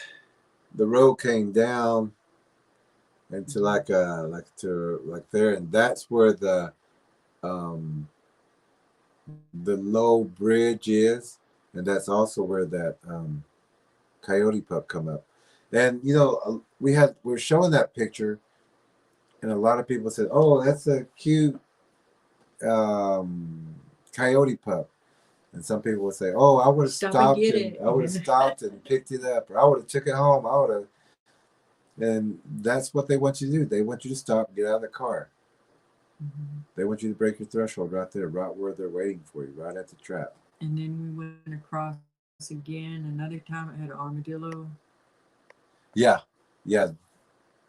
Speaker 1: came down into like there, and that's where the low bridge is, and that's also where that coyote pup come up. And you know, we're showing that picture, and a lot of people said, "Oh, that's a cute coyote pup." And some people would say, "Oh, I would have stopped and I would have stopped and picked it up, or I would have took it home. I would have." And that's what they want you to do. They want you to stop, get out of the car. Mm-hmm. They want you to break your threshold right there, right where they're waiting for you, right at the trap.
Speaker 2: And then we went across again. Another time it had an armadillo.
Speaker 1: Yeah, yeah.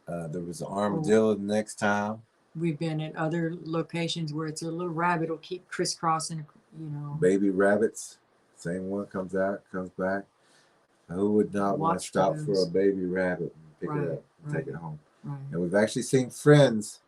Speaker 1: There was an armadillo the next time.
Speaker 2: We've been at other locations where it's a little rabbit will keep crisscrossing, you know.
Speaker 1: Baby rabbits, same one comes out, comes back. Who would not want to stop for a baby rabbit and pick it up and take it home? Right. And we've actually seen friends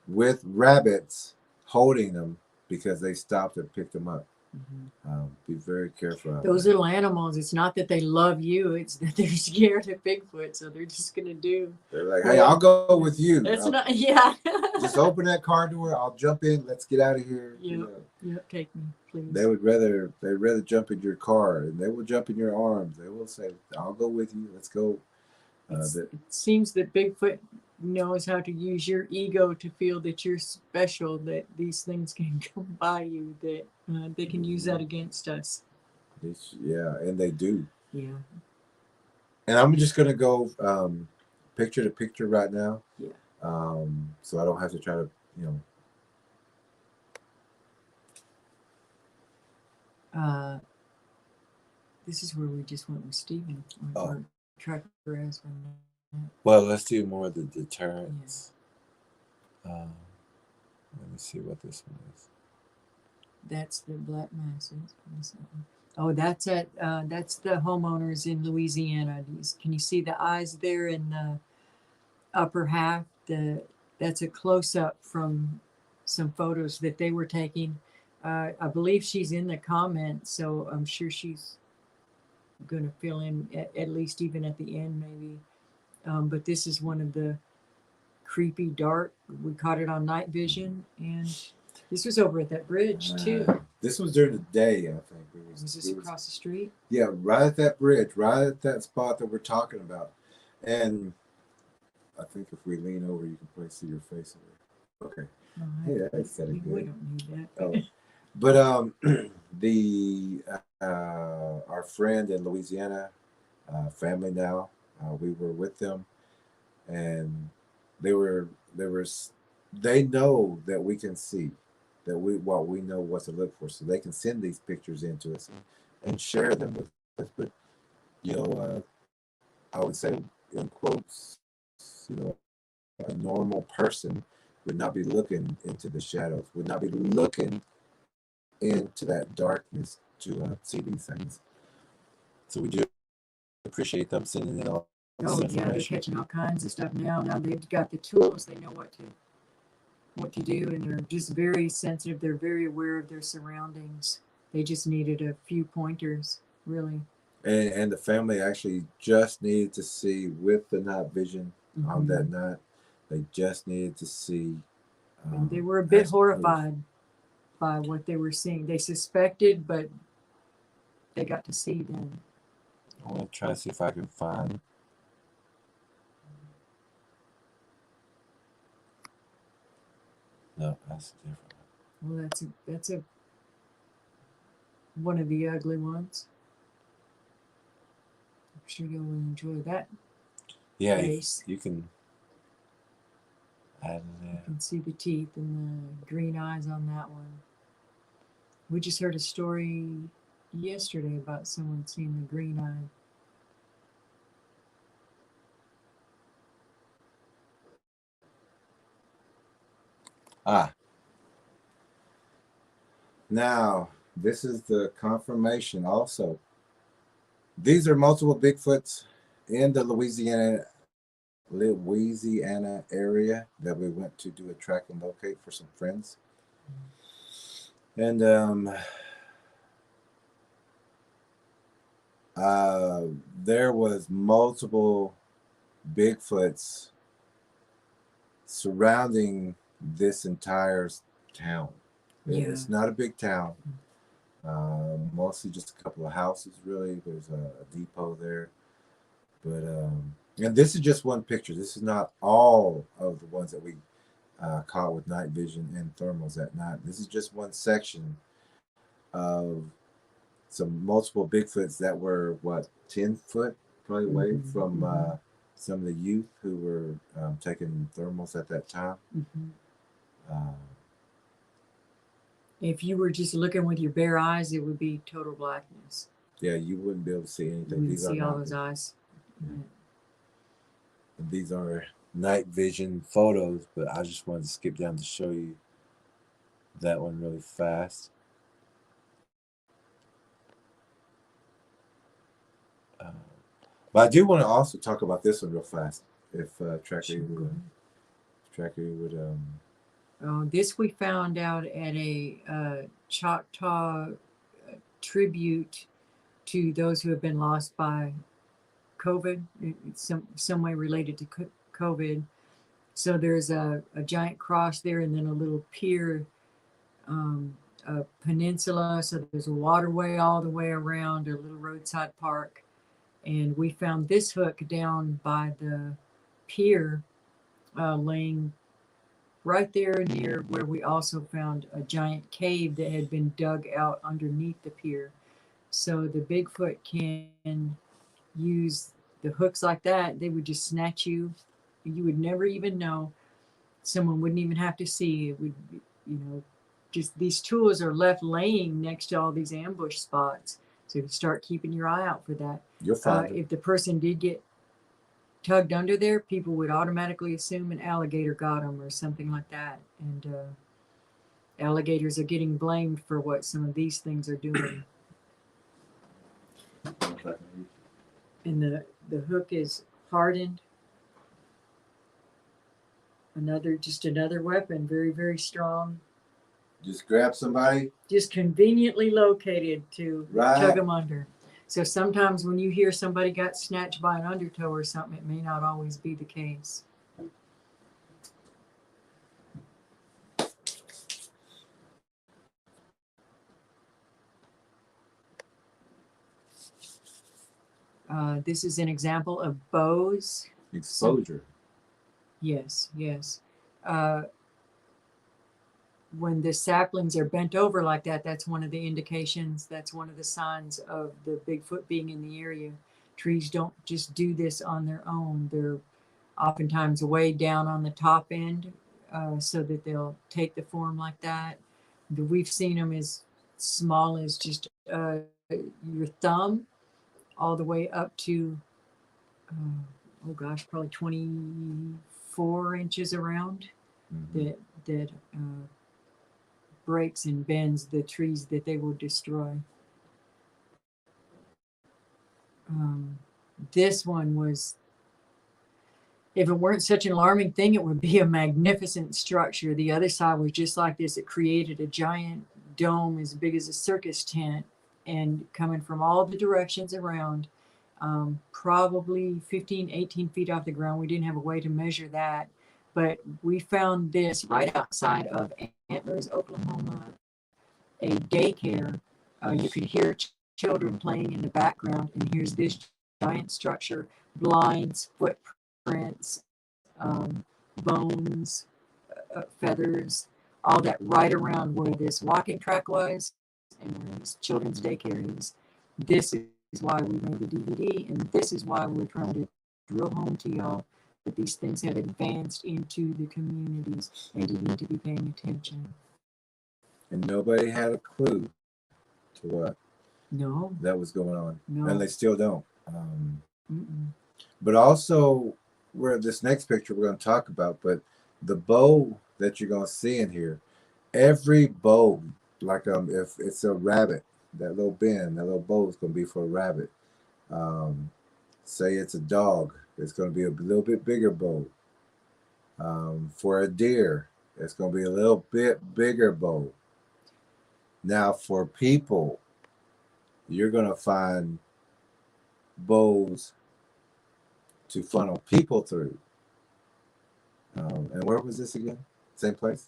Speaker 1: with rabbits holding them because they stopped and picked them up. Mm-hmm. Be very careful.
Speaker 2: Those little animals, it's not that they love you, it's that they're scared of Bigfoot, so they're just going to do.
Speaker 1: They're like, hey, I'll go with you.
Speaker 2: That's not, yeah.
Speaker 1: Just open that car door, I'll jump in, let's get out of here.
Speaker 2: Yep, you know. Yep, take me, please.
Speaker 1: They'd rather jump in your car, and they will jump in your arms. They will say, I'll go with you, let's go.
Speaker 2: It seems that Bigfoot knows how to use your ego to feel that you're special, that these things can come by you, that they can use that against us.
Speaker 1: Yeah, and they do.
Speaker 2: Yeah.
Speaker 1: And I'm just going to go picture to picture right now.
Speaker 2: Yeah.
Speaker 1: So I don't have to try to, you
Speaker 2: know. This is where we just went with Steven. Or TrackerElla.
Speaker 1: Well, let's do more of the deterrents. Yeah. Let me see what this one is.
Speaker 2: That's the black masses. Oh, that's the homeowners in Louisiana. Can you see the eyes there in the upper half? That's a close up from some photos that they were taking. I believe she's in the comments, so I'm sure she's going to fill in at least even at the end, maybe. But this is one of the creepy dark. We caught it on night vision, and this was over at that bridge too.
Speaker 1: This was during the day, I think.
Speaker 2: Was this across the street?
Speaker 1: Yeah, right at that bridge, right at that spot that we're talking about. And I think if we lean over, you can probably see your face over there. Okay. Hey, that's good.
Speaker 2: We don't need that.
Speaker 1: Oh. But our friend in Louisiana, family now, we were with them, and they know that we can see that we know what to look for, so they can send these pictures in to us and share them with us. But you know, I would say in quotes, you know, a normal person would not be looking into the shadows, would not be looking into that darkness to see these things. So we do appreciate them sending in all this information.
Speaker 2: They're catching all kinds of stuff now. Now they've got the tools. They know what to do, and they're just very sensitive. They're very aware of their surroundings. They just needed a few pointers, really.
Speaker 1: And the family actually just needed to see with the night vision on that night. They just needed to see.
Speaker 2: And they were a bit horrified by what they were seeing. They suspected, but they got to see then.
Speaker 1: I want to try to see if I can find. No, that's different.
Speaker 2: Well, that's a one of the ugly ones. I'm sure you'll enjoy that.
Speaker 1: Yeah,
Speaker 2: face.
Speaker 1: you can add
Speaker 2: You
Speaker 1: there.
Speaker 2: can see the teeth and the green eyes on that one. We just heard a story yesterday about someone seeing the green eye.
Speaker 1: Ah. Now, this is the confirmation also. These are multiple Bigfoots in the Louisiana area that we went to do a track and locate for some friends. And there was multiple Bigfoots surrounding this entire town.
Speaker 2: Yeah.
Speaker 1: It's not a big town. Mostly just a couple of houses, really. There's a depot there. But and this is just one picture. This is not all of the ones that we caught with night vision and thermals at night. This is just one section of some multiple Bigfoots that were, what, 10 foot probably away from some of the youth who were taking thermals at that time.
Speaker 2: If you were just looking with your bare eyes, it would be total blackness.
Speaker 1: Yeah, you wouldn't be able to see anything.
Speaker 2: You wouldn't see all those eyes.
Speaker 1: Yeah. And these are night vision photos, but I just wanted to skip down to show you that one really fast. But I do want to also talk about this one real fast, if TrackerElla would.
Speaker 2: This we found out at a Choctaw tribute to those who have been lost by COVID, some way related to COVID. So there's a giant cross there, and then a little pier, a peninsula. So there's a waterway all the way around, a little roadside park. And we found this hook down by the pier, laying right there near where we also found a giant cave that had been dug out underneath the pier. So the Bigfoot can use the hooks like that. They would just snatch you. You would never even know. Someone wouldn't even have to see. It would, just these tools are left laying next to all these ambush spots. So you start keeping your eye out for that.
Speaker 1: You'll find
Speaker 2: if the person did get tugged under there, people would automatically assume an alligator got them or something like that. And alligators are getting blamed for what some of these things are doing. And the hook is hardened. Just another weapon, very, very strong.
Speaker 1: Just grab somebody.
Speaker 2: Just conveniently located to tug them under. So sometimes when you hear somebody got snatched by an undertow or something, it may not always be the case. This is an example of bows.
Speaker 1: Exposure.
Speaker 2: Yes. When the saplings are bent over like that, that's one of the indications, that's one of the signs of the Bigfoot being in the area. Trees don't just do this on their own. They're oftentimes way down on the top end, so that they'll take the form like that. We've seen them as small as just your thumb, all the way up to, probably 24 inches around. That breaks and bends the trees that they will destroy. This one was, if it weren't such an alarming thing, it would be a magnificent structure. The other side was just like this. It created a giant dome as big as a circus tent, and coming from all the directions around, probably 15, 18 feet off the ground. We didn't have a way to measure that, but we found this right outside of Antlers, Oklahoma, a daycare. You could hear children playing in the background, and here's this giant structure, blinds, footprints, bones, feathers, all that right around where this walking track was and where this children's daycare is. This is why we made the DVD, and this is why we're trying to drill home to y'all that these things have advanced into the communities and you need to be paying attention.
Speaker 1: And nobody had a clue to what
Speaker 2: No,
Speaker 1: that was going on.
Speaker 2: no.
Speaker 1: And they still don't.
Speaker 2: Mm-mm.
Speaker 1: But also, where this next picture we're going to talk about, but the bow that you're going to see in here, every bow, like if it's a rabbit, that little bend, that little bow is going to be for a rabbit. Say it's a dog, it's going to be a little bit bigger bow. For a deer, it's going to be a little bit bigger bow. Now, for people, you're going to find bows to funnel people through. And where was this again? Same place?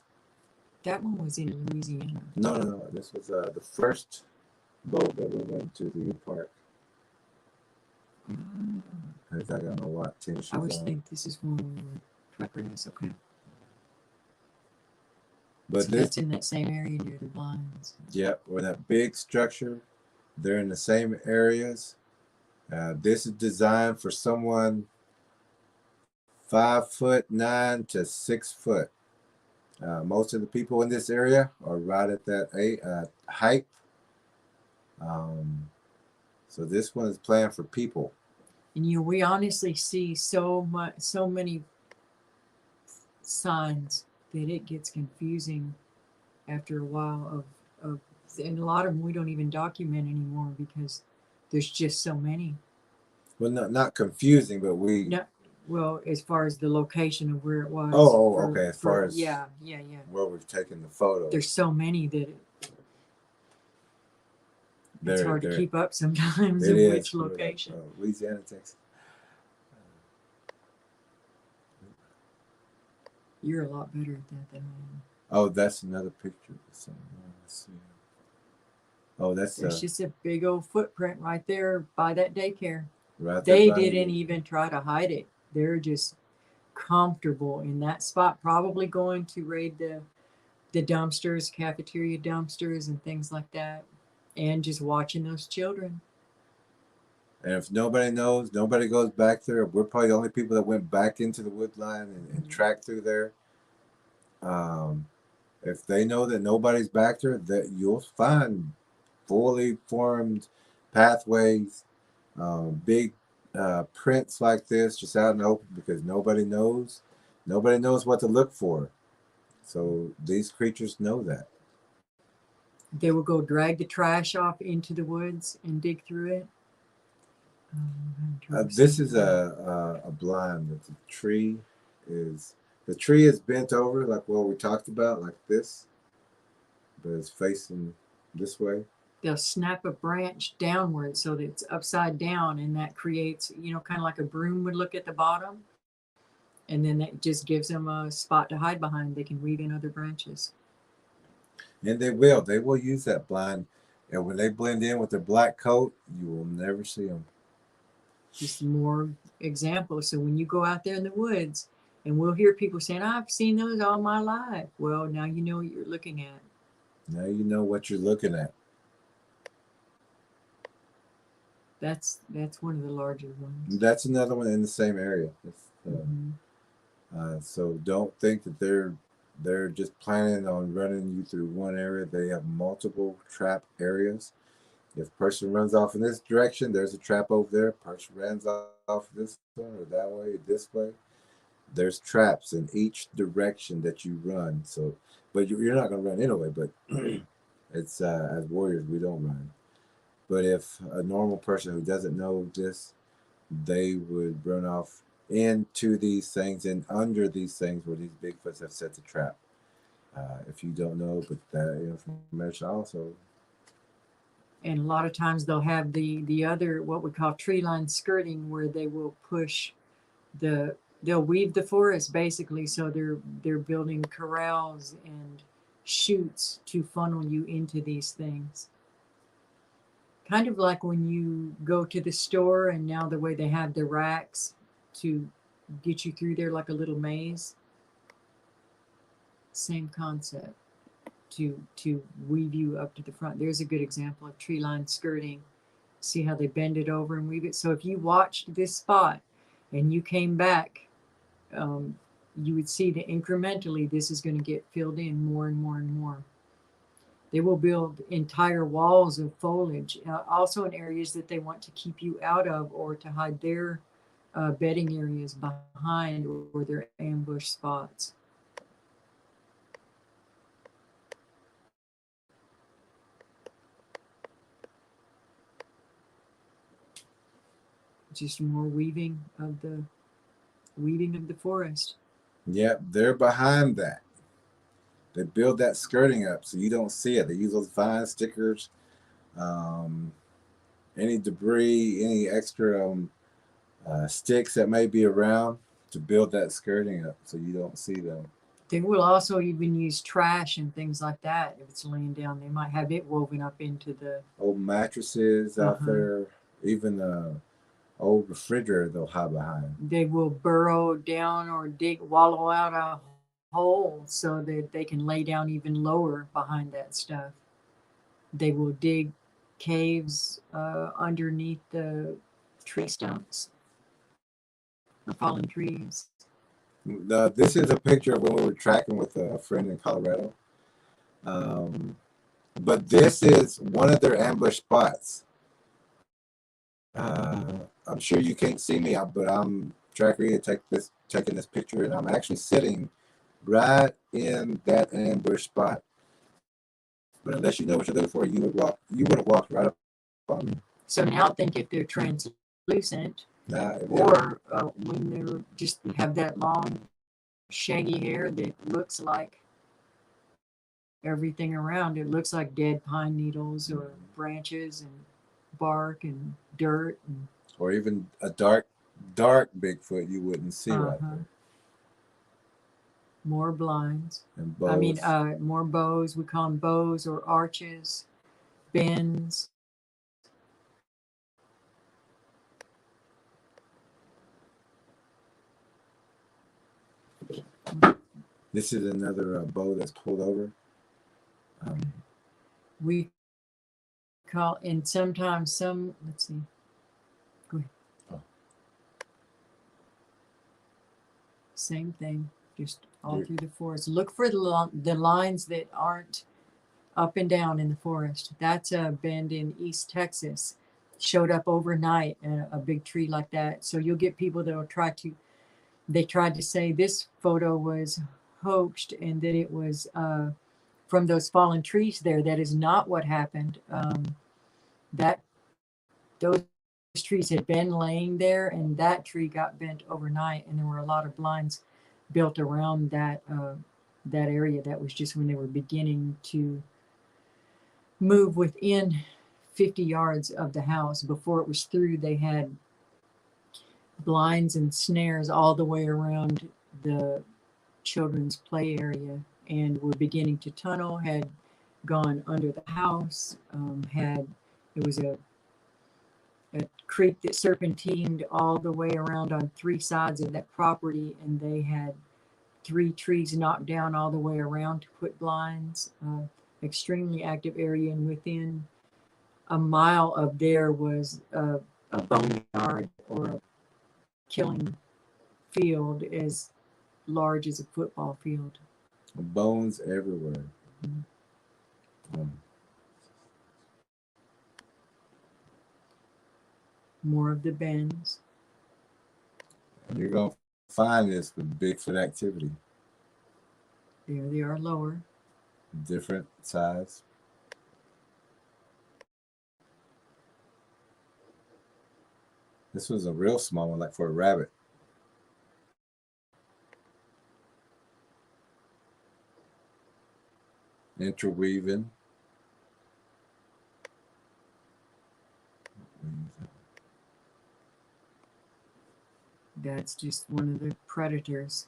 Speaker 2: That one was in Louisiana.
Speaker 1: No. This was the first boat that we went to the park. I got my what? Tennis shoes
Speaker 2: I always
Speaker 1: on.
Speaker 2: think this is one where TrackerElla. Okay.
Speaker 1: But
Speaker 2: So
Speaker 1: this,
Speaker 2: that's in that same area near the blinds.
Speaker 1: yeah, or that big structure, they're in the same areas. This is designed for someone 5'9" to 6 foot. Most of the people in this area are right at that height. So this one is planned for people.
Speaker 2: And we honestly see so many signs that it gets confusing after a while of and a lot of them we don't even document anymore because there's just so many.
Speaker 1: Well, not confusing, but we.
Speaker 2: No, well, as far as the location of where it was.
Speaker 1: Okay. As far as
Speaker 2: yeah.
Speaker 1: where we've taken the photo,
Speaker 2: There's so many that it's hard to keep up sometimes in which location.
Speaker 1: Louisiana, Texas.
Speaker 2: You're a lot better at that than I am.
Speaker 1: Oh, that's another picture. Let's see. Oh,
Speaker 2: There's just a big old footprint right there by that daycare.
Speaker 1: Right
Speaker 2: They didn't even try to hide it. They're just comfortable in that spot, probably going to raid the dumpsters, cafeteria dumpsters, and things like that, and just watching those children.
Speaker 1: And if nobody knows, nobody goes back there. We're probably the only people that went back into the wood line and tracked through there. If they know that nobody's back there, that you'll find fully formed pathways, big prints like this just out in the open because nobody knows what to look for. So these creatures know that.
Speaker 2: They will go drag the trash off into the woods and dig through it.
Speaker 1: This is a blind that the tree is bent over like what we talked about, like this, but it's facing this way.
Speaker 2: They'll snap a branch downward so that it's upside down, and that creates, kind of like a broom would look at the bottom. And then that just gives them a spot to hide behind. They can weave in other branches.
Speaker 1: And they will use that blind. And when they blend in with their black coat, you will never see them.
Speaker 2: Just more examples. So when you go out there in the woods, and we'll hear people saying, I've seen those all my life. Well, now you know what you're looking at.
Speaker 1: Now you know what you're looking at.
Speaker 2: That's one of the larger ones.
Speaker 1: That's another one in the same area. So don't think that they're just planning on running you through one area. They have multiple trap areas. If a person runs off in this direction, there's a trap over there. Person runs off this way or that way, this way. There's traps in each direction that you run. So, but you're not going to run anyway. But it's as warriors, we don't run. But if a normal person who doesn't know this, they would run off into these things and under these things where these Bigfoots have set the trap. If you don't know, but that information also.
Speaker 2: And a lot of times they'll have the other, what we call tree line skirting, where they will push they'll weave the forest basically. So they're building corrals and chutes to funnel you into these things. kind of like when you go to the store and now the way they have the racks to get you through there like a little maze. Same concept to weave you up to the front. There's a good example of tree line skirting. See how they bend it over and weave it. So if you watched this spot and you came back, you would see that incrementally this is going to get filled in more and more and more. They will build entire walls of foliage, also in areas that they want to keep you out of or to hide their bedding areas behind or their ambush spots. Just more weaving of the forest.
Speaker 1: Yep, they're behind that. They build that skirting up so you don't see it. They use those vine stickers, any debris, any extra sticks that may be around to build that skirting up so you don't see them.
Speaker 2: They will also even use trash and things like that. If it's laying down, they might have it woven up into the
Speaker 1: old mattresses out there, even old refrigerator they'll hide behind.
Speaker 2: They will burrow down or wallow out a hole so that they can lay down even lower behind that stuff. They will dig caves underneath the tree stumps, the fallen trees.
Speaker 1: This is a picture of when we were tracking with a friend in Colorado. But this is one of their ambush spots. I'm sure you can't see me, but I'm TrackerElla taking this picture, and I'm actually sitting right in that ambush spot. But unless you know what you're looking for, you would have walked right up on me.
Speaker 2: So now think if they're translucent, or when they're just have that long, shaggy hair that looks like everything around. It looks like dead pine needles or branches and bark and dirt.
Speaker 1: Or even a dark Bigfoot you wouldn't see right there.
Speaker 2: More blinds.
Speaker 1: And bows.
Speaker 2: I mean, more bows. We call them bows or arches, bends.
Speaker 1: This is another bow that's pulled over.
Speaker 2: We call, and sometimes let's see. Go ahead. Oh. Same thing, just all through the forest. Look for the lines that aren't up and down in the forest. That's a bend in East Texas. Showed up overnight in a big tree like that. So you'll get people that will they tried to say this photo was hoaxed and that it was from those fallen trees there. That is not what happened. Those trees had been laying there, and that tree got bent overnight, and there were a lot of blinds built around that area. That was just when they were beginning to move within 50 yards of the house. Before it was through, they had blinds and snares all the way around the children's play area, and were beginning to tunnel, had gone under the house, it was a creek that serpentined all the way around on 3 sides of that property, and they had 3 trees knocked down all the way around to put blinds. Extremely active area, and within a mile of there was a boneyard or a killing field as large as a football field.
Speaker 1: Bones everywhere.
Speaker 2: More of the bends.
Speaker 1: And you're going to find this with Bigfoot activity.
Speaker 2: There they are lower.
Speaker 1: Different size. This was a real small one, like for a rabbit. Interweaving.
Speaker 2: That's just one of the predators.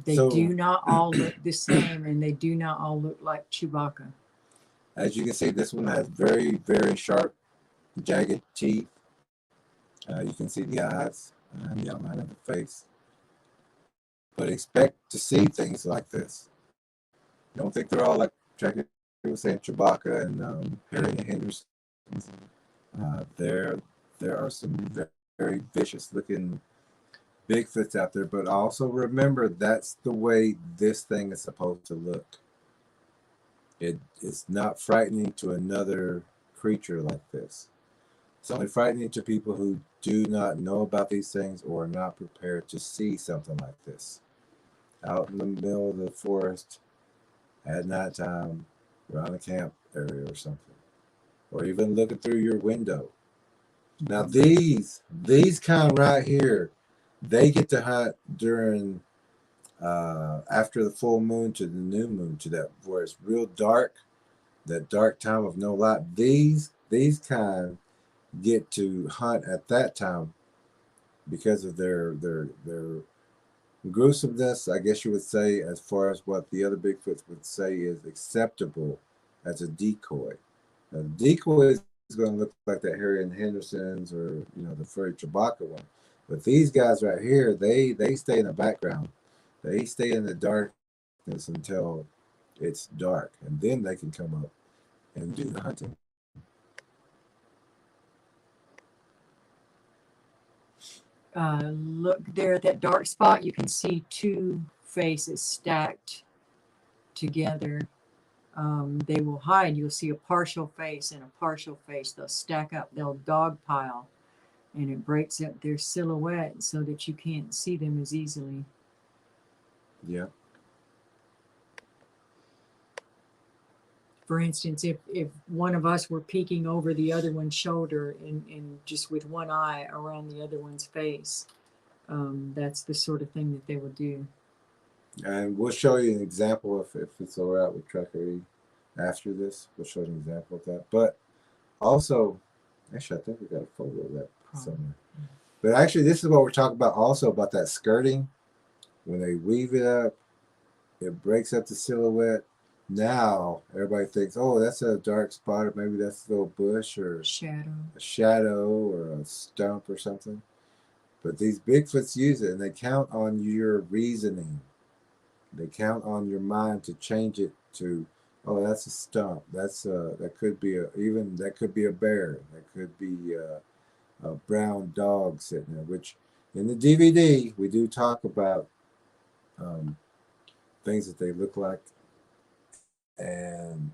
Speaker 2: They do not all look the same, and they do not all look like Chewbacca.
Speaker 1: As you can see, this one has very, very sharp jagged teeth. You can see the eyes and the outline of the face. But expect to see things like this. Don't think they're all like Tracker was saying, Chewbacca and Harry and Henderson. There are some very vicious looking Bigfoots out there, but also remember that's the way this thing is supposed to look. It's not frightening to another creature like this. It's only frightening to people who do not know about these things or are not prepared to see something like this. Out in the middle of the forest at nighttime, around a camp area or something. Or even looking through your window. Now these kind right here, they get to hunt during after the full moon to the new moon, to that where it's real dark, that dark time of no light. These kind get to hunt at that time because of their gruesomeness, I guess you would say, as far as what the other Bigfoots would say is acceptable as a decoy. Now, the decoy is going to look like that Harry and Henderson's or the furry Chewbacca one, but these guys right here, they stay in the background. They stay in the darkness until it's dark, and then they can come up and do the hunting.
Speaker 2: Look there at that dark spot. You can see two faces stacked together. They will hide. You'll see a partial face and a partial face. They'll stack up. They'll dog pile, and it breaks up their silhouette so that you can't see them as easily.
Speaker 1: Yeah.
Speaker 2: For instance, if one of us were peeking over the other one's shoulder and just with one eye around the other one's face, that's the sort of thing that they will do.
Speaker 1: And we'll show you an example if it's all right with TrackerElla after this. We'll show you an example of that. But also, actually, I think we got a photo of that somewhere. But actually, this is what we're talking about also about that skirting. When they weave it up, it breaks up the silhouette. Now, everybody thinks, oh, that's a dark spot, or maybe that's a little bush or a shadow or a stump or something. But these Bigfoots use it, and they count on your reasoning. They count on your mind to change it to, oh, that's a stump. That could be that could be a bear. That could be a brown dog sitting there. Which in the DVD we do talk about things that they look like and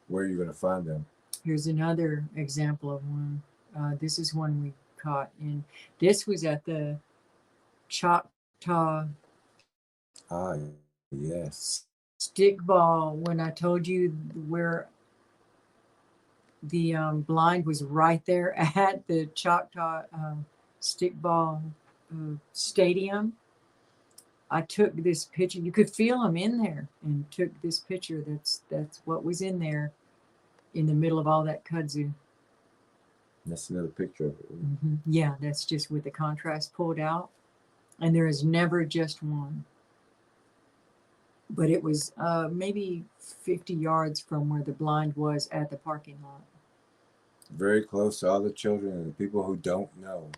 Speaker 1: where you're going to find them.
Speaker 2: Here's another example of one. This is one we caught in. This was at the Choctaw.
Speaker 1: Yes.
Speaker 2: Stickball. When I told you where the blind was right there at the Choctaw Stickball Stadium, I took this picture. You could feel them in there, and took this picture. That's what was in there, in the middle of all that kudzu.
Speaker 1: That's another picture of it.
Speaker 2: Mm-hmm. Yeah, that's just with the contrast pulled out, and there is never just one. But it was maybe 50 yards from where the blind was at the parking lot.
Speaker 1: Very close to all the children and the people who don't know.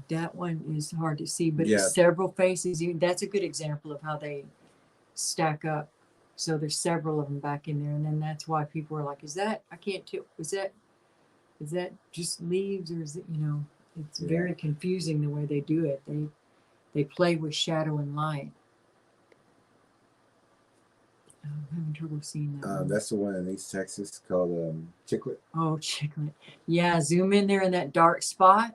Speaker 2: That one is hard to see, but
Speaker 1: Yeah.
Speaker 2: It's several faces. That's a good example of how they stack up. So there's several of them back in there, and then that's why people are like, "Is that? I can't tell. Is that just leaves, or is it? It's very confusing the way they do it. They play with shadow and light." I'm having trouble seeing that.
Speaker 1: That's the one in East Texas called Chiclet.
Speaker 2: Oh, Chiclet. Yeah, zoom in there in that dark spot.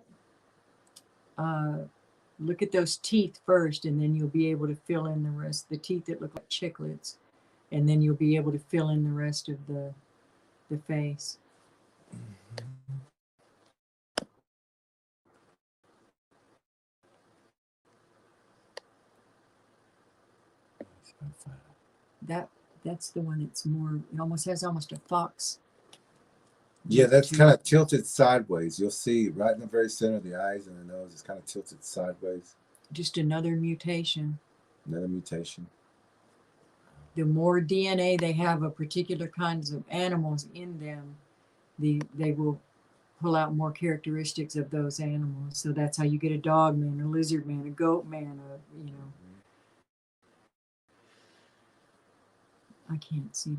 Speaker 2: Look at those teeth first, and then you'll be able to fill in the rest. The teeth that look like chiclets, and then you'll be able to fill in the rest of the face. That's the one that's more. It almost has a fox.
Speaker 1: Yeah, that's kind of tilted sideways. You'll see right in the very center of the eyes and the nose is kind of tilted sideways.
Speaker 2: Just another mutation.
Speaker 1: Another mutation.
Speaker 2: the more DNA they have of particular kinds of animals in them, they will pull out more characteristics of those animals. So that's how you get a dog man, a lizard man, a goat man, you know. I can't see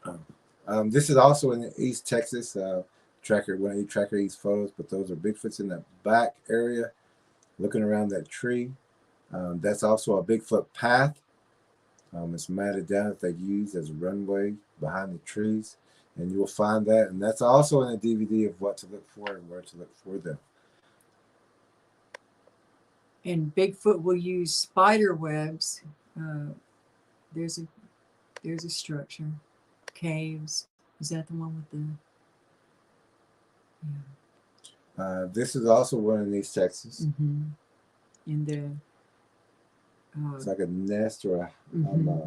Speaker 2: that one.
Speaker 1: This is also in East Texas. Tracker, when you tracker these photos, but those are Bigfoots in the back area, looking around that tree. That's also a Bigfoot path. It's matted down that they use as a runway behind the trees, and you will find that. And that's also in a DVD of what to look for and where to look for them.
Speaker 2: And Bigfoot will use spider webs. There's a structure, caves. Is that the one with the? Yeah.
Speaker 1: This is also one in East Texas.
Speaker 2: In the.
Speaker 1: It's like a nest or a.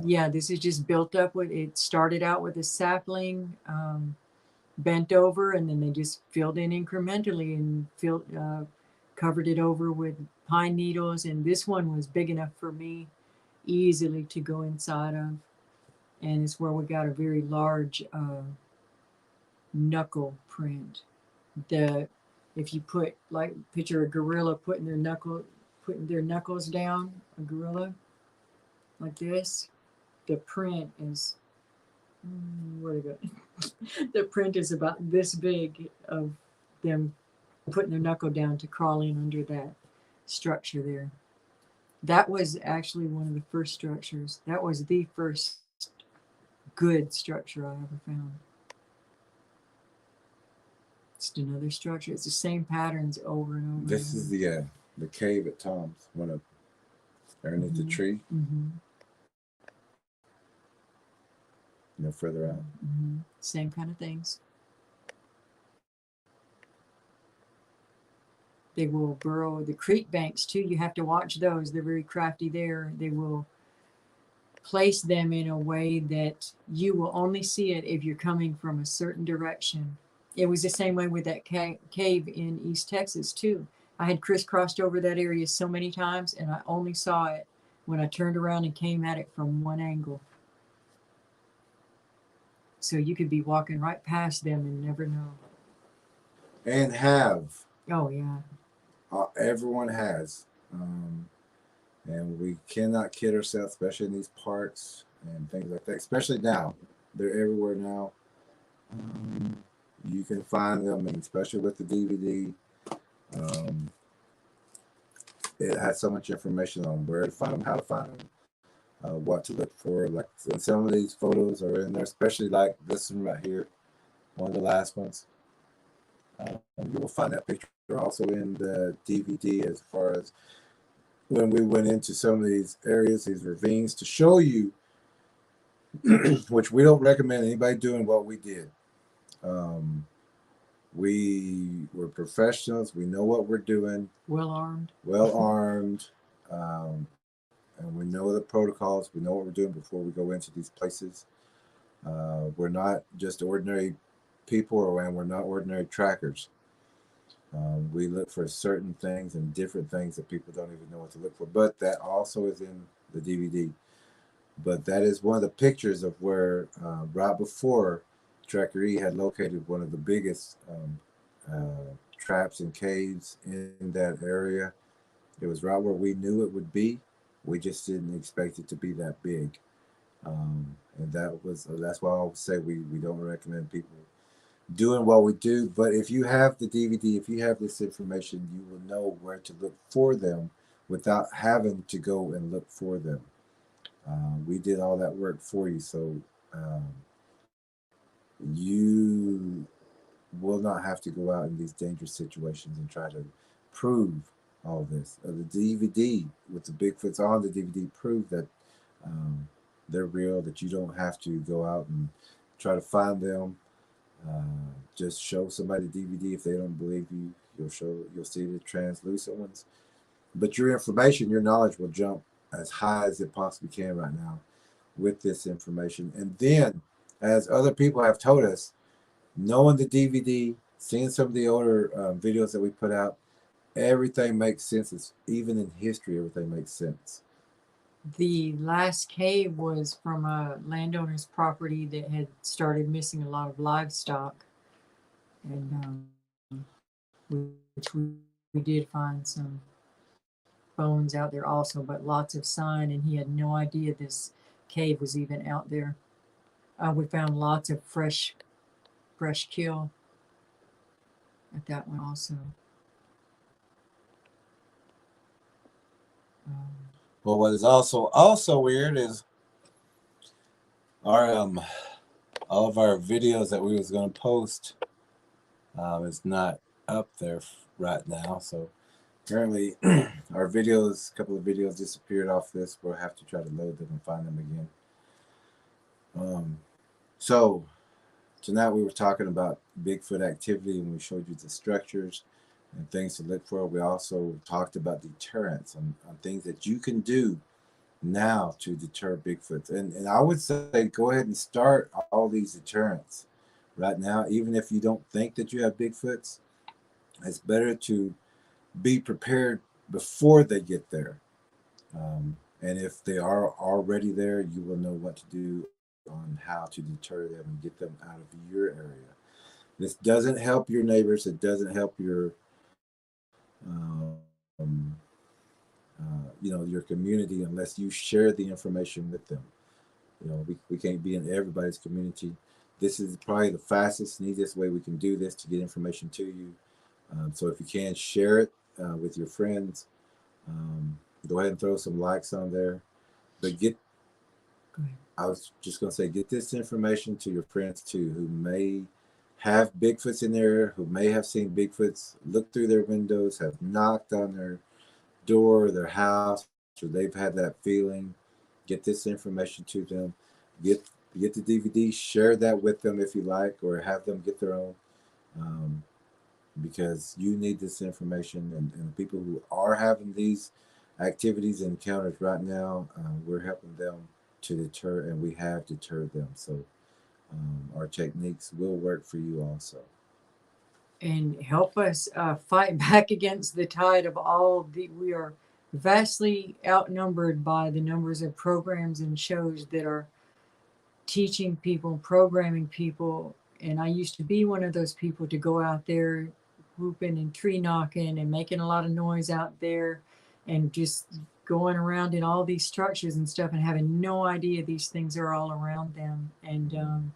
Speaker 2: Yeah, this is just built up with. It started out with a sapling, bent over, and then they just filled in incrementally and covered it over with pine needles. And this one was big enough for me, easily to go inside of. And it's where we got a very large knuckle print. If you picture a gorilla putting their knuckles down, a gorilla like this, the print is where to go. The print is about this big of them putting their knuckle down to crawl in under that structure there. That was actually one of the first structures. That was the first good structure I ever found. Just another structure. It's the same patterns over and over.
Speaker 1: This is the cave at Tom's, one of underneath the tree. No further out.
Speaker 2: Same kind of things. They will burrow the creek banks too. You have to watch those. They're very crafty there. They will place them in a way that you will only see it if you're coming from a certain direction. It was the same way with that cave in East Texas too. I had crisscrossed over that area so many times, and I only saw it when I turned around and came at it from one angle. So you could be walking right past them and never know.
Speaker 1: And have.
Speaker 2: Oh, yeah.
Speaker 1: Everyone has. And we cannot kid ourselves, especially in these parks and things like that, especially now. They're everywhere now. You can find them, and especially with the DVD. It has so much information on where to find them, how to find them, what to look for. Like some of these photos are in there, especially like this one right here, one of the last ones. You will find that picture also in the DVD, as far as when we went into some of these areas, these ravines, to show you, which we don't recommend anybody doing what we did. We were professionals. We know what we're doing.
Speaker 2: Well armed.
Speaker 1: And we know the protocols. We know what we're doing before we go into these places. We're not just ordinary people, and we're not ordinary trackers. We look for certain things and different things that people don't even know what to look for. But that also is in the DVD. But that is one of the pictures of where, right before TrackerElla had located one of the biggest traps and caves in that area. It was right where we knew it would be. We just didn't expect it to be that big. And that's why I always say we don't recommend people doing what we do. But if you have the DVD, if you have this information, you will know where to look for them without having to go and look for them. We did all that work for you, so you will not have to go out in these dangerous situations and try to prove all this. The DVD with the Bigfoots on the DVD prove that they're real, that you don't have to go out and try to find them. Just show somebody the DVD. If they don't believe you, you'll see the translucent ones. But your information, your knowledge will jump as high as it possibly can right now with this information. And then, as other people have told us, knowing the DVD, seeing some of the older videos that we put out, everything makes sense. Even in history, everything makes sense.
Speaker 2: The last cave was from a landowner's property that had started missing a lot of livestock, and which we did find some bones out there also, but lots of sign, and he had no idea this cave was even out there. We found lots of fresh kill at that one also. Um,
Speaker 1: Well, what is also weird is our all of our videos that we was going to post is not up there right now. So currently, our videos, a couple of videos disappeared off this. We'll have to try to load them and find them again. So tonight we were talking about Bigfoot activity, and we showed you the structures and things to look for. We also talked about deterrence on things that you can do now to deter Bigfoots. And I would say go ahead and start all these deterrents right now, even if you don't think that you have Bigfoots. It's better to be prepared before they get there. And if they are already there, you will know what to do on how to deter them and get them out of your area. This doesn't help your neighbors. It doesn't help your, your community unless you share the information with them. We can't be in everybody's community. This is probably the fastest and easiest way we can do this to get information to you. So if you can, share it with your friends. Go ahead and throw some likes on there. But I was just going to say, get this information to your friends too, who may have Bigfoots in there, who may have seen Bigfoots, look through their windows, have knocked on their door, their house, or they've had that feeling. Get this information to them. Get the DVD, share that with them if you like, or have them get their own, because you need this information. And people who are having these activities and encounters right now, we're helping them to deter, and we have deterred them. So our techniques will work for you also.
Speaker 2: and help us fight back against the tide of all the. We are vastly outnumbered by the numbers of programs and shows that are teaching people, programming people. And I used to be one of those people to go out there whooping and tree knocking and making a lot of noise out there and just going around in all these structures and stuff and having no idea these things are all around them. And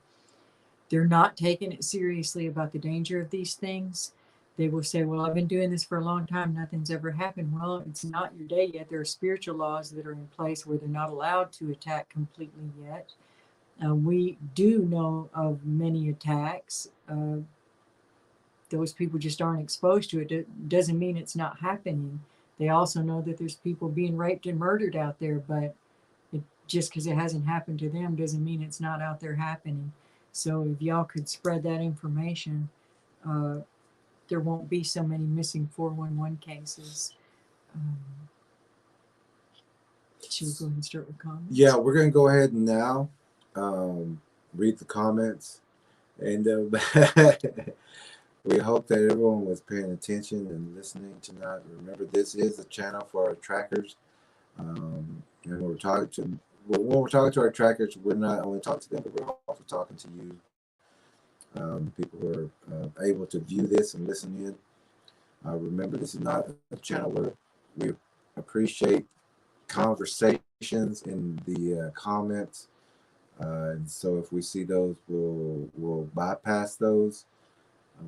Speaker 2: they're not taking it seriously about the danger of these things. They will say, well, I've been doing this for a long time. Nothing's ever happened. Well, it's not your day yet. There are spiritual laws that are in place where they're not allowed to attack completely yet. We do know of many attacks. Those people just aren't exposed to it. It doesn't mean it's not happening. They also know that there's people being raped and murdered out there, but just because it hasn't happened to them doesn't mean it's not out there happening. So if y'all could spread that information, there won't be so many missing 411 cases. Should we go ahead and start with comments?
Speaker 1: Yeah, we're going to go ahead and now read the comments. And we hope that everyone was paying attention and listening tonight. Remember, this is a channel for our trackers. And when we're talking to our trackers, we're not only talking to them, but we're also talking to you, people who are able to view this and listen in. Remember, this is not a channel where we appreciate conversations in the comments. And so if we see those, we'll bypass those.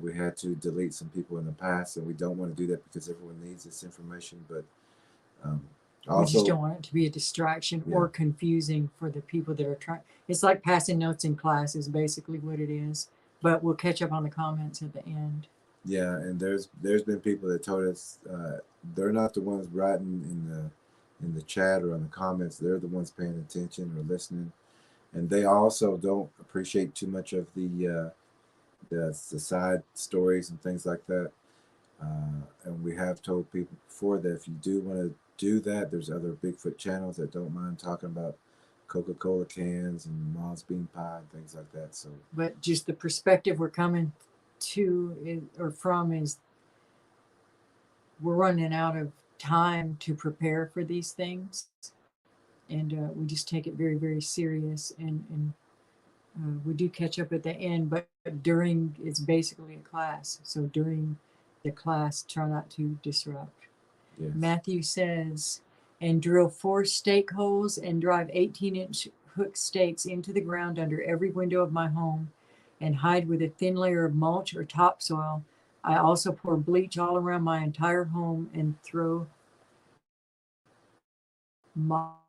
Speaker 1: We had to delete some people in the past, and we don't want to do that because everyone needs this information. But
Speaker 2: we just don't want it to be a distraction or confusing for the people that are trying. It's like passing notes in class is basically what it is. But we'll catch up on the comments at the end.
Speaker 1: Yeah, and there's been people that told us they're not the ones writing in the chat or in the comments. They're the ones paying attention or listening, and they also don't appreciate too much of the side stories and things like that. And we have told people before that if you do want to do that, there's other Bigfoot channels that don't mind talking about Coca-Cola cans and mom's bean pie and things like that. So,
Speaker 2: but just the perspective we're coming to or from is we're running out of time to prepare for these things. and we just take it very, very serious. And we do catch up at the end, but during it's basically a class. So during the class, try not to disrupt.
Speaker 1: Yes.
Speaker 2: Matthew says, and drill 4 stake holes and drive 18-inch hook stakes into the ground under every window of my home and hide with a thin layer of mulch or topsoil. I also pour bleach all around my entire home and throw mothballs.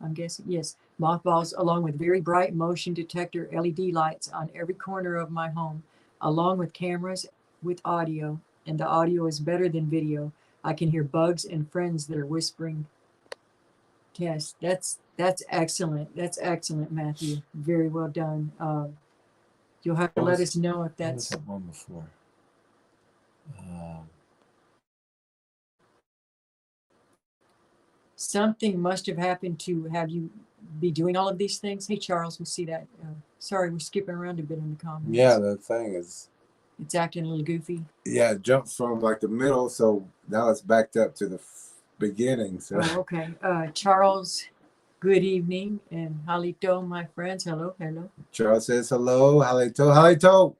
Speaker 2: I'm guessing, yes, mothballs along with very bright motion detector LED lights on every corner of my home, along with cameras with audio. And the audio is better than video. I can hear bugs and friends that are whispering. Yes, that's excellent. That's excellent, Matthew. Very well done. You'll have to let us know if that's
Speaker 1: that one before.
Speaker 2: something must have happened to have you be doing all of these things. Hey, Charles, we see that. Sorry, we're skipping around a bit in the comments.
Speaker 1: Yeah, the thing is,
Speaker 2: it's acting a little goofy.
Speaker 1: Yeah, it jumped from like the middle, so now it's backed up to the beginning. So.
Speaker 2: Oh, okay. Charles, good evening, and halito, my friends. Hello, hello.
Speaker 1: Charles says hello, halito, halito,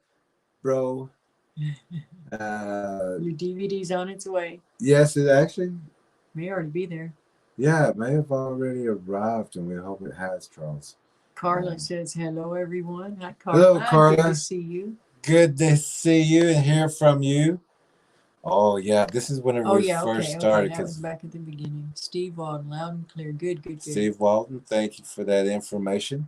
Speaker 1: bro.
Speaker 2: Your DVD's on its way.
Speaker 1: Yes, it actually
Speaker 2: may already be there.
Speaker 1: Yeah, it may have already arrived, and we hope it has, Charles.
Speaker 2: Carla says hello, everyone. Hi, Carla.
Speaker 1: Hello, Carla.
Speaker 2: Good to see you.
Speaker 1: Good to see you and hear from you. Oh yeah, this is whenever we first started.
Speaker 2: Okay, that was back at the beginning. Steve Walden, loud and clear. Good.
Speaker 1: Steve Walden, thank you for that information.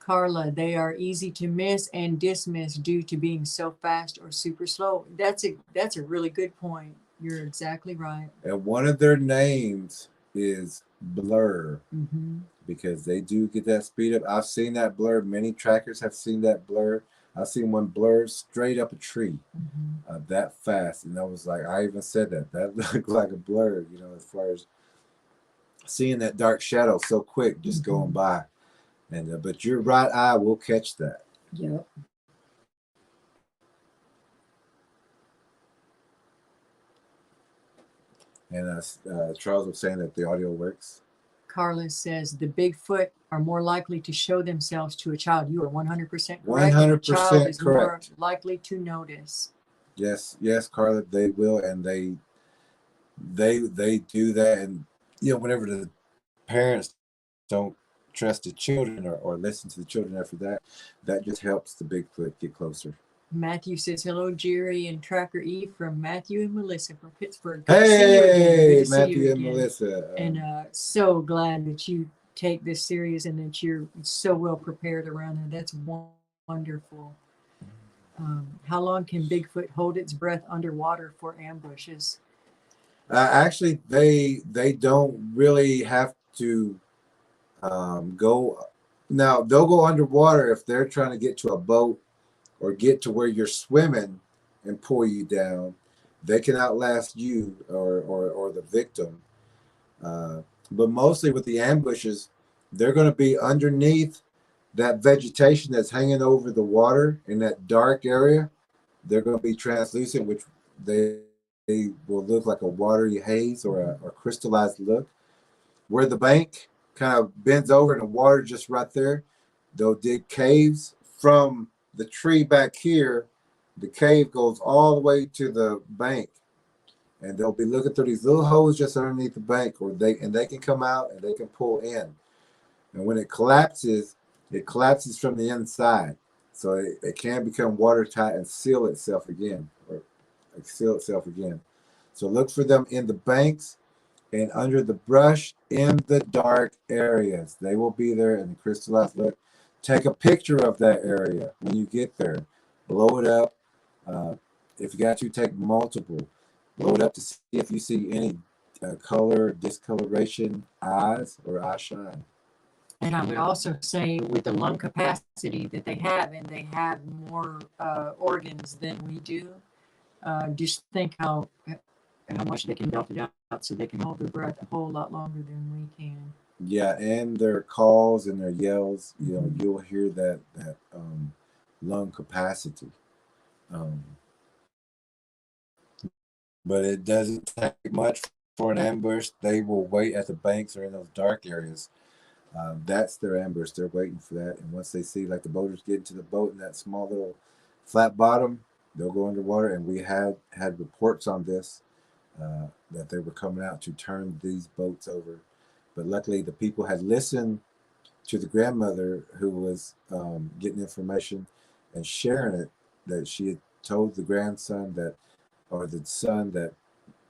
Speaker 2: Carla, they are easy to miss and dismiss due to being so fast or super slow. That's a really good point. You're exactly right.
Speaker 1: And one of their names is Blur,
Speaker 2: mm-hmm.
Speaker 1: because they do get that speed up. I've seen that blur. Many trackers have seen that blur. I've seen one blur straight up a tree,
Speaker 2: mm-hmm.
Speaker 1: That fast, and I was like, I even said that looked like a blur, as far as seeing that dark shadow so quick, just
Speaker 2: mm-hmm.
Speaker 1: going by. And but your right eye will catch that.
Speaker 2: Yep.
Speaker 1: And Charles was saying that the audio works.
Speaker 2: Carla says the Bigfoot are more likely to show themselves to a child. You are 100% correct.
Speaker 1: 100%
Speaker 2: child is
Speaker 1: correct.
Speaker 2: More likely to notice.
Speaker 1: Yes, Carla, they will, and they do that. And whenever the parents don't trust the children or listen to the children after that just helps the Bigfoot get closer.
Speaker 2: Matthew says, hello, Jerry and Tracker E from Matthew and Melissa from Pittsburgh.
Speaker 1: Good to see you again. Good Matthew and Melissa.
Speaker 2: And so glad that you take this serious and that you're so well prepared around it. That's wonderful. How long can Bigfoot hold its breath underwater for ambushes?
Speaker 1: Actually, they don't really have to go. Now, they'll go underwater if they're trying to get to a boat or get to where you're swimming and pull you down. They can outlast you or the victim. But mostly with the ambushes, they're going to be underneath that vegetation that's hanging over the water in that dark area. They're going to be translucent, which they will look like a watery haze or a crystallized look. Where the bank kind of bends over and the water just right there, they'll dig caves from the tree back here. The cave goes all the way to the bank, and they'll be looking through these little holes just underneath the bank, they can come out and they can pull in. And when it collapses from the inside, so it can become watertight and seal itself again. So look for them in the banks and under the brush in the dark areas. They will be there in the crystallized look. Take a picture of that area when you get there. Blow it up. If you got to, take multiple. Blow it up to see if you see any color discoloration, eyes, or eye shine.
Speaker 2: And I would also say with the lung capacity that they have, and they have more organs than we do, just think how much they can belt it out so they can hold their breath a whole lot longer than we can.
Speaker 1: Yeah, and their calls and their yells, you'll hear that lung capacity. But it doesn't take much for an ambush, they will wait at the banks or in those dark areas. That's their ambush. They're waiting for that. And once they see like the boaters get into the boat in that small little flat bottom, they'll go underwater. And we had reports on this that they were coming out to turn these boats over. But luckily, the people had listened to the grandmother who was getting information and sharing it, that she had told the grandson that, or the son that,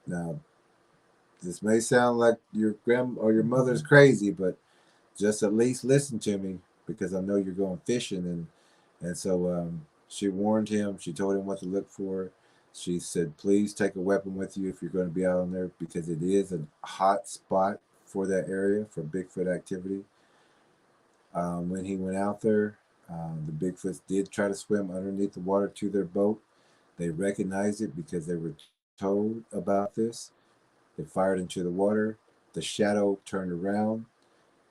Speaker 1: now this may sound like your grand or your mother's crazy, but just at least listen to me because I know you're going fishing. And so she warned him. She told him what to look for. She said, please take a weapon with you if you're going to be out on there, because it is a hot spot for that area for Bigfoot activity. When he went out there, the Bigfoots did try to swim underneath the water to their boat. They recognized it because they were told about this. They fired into the water. The shadow turned around,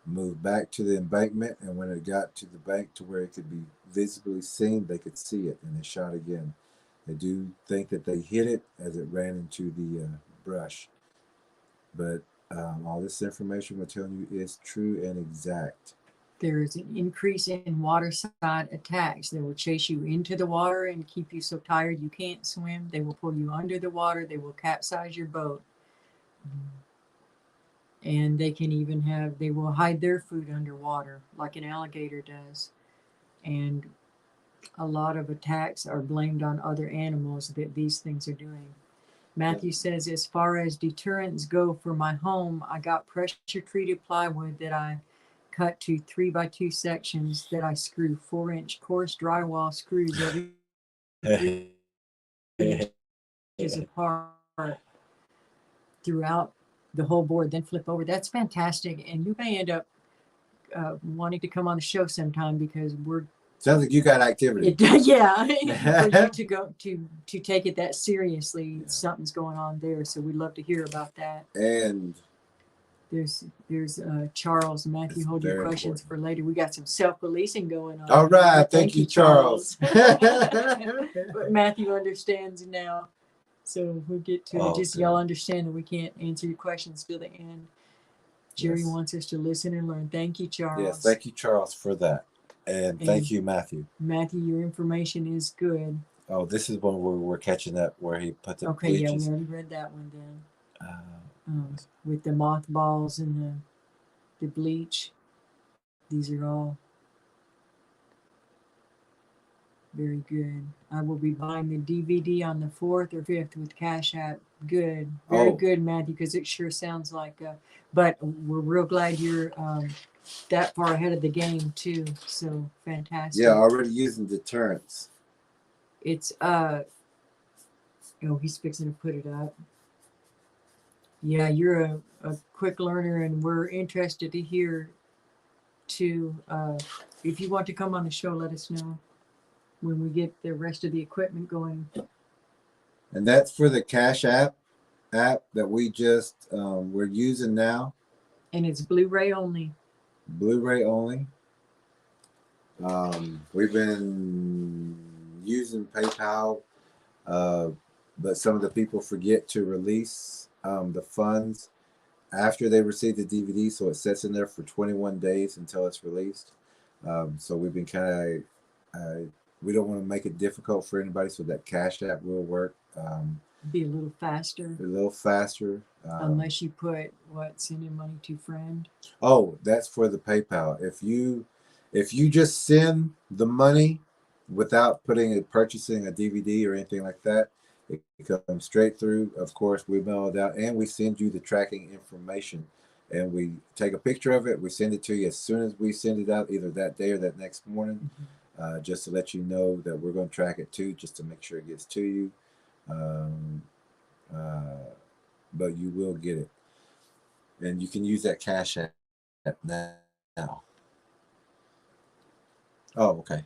Speaker 1: moved back to the embankment, and when it got to the bank to where it could be visibly seen, they could see it, and they shot again. They do think that they hit it as it ran into the brush. But all this information we're telling you is true and exact.
Speaker 2: There is an increase in waterside attacks. They will chase you into the water and keep you so tired you can't swim. They will pull you under the water. They will capsize your boat. And they can even they will hide their food underwater like an alligator does. And a lot of attacks are blamed on other animals that these things are doing. Matthew says, as far as deterrents go for my home, I got pressure treated plywood that I cut to 3x2 sections that I screw 4-inch coarse drywall screws every 3 inches apart throughout the whole board, then flip over. That's fantastic. And you may end up wanting to come on the show sometime because we're
Speaker 1: sounds like you got activity.
Speaker 2: Yeah, for you to go to take it that seriously, something's going on there. So we'd love to hear about that.
Speaker 1: And
Speaker 2: there's Charles. Matthew, hold your questions for later. We got some self-policing going on.
Speaker 1: All right, thank you, Charles.
Speaker 2: But Matthew understands now, so we'll get to it. Just y'all understand that we can't answer your questions till the end. Jerry wants us to listen and learn. Thank you, Charles.
Speaker 1: Yes, thank you, Charles, for that. And thank you, Matthew.
Speaker 2: Matthew, your information is good.
Speaker 1: Oh, this is one where we're catching up, where he put the
Speaker 2: bleaches.
Speaker 1: Yeah,
Speaker 2: we already read that one then. With the mothballs and the bleach. These are all very good. I will be buying the DVD on the 4th or 5th with Cashapp. Good. Very good, Matthew, because it sure sounds like but we're real glad you're that far ahead of the game too. So fantastic.
Speaker 1: Yeah, already using deterrence.
Speaker 2: It's he's fixing to put it up. Yeah, you're a quick learner, and we're interested to hear too. If you want to come on the show, let us know when we get the rest of the equipment going.
Speaker 1: And that's for the Cashapp app that we just we're using now.
Speaker 2: And it's Blu-ray only.
Speaker 1: Blu-ray only. We've been using PayPal, but some of the people forget to release the funds after they receive the DVD, so it sits in there for 21 days until it's released. So we've been kind of we don't want to make it difficult for anybody, so that Cashapp will work.
Speaker 2: Be a little faster.
Speaker 1: A little faster.
Speaker 2: Unless you put sending money to friend.
Speaker 1: Oh, that's for the PayPal. If you just send the money without purchasing a DVD or anything like that, it comes straight through. Of course, we mail it out and we send you the tracking information. And we take a picture of it. We send it to you as soon as we send it out, either that day or that next morning, just to let you know that we're going to track it too, just to make sure it gets to you. But you will get it. And you can use that Cashapp now. Oh, okay.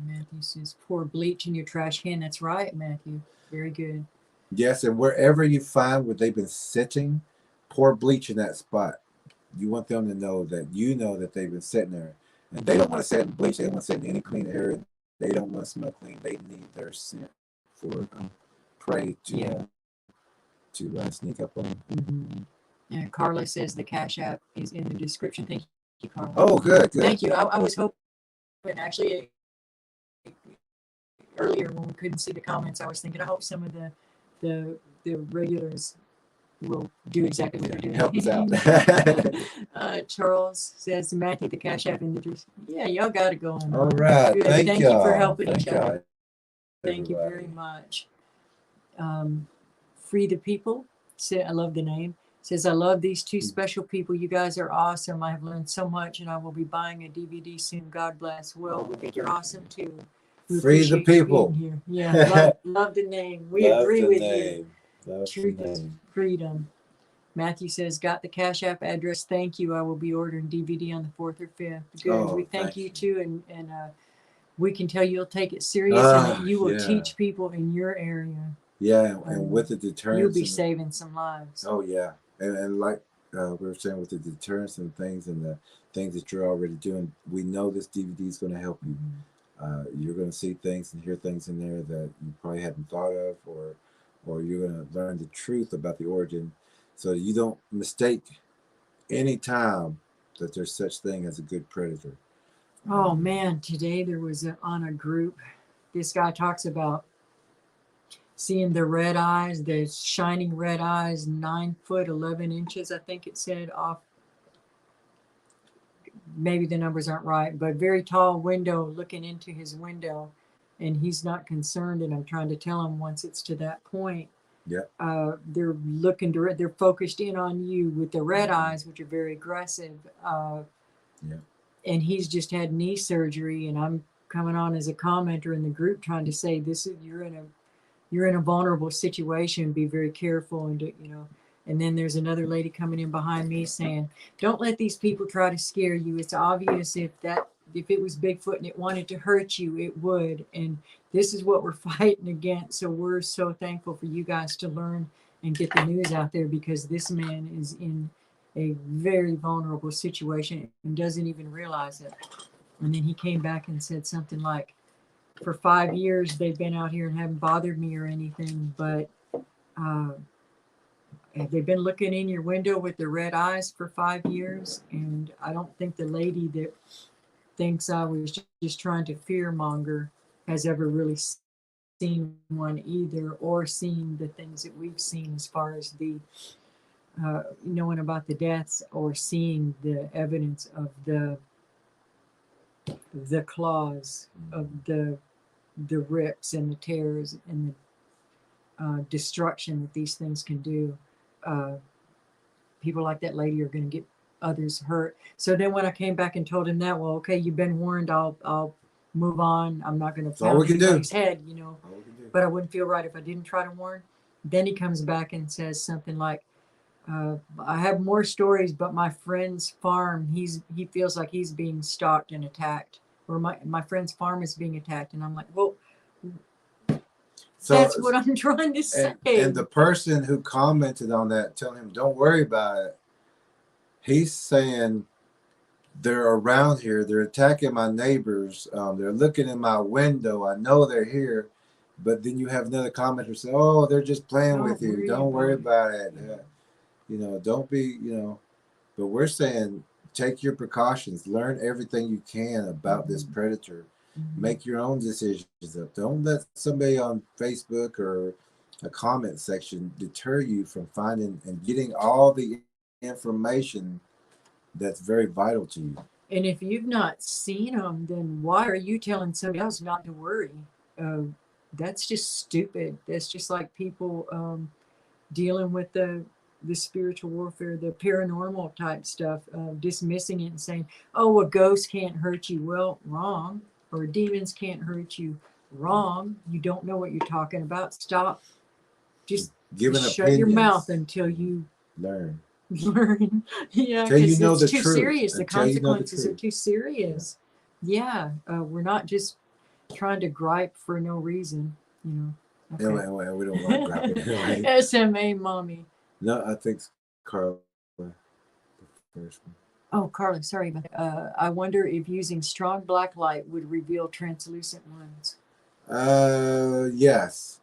Speaker 2: Matthew says, pour bleach in your trash can. That's right, Matthew. Very good.
Speaker 1: Yes, and wherever you find where they've been sitting, pour bleach in that spot. You want them to know that they've been sitting there. And they don't want to sit in bleach. They don't want to sit in any clean area. They don't want to smell clean. They need their scent for prey to to sneak up on them.
Speaker 2: Mm-hmm. And Carla says the Cash App is in the description. Thank you, Carla.
Speaker 1: Oh, good.
Speaker 2: Thank you. I was hoping, actually, earlier when we couldn't see the comments, I was thinking, I hope some of the regulars will do exactly what they're doing.
Speaker 1: Help us out.
Speaker 2: Charles says, Matthew, the Cash App in the yeah, y'all got it going.
Speaker 1: All right.
Speaker 2: Good.
Speaker 1: Thank
Speaker 2: you for helping
Speaker 1: Thank
Speaker 2: each other.
Speaker 1: y'all,
Speaker 2: Thank you very much. Free the People, I love the name, says, I love these two special people. You guys are awesome. I have learned so much, and I will be buying a DVD soon. God bless. Well, we think you're awesome too. We
Speaker 1: Free the people.
Speaker 2: Here. Yeah, love the name. We agree with you. Truth is freedom. Matthew says, got the Cash App address. Thank you. I will be ordering DVD on the 4th or 5th. Good.
Speaker 1: Oh,
Speaker 2: we thank you too, and we can tell you'll take it serious and that you will teach people in your area.
Speaker 1: Yeah, and with the deterrence,
Speaker 2: you'll be saving some lives.
Speaker 1: Oh yeah, and like we were saying with the deterrence and the things that you're already doing, we know this DVD is going to help you. You're going to see things and hear things in there that you probably hadn't thought of, or you're going to learn the truth about the origin, so you don't mistake any time that there's such thing as a good predator.
Speaker 2: Oh man, today there was on a group, this guy talks about seeing the red eyes, the shining red eyes, 9 foot 11 inches, I think it said, off. Maybe the numbers aren't right, but very tall window looking into his window, and he's not concerned. And I'm trying to tell him once it's to that point, they're looking direct, they're focused in on you with the red eyes, which are very aggressive. And he's just had knee surgery, and I'm coming on as a commenter in the group trying to say, this is, you're in a vulnerable situation, be very careful, and and then there's another lady coming in behind me saying, don't let these people try to scare you. It's obvious if it was Bigfoot and it wanted to hurt you, it would. And this is what we're fighting against. So we're so thankful for you guys to learn and get the news out there, because this man is in a very vulnerable situation and doesn't even realize it. And then he came back and said something like, for 5 years they've been out here and haven't bothered me or anything, but they've been looking in your window with their red eyes for 5 years. And I don't think the lady that thinks I was just trying to fear monger has ever really seen one either, or seen the things that we've seen as far as the knowing about the deaths, or seeing the evidence of the claws, of the rips and the tears and the destruction that these things can do. People like that lady are going to get others hurt. So then when I came back and told him that, well, okay, you've been warned, I'll move on. I'm not going to pound anybody's head, but I wouldn't feel right if I didn't try to warn. Then he comes back and says something like, I have more stories, but my friend's farm, he feels like he's being stalked and attacked, or my friend's farm is being attacked. And I'm like, well, so that's what I'm trying to say.
Speaker 1: And the person who commented on that, tell him, don't worry about it. He's saying they're around here. They're attacking my neighbors. They're looking in my window. I know they're here. But then you have another commenter say, oh, they're just playing with you. Don't worry about it. Don't be, but we're saying, take your precautions, learn everything you can about this predator, make your own decisions up. Don't let somebody on Facebook or a comment section deter you from finding and getting all the information that's very vital to you.
Speaker 2: And if you've not seen them, then why are you telling somebody else not to worry? That's just stupid. That's just like people dealing with the spiritual warfare, the paranormal type stuff, dismissing it and saying, oh, a ghost can't hurt you. Well, wrong. Or demons can't hurt you. Wrong. You don't know what you're talking about. Stop. Just shut your mouth until you
Speaker 1: learn.
Speaker 2: Yeah, because it's too serious. The consequences are too serious. Yeah. We're not just trying to gripe for no reason, Okay.
Speaker 1: And we don't like griping.
Speaker 2: SMA mommy.
Speaker 1: No, I think Carla, the first one.
Speaker 2: Oh, Carla, sorry about that. I wonder if using strong black light would reveal translucent ones.
Speaker 1: Yes.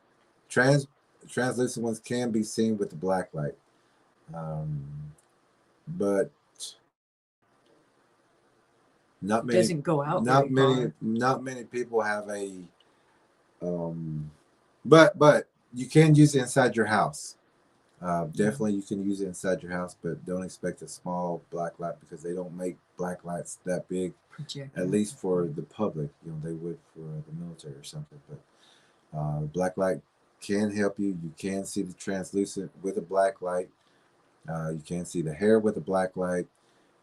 Speaker 1: translucent ones can be seen with the black light, but not
Speaker 2: It
Speaker 1: many,
Speaker 2: doesn't go out very far.
Speaker 1: not many people have a. But you can use it inside your house. Definitely, you can use it inside your house, but don't expect a small black light because they don't make black lights that big.
Speaker 2: Projector.
Speaker 1: At least for the public, they would for the military or something. But black light can help you. You can see the translucent with a black light. You can see the hair with a black light.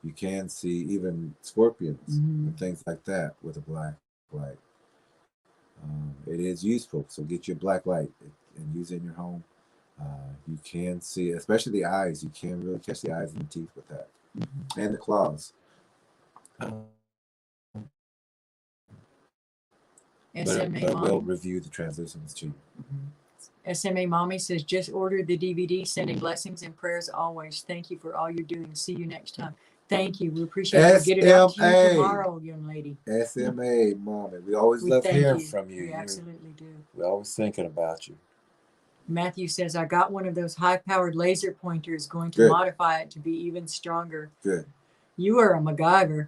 Speaker 1: You can see even scorpions and things like that with a black light. It is useful, so get your black light and use it in your home. You can see, especially the eyes. You can really catch the eyes and the teeth with that, and the claws.
Speaker 2: SMA
Speaker 1: But we'll
Speaker 2: Mommy.
Speaker 1: review the translucent too.
Speaker 2: SMA Mommy says, just ordered the DVD, sending blessings and prayers always. Thank you for all you're doing. See you next time. Thank you. We appreciate it. We'll get it out to you tomorrow, young lady.
Speaker 1: SMA Mommy. We always love hearing from you.
Speaker 2: We absolutely do.
Speaker 1: We're always thinking about you.
Speaker 2: Matthew says, I got one of those high-powered laser pointers, going to modify it to be even stronger.
Speaker 1: Good.
Speaker 2: You are a MacGyver.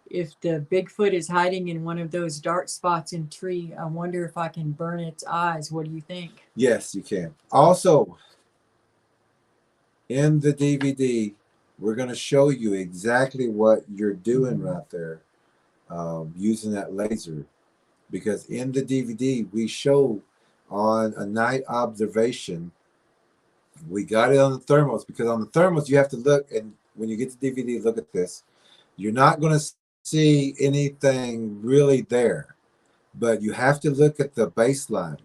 Speaker 2: If the Bigfoot is hiding in one of those dark spots in tree, I wonder if I can burn its eyes. What do you think?
Speaker 1: Yes, you can. Also, in the DVD, we're going to show you exactly what you're doing right there using that laser. Because in the DVD, we show on a night observation, we got it on the thermals. Because on the thermals, you have to look, and when you get the DVD, look at this. You're not going to see anything really there, but you have to look at the baseline.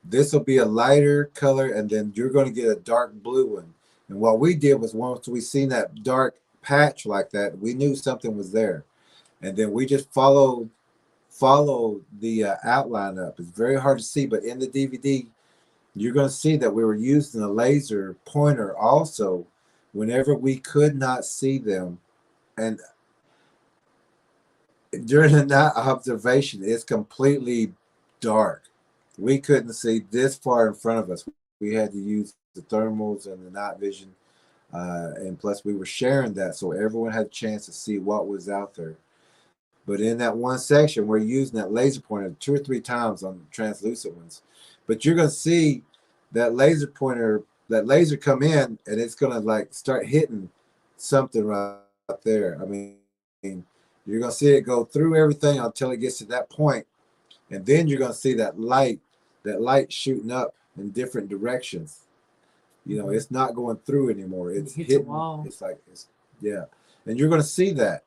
Speaker 1: This will be a lighter color, and then you're going to get a dark blue one. And what we did was once we seen that dark patch like that, we knew something was there, and then we just followed the outline up. It's very hard to see, but in the DVD, you're going to see that we were using a laser pointer also whenever we could not see them. And during the night observation, it's completely dark. We couldn't see this far in front of us. We had to use the thermals and the night vision. And plus, we were sharing that so everyone had a chance to see what was out there. But in that one section, we're using that laser pointer 2 or 3 times on the translucent ones. But you're going to see that laser pointer, that laser come in, and it's going to like start hitting something right there. I mean, you're going to see it go through everything until it gets to that point, and then you're going to see that light shooting up in different directions. It's not going through anymore. It's hitting. A wall. It's like, yeah, and you're going to see that.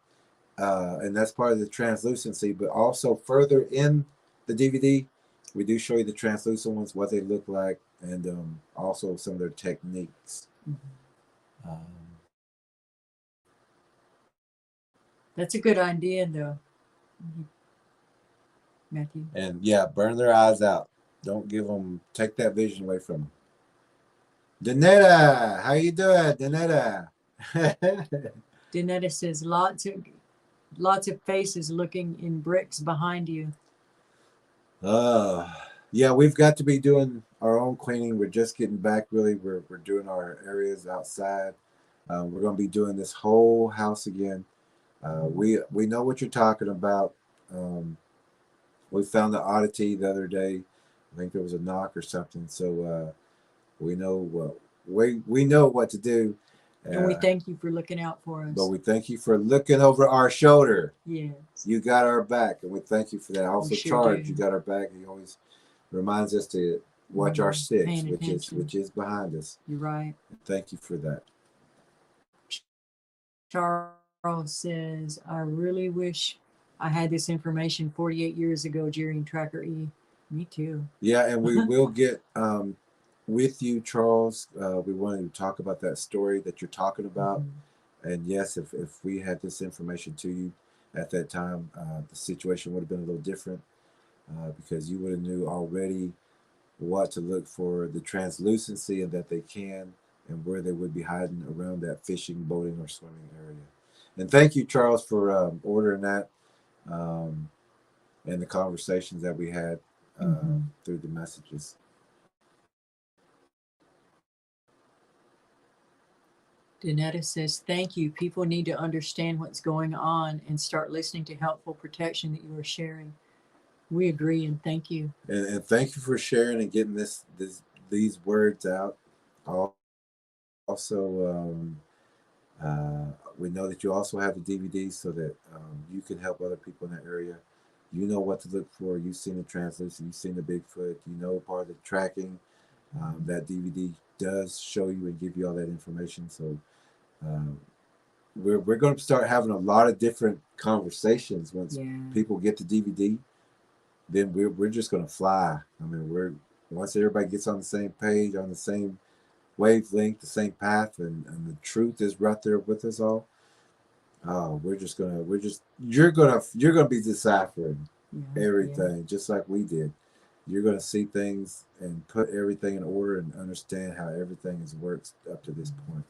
Speaker 1: And that's part of the translucency, but also further in the DVD, we do show you the translucent ones, what they look like, and also some of their techniques.
Speaker 2: That's a good idea, though, Matthew.
Speaker 1: And yeah, burn their eyes out. Don't take that vision away from them. Danetta, how you doing, Danetta?
Speaker 2: Danetta says, lots of faces looking in bricks behind you.
Speaker 1: Yeah, we've got to be doing our own cleaning. We're just getting back, really. We're doing our areas outside. We're going to be doing this whole house again. We know what you're talking about. We found the oddity the other day. I think there was a knock or something. So we know we know what to do.
Speaker 2: And we thank you for looking out for us.
Speaker 1: But we thank you for looking over our shoulder.
Speaker 2: Yes.
Speaker 1: You got our back, and we thank you for that. Also, Charge, you got our back. He always reminds us to watch our 6, which is behind us.
Speaker 2: You're right.
Speaker 1: Thank you for that.
Speaker 2: Charles says, I really wish I had this information 48 years ago during Tracker E. Me too.
Speaker 1: Yeah, and we will get with you, Charles. We wanted to talk about that story that you're talking about. And yes, if we had this information to you at that time, the situation would have been a little different because you would have knew already what to look for, the translucency and that they can, and where they would be hiding around that fishing, boating, or swimming area. And thank you, Charles, for ordering that and the conversations that we had through the messages.
Speaker 2: Danetta says, thank you. People need to understand what's going on and start listening to helpful protection that you are sharing. We agree and thank you.
Speaker 1: And thank you for sharing and getting these words out. Also, we know that you also have the DVDs so that you can help other people in that area. You know what to look for. You've seen the translucent. You've seen the Bigfoot. You know part of the tracking. That DVD does show you and give you all that information. So um, we're going to start having a lot of different conversations once people get the DVD. Then we're just going to fly. I mean, once everybody gets on the same page, on the same wavelength, the same path, and the truth is right there with us all. You're gonna be deciphering everything just like we did. You're gonna see things and put everything in order and understand how everything has worked up to this point.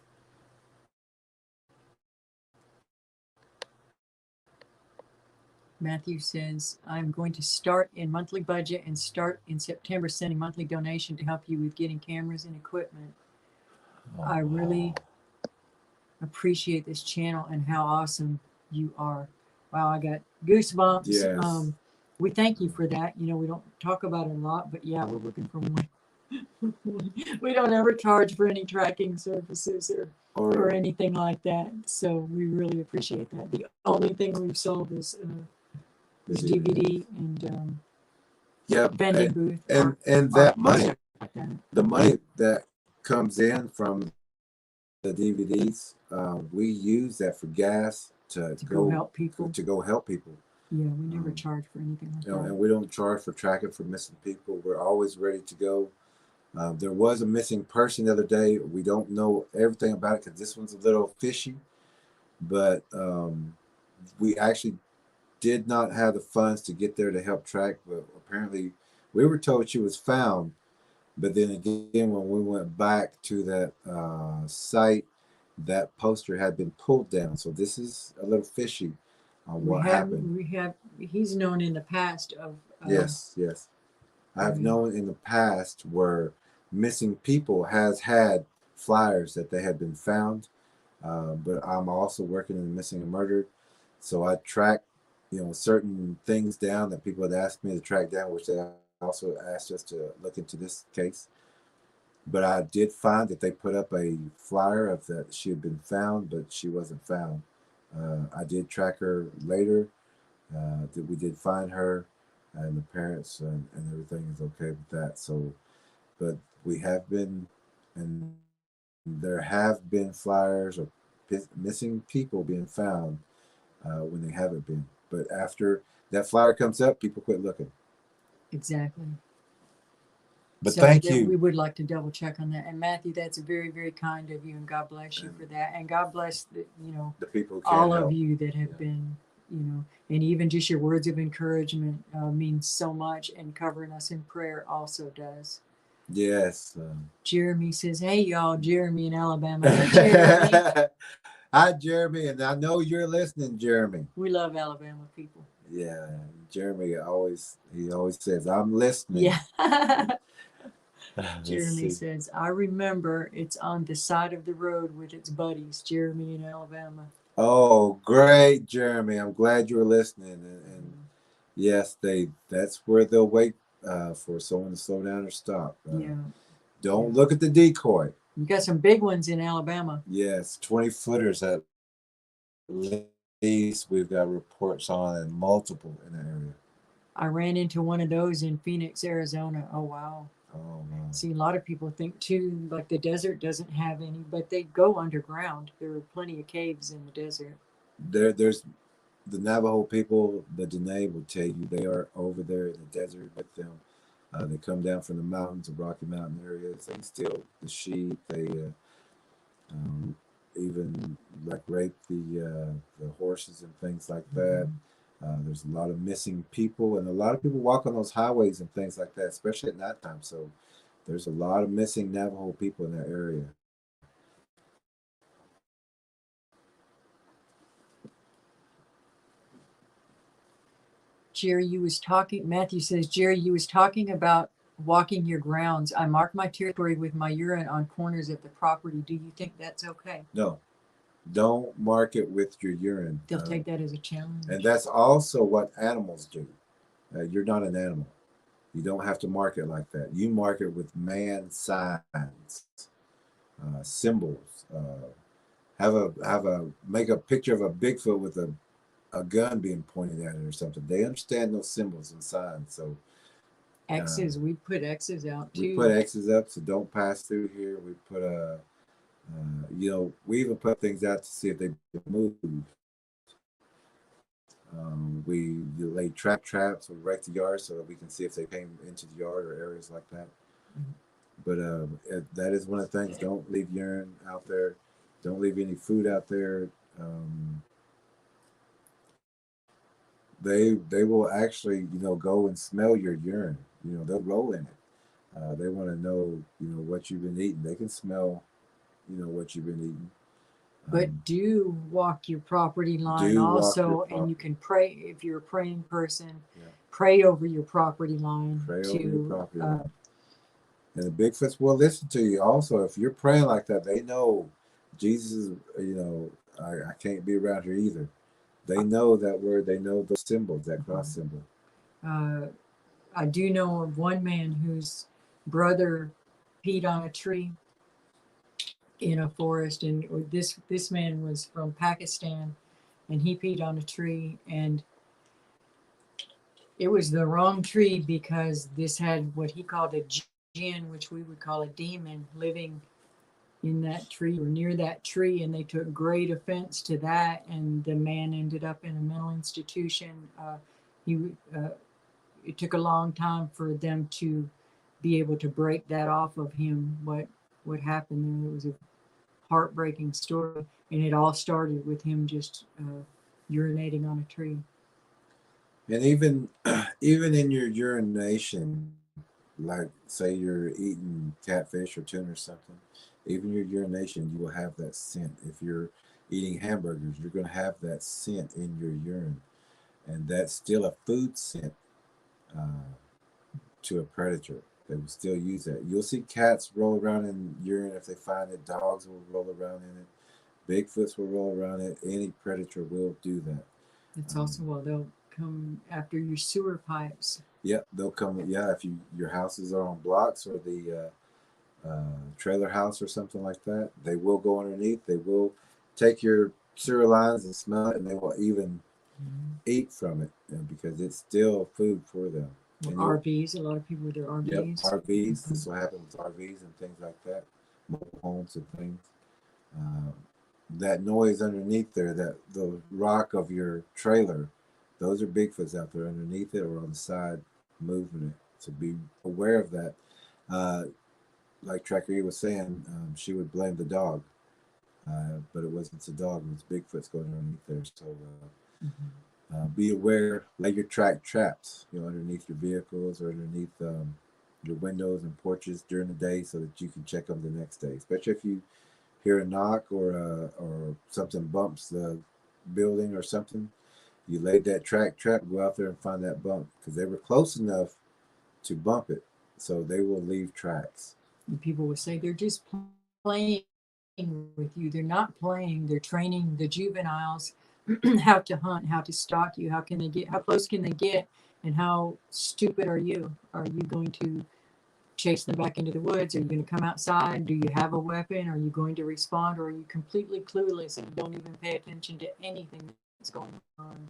Speaker 2: Matthew says, I'm going to start in monthly budget and start in September sending monthly donation to help you with getting cameras and equipment. I really appreciate this channel and how awesome you are. Wow, I got goosebumps.
Speaker 1: Yes.
Speaker 2: We thank you for that. You know, we don't talk about it a lot, but yeah, we're looking for more. We don't ever charge for any tracking services or anything like that. So we really appreciate that. The only thing we've sold is DVD and vending booth.
Speaker 1: And that money, the money that comes in from the DVDs, we use that for gas to go
Speaker 2: help people.
Speaker 1: To go help people.
Speaker 2: Yeah, we never charge for anything like that.
Speaker 1: And we don't charge for tracking for missing people. We're always ready to go. There was a missing person the other day. We don't know everything about it because this one's a little fishy, but we actually did not have the funds to get there to help track. But apparently, we were told she was found. But then again, when we went back to that site, that poster had been pulled down. So this is a little fishy on what happened.
Speaker 2: He's known in the past of.
Speaker 1: Yes. I've known in the past where missing people has had flyers that they had been found, but I'm also working in missing and murdered, so I track, certain things down that people had asked me to track down, which they also asked us to look into this case. But I did find that they put up a flyer of that she had been found, but she wasn't found. I did track her later. That we did find her, and the parents and everything is okay with that. So, but we have been, and there have been flyers of missing people being found when they haven't been. But after that flyer comes up, people quit looking.
Speaker 2: Exactly.
Speaker 1: But so thank you.
Speaker 2: We would like to double check on that. And Matthew, that's very, very kind of you, and God bless you for that. And God bless
Speaker 1: the people,
Speaker 2: all of you that have been, and even just your words of encouragement means so much, and covering us in prayer also does.
Speaker 1: Yes.
Speaker 2: Jeremy says, "Hey y'all, Jeremy in Alabama." Hey Jeremy.
Speaker 1: Hi Jeremy, and I know you're listening, Jeremy.
Speaker 2: We love Alabama people.
Speaker 1: Yeah, Jeremy always says, "I'm listening."
Speaker 2: Yeah. Jeremy says, "I remember it's on the side of the road with its buddies." Jeremy in Alabama.
Speaker 1: Oh, great, Jeremy! I'm glad you were listening, and yes, that's where they'll wait for someone to slow down or stop. Don't look at the decoy.
Speaker 2: You got some big ones in Alabama.
Speaker 1: Yes, 20-footers at least we've got reports on, and multiple in the area.
Speaker 2: I ran into one of those in Phoenix, Arizona. Oh, wow.
Speaker 1: Oh, wow.
Speaker 2: See, a lot of people think, too, like the desert doesn't have any, but they go underground. There are plenty of caves in the desert.
Speaker 1: There's the Navajo people, the Dene will tell you they are over there in the desert with them. They come down from the mountains, the Rocky Mountain areas. They steal the sheep. They even like rape the horses and things like that. There's a lot of missing people, and a lot of people walk on those highways and things like that, especially at nighttime. So there's a lot of missing Navajo people in that area.
Speaker 2: Jerry, you was talking, Matthew says, Jerry, you was talking about walking your grounds. I mark my territory with my urine on corners of the property. Do you think that's okay?
Speaker 1: No, don't mark it with your urine.
Speaker 2: They'll take that as a challenge.
Speaker 1: And that's also what animals do. You're not an animal. You don't have to mark it like that. You mark it with man signs, symbols. Make a picture of a Bigfoot with a gun being pointed at it or something. They understand those symbols and signs. So
Speaker 2: X's, we put X's out too.
Speaker 1: we put X's up, so don't pass through here. We put we even put things out to see if they move. We lay traps. We wreck the yard so that we can see if they came into the yard or areas like that. Mm-hmm. But that is one of the things. Don't leave urine out there. Don't leave any food out there. They will actually go and smell your urine. They'll roll in it. They want to know what you've been eating. They can smell what you've been eating.
Speaker 2: But do walk your property line also, and you can pray if you're a praying person. Yeah. Pray over your property line.
Speaker 1: Pray over your property line. And the Bigfoots will listen to you. Also, if you're praying like that, they know Jesus. I can't be around here either. They know that word. They know those symbols, that cross symbol.
Speaker 2: I do know of one man whose brother peed on a tree in a forest, and this man was from Pakistan, and he peed on a tree, and it was the wrong tree because this had what he called a jinn, which we would call a demon, living in that tree or near that tree, and they took great offense to that, and the man ended up in a mental institution. It took a long time for them to be able to break that off of him. What happened there? It was a heartbreaking story, and it all started with him just urinating on a tree.
Speaker 1: And even in your urination, like say you're eating catfish or tuna or something, even your urination, you will have that scent. If you're eating hamburgers, you're going to have that scent in your urine, and that's still a food scent to a predator. They will still use that. You'll see cats roll around in urine if they find it. Dogs will roll around in it. Bigfoots will roll around it. Any predator will do that.
Speaker 2: It's also they'll come after your sewer pipes.
Speaker 1: Yep, they'll come. Yeah, if your houses are on blocks or the trailer house or something like that, they will go underneath. They will take your sewer lines and smell it, and they will even eat from it because it's still food for them.
Speaker 2: And RVs, a lot of people with their RVs.
Speaker 1: Yep, RVs. This will happen with RVs and things like that, mobile homes and things. That noise underneath there, that the rock of your trailer, those are Bigfoots out there underneath it or on the side moving it. So be aware of that. Like TrackerElla was saying, she would blame the dog, but it wasn't the dog. It was Bigfoots going underneath there. So be aware. Lay your traps, underneath your vehicles or underneath your windows and porches during the day, so that you can check them the next day. Especially if you hear a knock or something bumps the building or something, you laid that trap, go out there and find that bump because they were close enough to bump it, so they will leave tracks.
Speaker 2: And people will say they're just playing with you. They're not playing. They're training the juveniles how to hunt, how to stalk you. How close can they get, and how stupid are you? Are you going to chase them back into the woods? Are you going to come outside? Do you have a weapon? Are you going to respond, or are you completely clueless and don't even pay attention to anything that's going on?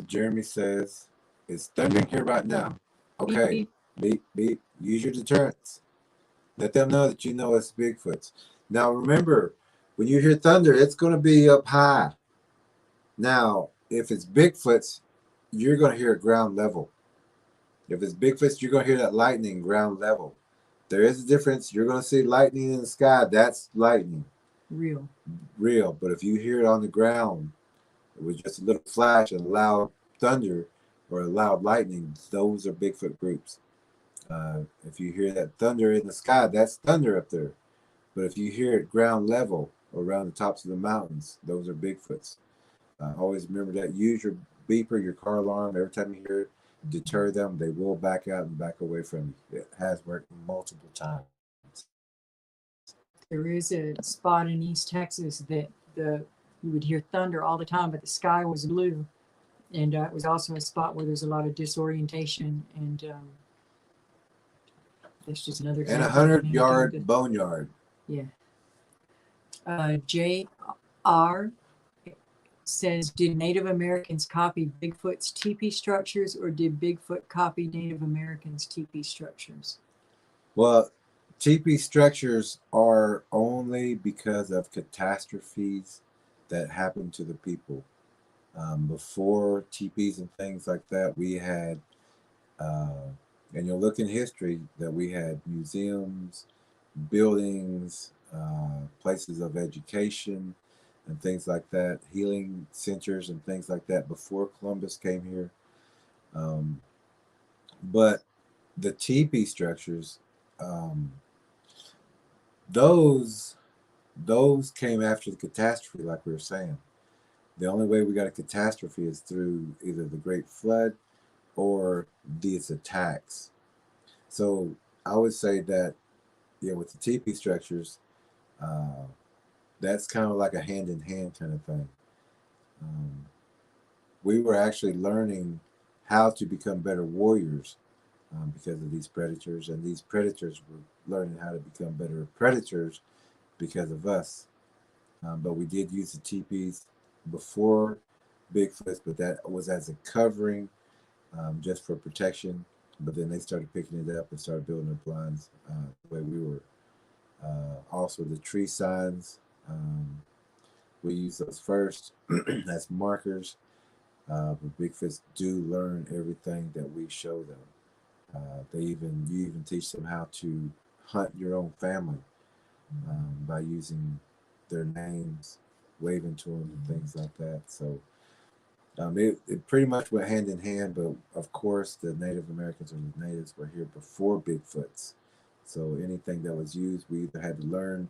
Speaker 1: Jeremy says it's thundering here right now. Okay, beep, beep. Use your deterrents. Let them know that you know it's Bigfoots. Now remember, when you hear thunder, it's going to be up high. Now, if it's Bigfoots, you're going to hear it ground level. If it's Bigfoots, you're going to hear that lightning ground level. There is a difference. You're going to see lightning in the sky. That's lightning.
Speaker 2: Real.
Speaker 1: But if you hear it on the ground with just a little flash and loud thunder or a loud lightning, those are Bigfoot groups. If you hear that thunder in the sky, that's thunder up there. But if you hear it ground level or around the tops of the mountains, those are Bigfoots. Always remember that. Use your beeper, your car alarm every time you hear it. deter them, they will back out and back away from you. It has worked multiple times.
Speaker 2: There is a spot in East Texas that you would hear thunder all the time, but the sky was blue, and it was also a spot where there's a lot of disorientation, and that's just another
Speaker 1: And
Speaker 2: example of an anecdote
Speaker 1: 100-yard boneyard.
Speaker 2: yeah. J.R. says, did Native Americans copy Bigfoot's teepee structures, or did Bigfoot copy Native Americans' teepee structures?
Speaker 1: Well, teepee structures are only because of catastrophes that happen to the people. Before teepees and things like that, we had, and you'll look in history, that we had museums, buildings, places of education, and things like that, healing centers and things like that before Columbus came here. But the teepee structures, um, those came after the catastrophe, like we were saying. The only way we got a catastrophe is through either the Great Flood or these attacks. So I would say that, yeah, with the teepee structures, uh, that's kind of like a hand in hand kind of thing. Um, we were actually learning how to become better warriors because of these predators, and these predators were learning how to become better predators because of us. But we did use the teepees before Bigfoot, but that was as a covering, just for protection. But then they started picking it up and started building their blinds the way we were. Also, the tree signs, we use those first as markers. But Bigfoots do learn everything that we show them. You even teach them how to hunt your own family by using their names, waving to them, and things like that. So it pretty much went hand in hand, but of course, the Native Americans or the natives were here before Bigfoots. So anything that was used, we either had to learn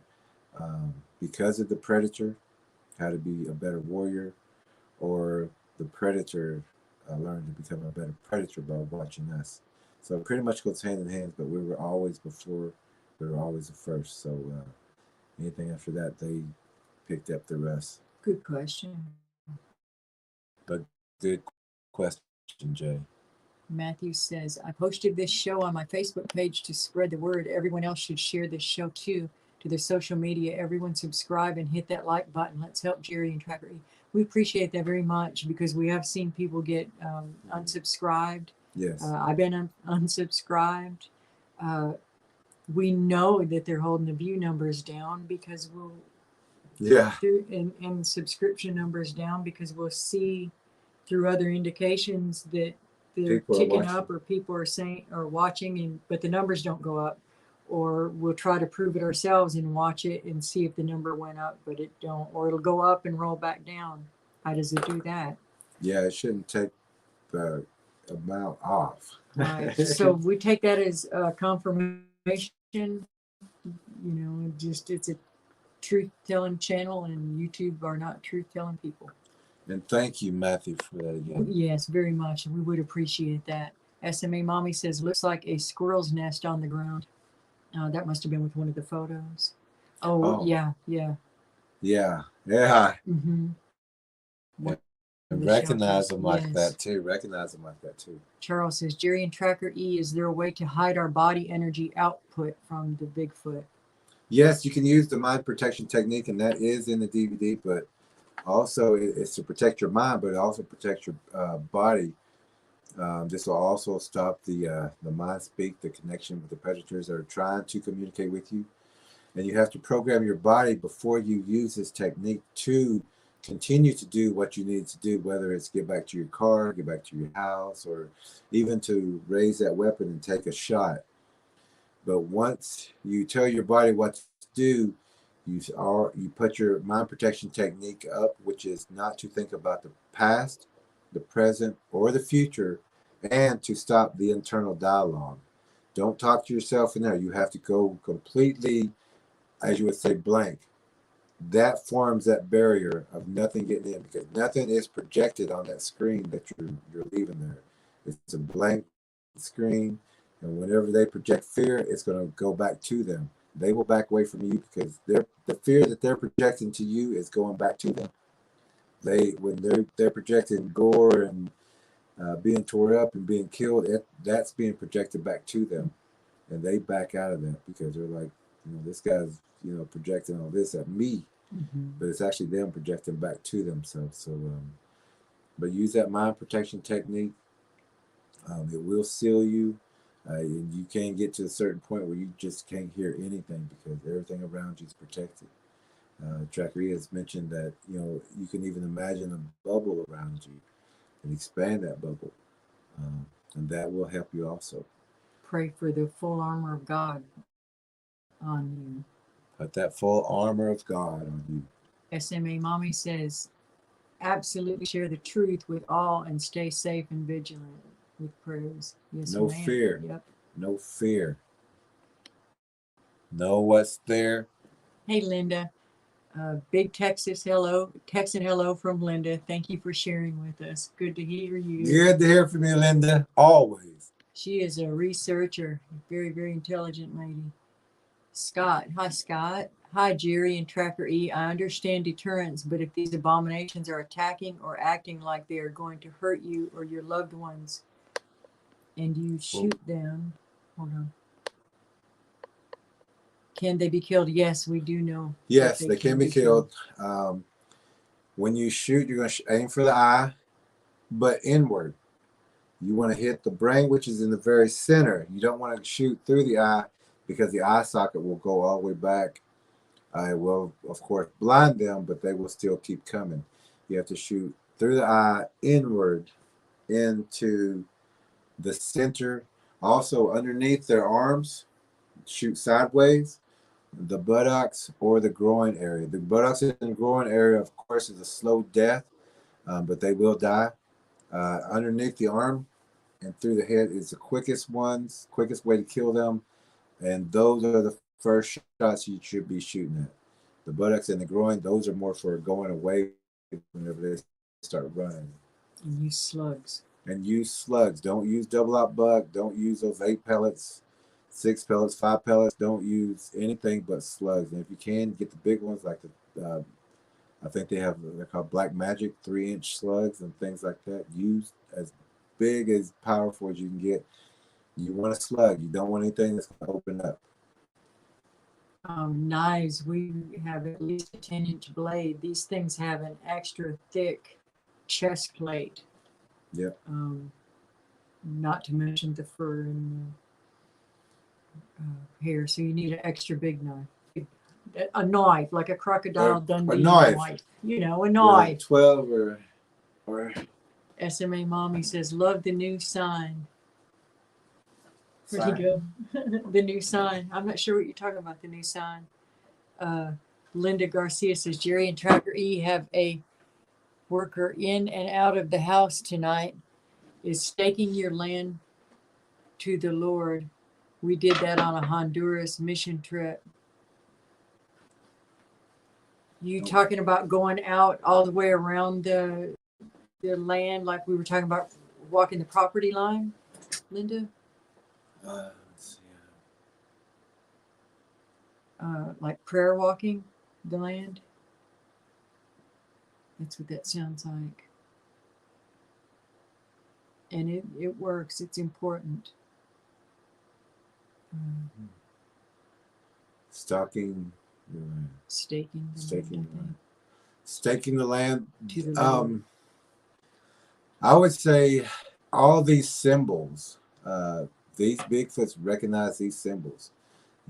Speaker 1: because of the predator how to be a better warrior, or the predator learned to become a better predator by watching us. So it pretty much goes hand in hand, but we were always before, we were always the first. So anything after that, they picked up the rest.
Speaker 2: Good question.
Speaker 1: But good question, Jay.
Speaker 2: Matthew says, I posted this show on my Facebook page to spread the word. Everyone else should share this show too to their social media. Everyone subscribe and hit that like button. Let's help Jerry and Tracker. We appreciate that very much, because we have seen people get unsubscribed.
Speaker 1: Yes.
Speaker 2: I've been unsubscribed. We know that they're holding the view numbers down because
Speaker 1: Yeah.
Speaker 2: and subscription numbers down, because we'll see through other indications that they're ticking up, or people are saying or watching, but the numbers don't go up. Or we'll try to prove it ourselves and watch it and see if the number went up, but it don't, or it'll go up and roll back down. How does it do that?
Speaker 1: Yeah, it shouldn't take the amount off.
Speaker 2: Right. So we take that as confirmation. It's a truth-telling channel, and YouTube are not truth-telling people.
Speaker 1: And thank you, Matthew, for that again.
Speaker 2: Yes, very much. We would appreciate that. SMA Mommy says, looks like a squirrel's nest on the ground. That must have been with one of the photos. Oh. Yeah. Mm-hmm.
Speaker 1: And recognize them like that too.
Speaker 2: Charles says, Jerry and Tracker E, is there a way to hide our body energy output from the Bigfoot?
Speaker 1: Yes, you can use the mind protection technique, and that is in the DVD, but also it's to protect your mind, but it also protects your body. This will also stop the mind speak, the connection with the predators that are trying to communicate with you. And you have to program your body before you use this technique to continue to do what you need to do, whether it's get back to your car, get back to your house, or even to raise that weapon and take a shot. But once you tell your body what to do, you put your mind protection technique up, which is not to think about the past, the present, or the future, and to stop the internal dialogue. Don't talk to yourself in there. You have to go completely, as you would say, blank. That forms that barrier of nothing getting in, because nothing is projected on that screen that you're leaving there. It's a blank screen, and whenever they project fear, it's going to go back to them. They will back away from you because the fear that they're projecting to you is going back to them. When they're projecting gore and being tore up and being killed, that's being projected back to them, and they back out of that because they're like, this guy's projecting all this at me, but it's actually them projecting back to themselves. So, but use that mind protection technique. It will seal you. And you can get to a certain point where you just can't hear anything because everything around you is protected. TrackerElla has mentioned that you can even imagine a bubble around you and expand that bubble, and that will help you also.
Speaker 2: Pray for the full armor of God on you.
Speaker 1: Put that full armor of God on you.
Speaker 2: SMA Mommy says, absolutely share the truth with all and stay safe and vigilant with prayers. Yes,
Speaker 1: No
Speaker 2: ma'am.
Speaker 1: fear.
Speaker 2: Yep.
Speaker 1: No fear. Know what's there.
Speaker 2: Hey, Linda. Big Texan hello from Linda. Thank you for sharing with us. Good to hear you.
Speaker 1: Good to hear from you, Linda. Always.
Speaker 2: She is a researcher, very, very intelligent lady. Scott. Hi, Scott. Hi, Jerry and TrackerE. I understand deterrence, but if these abominations are attacking or acting like they are going to hurt you or your loved ones and you shoot them, hold on. Can they be killed? Yes, we do know.
Speaker 1: Yes, they can be killed. When you shoot, you're going to aim for the eye, but inward. You want to hit the brain, which is in the very center. You don't want to shoot through the eye because the eye socket will go all the way back. It will, of course, blind them, but they will still keep coming. You have to shoot through the eye, inward, into the center. Also, underneath their arms, shoot sideways, the buttocks or the groin area. The buttocks and the groin area, of course, is a slow death, but they will die. Underneath the arm and through the head is the quickest way to kill them. And those are the first shots you should be shooting at. The buttocks and the groin, those are more for going away whenever they start running.
Speaker 2: And use slugs.
Speaker 1: And use slugs. Don't use double-out buck. Don't use those 8 pellets, 6 pellets, 5 pellets. Don't use anything but slugs. And if you can, get the big ones like the, I think they're called Black Magic 3-inch slugs and things like that. Use as big, as powerful as you can get. You want a slug. You don't want anything that's going to open up.
Speaker 2: Knives, we have at least a 10-inch blade. These things have an extra thick chest plate.
Speaker 1: Yep.
Speaker 2: Not to mention the fur and hair. So you need an extra big knife. A knife, like a Crocodile Dundee knife. You know, a knife.
Speaker 1: Like 12 or
Speaker 2: SMA Mommy says, love the new sign. Where'd he go? The new sign. I'm not sure what you're talking about, the new sign. Linda Garcia says, Jerry and TrackerE have a worker in and out of the house tonight. Is staking your land to the Lord. We did that on a Honduras mission trip. You talking about going out all the way around the land, like we were talking about walking the property line, Linda?
Speaker 1: Let's see.
Speaker 2: Like prayer walking the land. That's what that sounds like. And it works. It's important.
Speaker 1: Staking the land.
Speaker 2: To the Lord.
Speaker 1: I would say all these symbols, these Bigfoots recognize these symbols.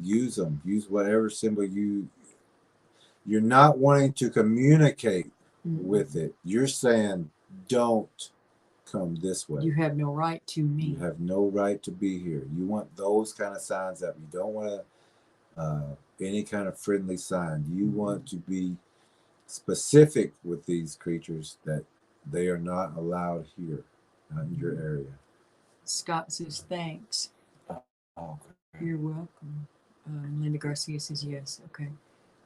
Speaker 1: Use them. Use whatever symbol you're not wanting to communicate with it. You're saying, don't come this way.
Speaker 2: You have no right to me.
Speaker 1: You have no right to be here. You want those kind of signs up. You don't want any kind of friendly sign. You want to be specific with these creatures that they are not allowed here, not in your area.
Speaker 2: Scott says, thanks.
Speaker 1: Okay.
Speaker 2: You're welcome. Linda Garcia says, yes. Okay.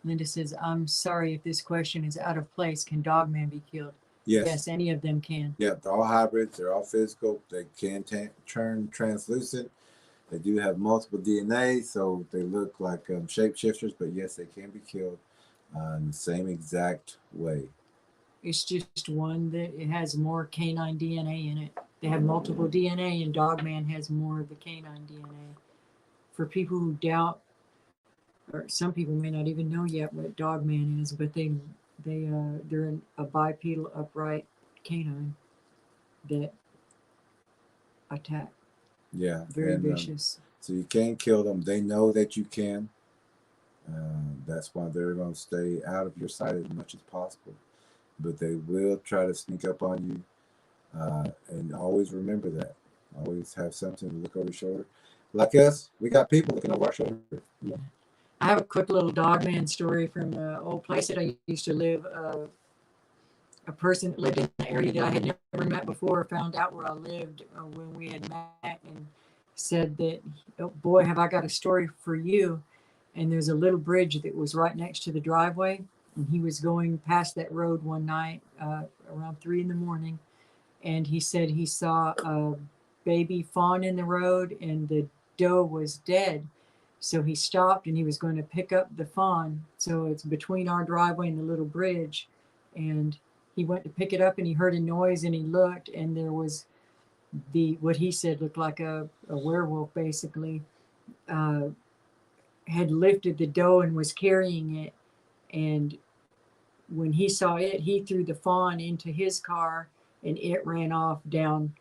Speaker 2: Linda says, I'm sorry if this question is out of place. Can Dogman be killed?
Speaker 1: Yes.
Speaker 2: any of them can.
Speaker 1: Yeah, they're all hybrids. They're all physical. They can turn translucent. They do have multiple DNA, so they look like shapeshifters. But yes, they can be killed in the same exact way.
Speaker 2: It's just one that it has more canine DNA in it. They have multiple DNA, and Dogman has more of the canine DNA. For people who doubt, or some people may not even know yet what Dogman is, but they're a bipedal upright canine that attack.
Speaker 1: Yeah,
Speaker 2: Very
Speaker 1: and
Speaker 2: vicious.
Speaker 1: so you can kill them. They know that you can. That's why they're going to stay out of your sight as much as possible. But they will try to sneak up on you. And always remember that. Always have something to look over your shoulder. Like us, we got people looking over our shoulder.
Speaker 2: Yeah. I have a quick little Dogman story from an old place that I used to live. A person that lived in the area that I had never met before found out where I lived when we had met and said that, oh boy, have I got a story for you. And there's a little bridge that was right next to the driveway. And he was going past that road one night around 3 in the morning. And he said he saw a baby fawn in the road and the doe was dead. So he stopped and he was going to pick up the fawn. So it's between our driveway and the little bridge. And he went to pick it up and he heard a noise and he looked and there was what he said looked like a werewolf basically, had lifted the doe and was carrying it. And when he saw it, he threw the fawn into his car and it ran off down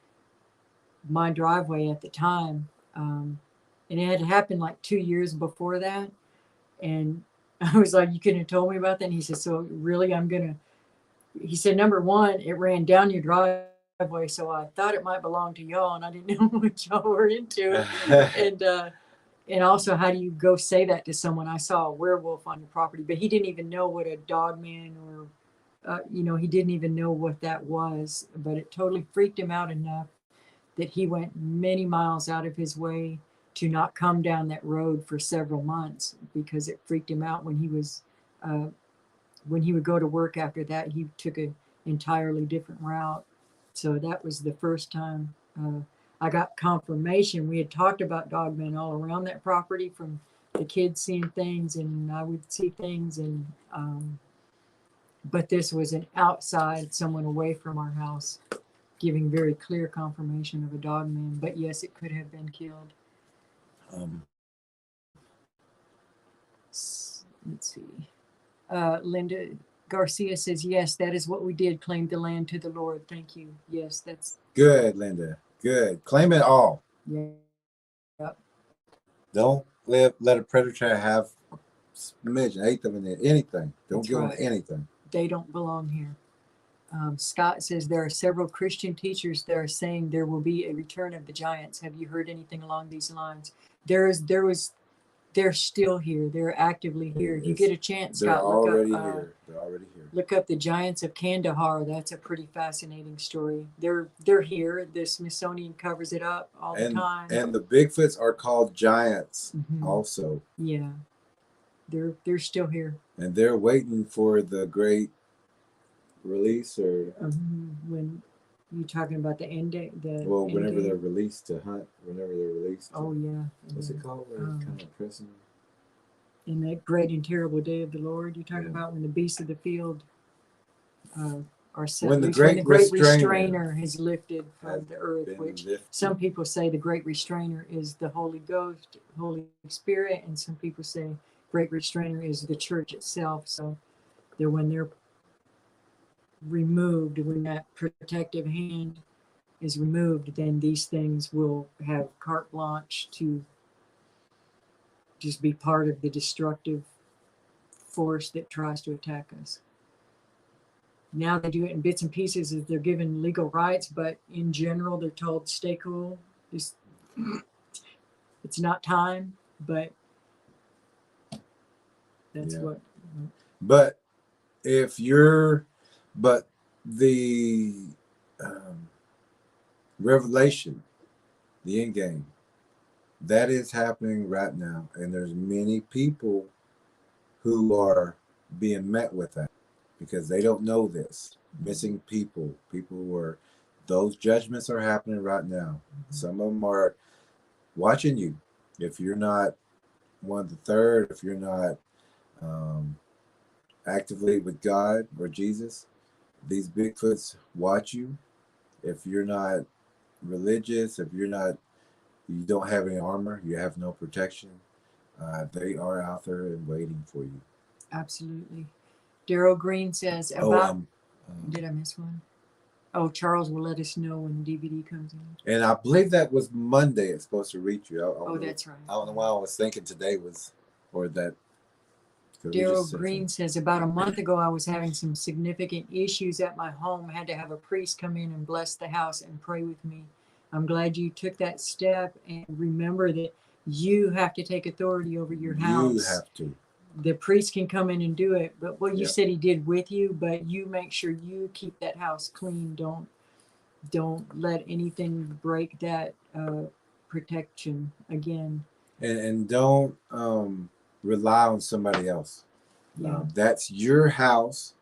Speaker 2: my driveway at the time. And it had happened like 2 years before that. And I was like, you couldn't have told me about that. And he said, so really, he said, number one, it ran down your driveway. So I thought it might belong to y'all. And I didn't know what y'all were into. And also, how do you go say that to someone? I saw a werewolf on your property, but he didn't even know what a dogman or, he didn't even know what that was. But it totally freaked him out enough that he went many miles out of his way to not come down that road for several months because it freaked him out when he would go to work after that. He took an entirely different route. So that was the first time I got confirmation. We had talked about dogmen all around that property from the kids seeing things and I would see things but this was an outside, someone away from our house, giving very clear confirmation of a dogman. But yes, it could have been killed. Let's see. Linda Garcia says, yes, that is what we did, claim the land to the Lord. Thank you. Yes, that's
Speaker 1: good, Linda. Good. Claim it all.
Speaker 2: Yeah. Yep.
Speaker 1: Don't let a predator have a smidgen, eighth of anything. Don't
Speaker 2: That's
Speaker 1: give
Speaker 2: right.
Speaker 1: them anything.
Speaker 2: They don't belong here. Scott says there are several Christian teachers that are saying there will be a return of the giants. Have you heard anything along these lines? They're still here. They're actively here. If you get a chance, Scott,
Speaker 1: They're already here.
Speaker 2: Look up the Giants of Kandahar. That's a pretty fascinating story. They're here. The Smithsonian covers it up all the time.
Speaker 1: And the Bigfoots are called giants also.
Speaker 2: Yeah. They're still here.
Speaker 1: And they're waiting for the great release or
Speaker 2: when you talking about the end day,
Speaker 1: whenever they're released to hunt, whenever they're released.
Speaker 2: Oh yeah.
Speaker 1: What's it called? Kind of prison.
Speaker 2: In that great and terrible day of the Lord, you're talking about when the beasts of the field are set
Speaker 1: when the
Speaker 2: loose,
Speaker 1: great,
Speaker 2: when the great restrainer is lifted from the earth, which some people say the great restrainer is the Holy Ghost, Holy Spirit, and some people say great restrainer is the church itself. So when they're removed, when that protective hand is removed, then these things will have carte blanche to just be part of the destructive force that tries to attack us. Now they do it in bits and pieces as they're given legal rights, but in general they're told stay cool. Just it's not time, but that's what.
Speaker 1: But but the revelation, the end game, that is happening right now, and there's many people who are being met with that. because they don't know this. Missing people, those judgments are happening right now. Some of them are watching you. If you're not one of the third, if you're not um, actively with God or Jesus, these Bigfoots watch you. If you're not religious, if you're not, you don't have any armor, you have no protection, they are out there and waiting for you.
Speaker 2: Absolutely. Daryl Green says
Speaker 1: Oh,
Speaker 2: about. Did I miss one? Oh, Charles will let us know when the DVD comes in.
Speaker 1: and I believe that was Monday. It's supposed to reach you.
Speaker 2: Oh, that's right.
Speaker 1: I don't know why I was thinking today was, or that.
Speaker 2: Daryl Green says about a month ago I was having some significant issues at my home. I had to have a priest come in and bless the house and pray with me. I'm glad you took that step, and remember that you have to take authority over your house.
Speaker 1: You have to.
Speaker 2: The priest can come in and do it, but what you
Speaker 1: Yeah.
Speaker 2: said he did with you, but you make sure you keep that house clean. Don't let anything break that protection again.
Speaker 1: And don't rely on somebody else.
Speaker 2: Yeah.
Speaker 1: That's your house.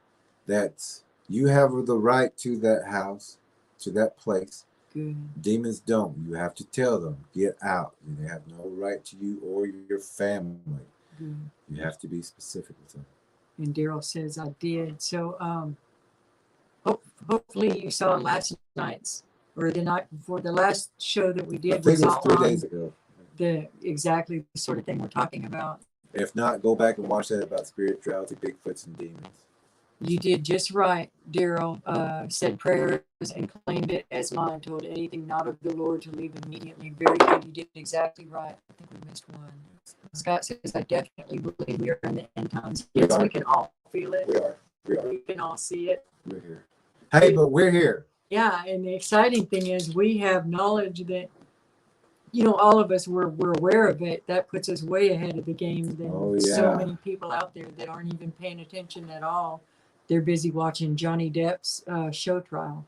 Speaker 1: That's you have the right to that house, to that place.
Speaker 2: Good.
Speaker 1: Demons don't. You have to tell them, get out. They have no right to you or your family.
Speaker 2: Good.
Speaker 1: You have to be specific with them.
Speaker 2: And Daryl says I did. So hopefully you saw last night's or the night before, the last show that we did.
Speaker 1: I think it was
Speaker 2: all
Speaker 1: 3
Speaker 2: on
Speaker 1: days ago.
Speaker 2: exactly the sort of thing we're talking about.
Speaker 1: If not, go back and watch that about spirituality, Bigfoots, and demons.
Speaker 2: You did just right, Daryl. Said prayers and claimed it as mine. Told anything not of the Lord to leave immediately. Very good. You did exactly right. I think we missed one. Scott says, I definitely believe we are in the end times. Yes, we can all feel it.
Speaker 1: We are.
Speaker 2: We can all see it.
Speaker 1: We're here. Hey, but we're here.
Speaker 2: Yeah, and the exciting thing is we have knowledge that, all of us, we're aware of it. That puts us way ahead of the game than so many people out there that aren't even paying attention at all. They're busy watching Johnny Depp's show trial.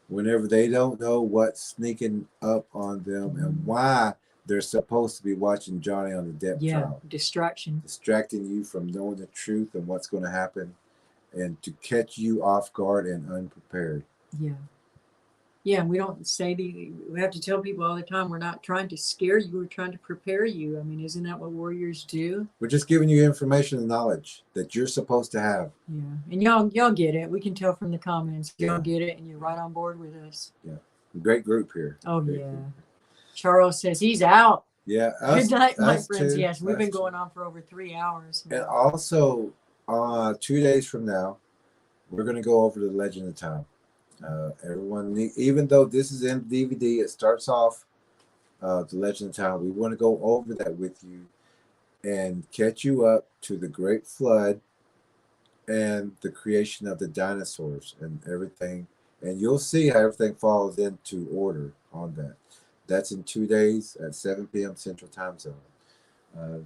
Speaker 1: Whenever they don't know what's sneaking up on them and why they're supposed to be watching Johnny on the Depp trial.
Speaker 2: Distraction.
Speaker 1: Distracting you from knowing the truth and what's going to happen, and to catch you off guard and unprepared.
Speaker 2: Yeah. Yeah, we don't say we have to tell people all the time, we're not trying to scare you, we're trying to prepare you. I mean, isn't that what warriors do?
Speaker 1: We're just giving you information and knowledge that you're supposed to have.
Speaker 2: Yeah, and y'all get it. We can tell from the comments. Y'all get it, and you're right on board with us.
Speaker 1: Yeah, great group here.
Speaker 2: Oh,
Speaker 1: great
Speaker 2: yeah.
Speaker 1: Group.
Speaker 2: Charles says he's out.
Speaker 1: Yeah.
Speaker 2: Good night, my friends.
Speaker 1: Too.
Speaker 2: Yes, we've been going on for over 3 hours.
Speaker 1: And also, 2 days from now, we're going to go over the Legend of Time. Everyone, even though this is in DVD, it starts off the Legend of Time. We want to go over that with you and catch you up to the Great Flood and the creation of the dinosaurs and everything. And you'll see how everything falls into order on that. That's in 2 days at 7 p.m. Central Time Zone. You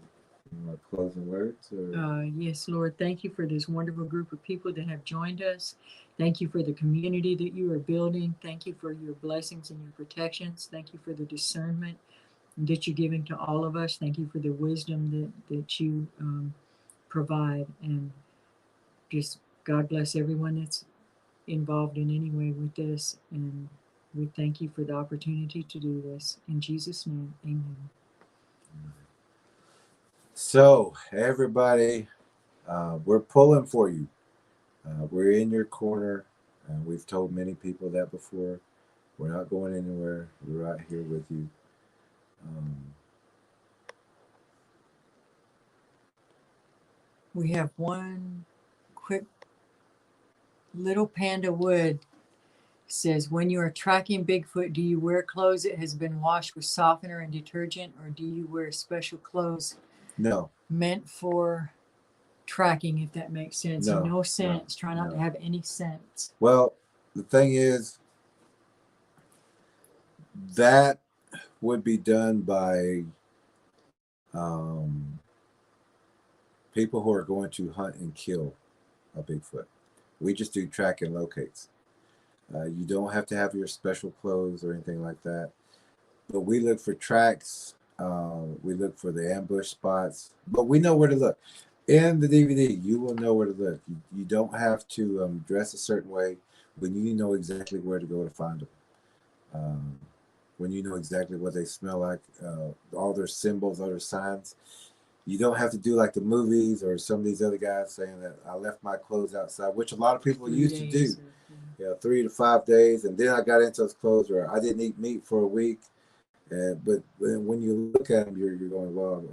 Speaker 1: want closing words? Or?
Speaker 2: Yes, Lord, thank you for this wonderful group of people that have joined us. Thank you for the community that you are building. Thank you for your blessings and your protections. Thank you for the discernment that you're giving to all of us. Thank you for the wisdom that you provide. And just God bless everyone that's involved in any way with this. And we thank you for the opportunity to do this. In Jesus' name, amen.
Speaker 1: So, everybody, we're pulling for you. We're in your corner. We've told many people that before. We're not going anywhere. We're right here with you.
Speaker 2: We have one quick little Panda Wood says, when you are tracking Bigfoot, do you wear clothes that has been washed with softener and detergent, or do you wear special clothes?
Speaker 1: No.
Speaker 2: Meant for tracking, if that makes sense. No scents. Try not to have any scents.
Speaker 1: Well, the thing is, that would be done by people who are going to hunt and kill a Bigfoot. We just do track and locates. You don't have to have your special clothes or anything like that. But we look for tracks. We look for the ambush spots. But we know where to look. In the DVD, you will know where to look. You don't have to dress a certain way when you know exactly where to go to find them. Um, when you know exactly what they smell like, all their symbols, all their signs. You don't have to do like the movies or some of these other guys saying that I left my clothes outside, which a lot of people
Speaker 2: 3
Speaker 1: used to do.
Speaker 2: days.
Speaker 1: You know, 3 to 5 days, and then I got into those clothes where I didn't eat meat for a week. But when you look at them, you're going, well,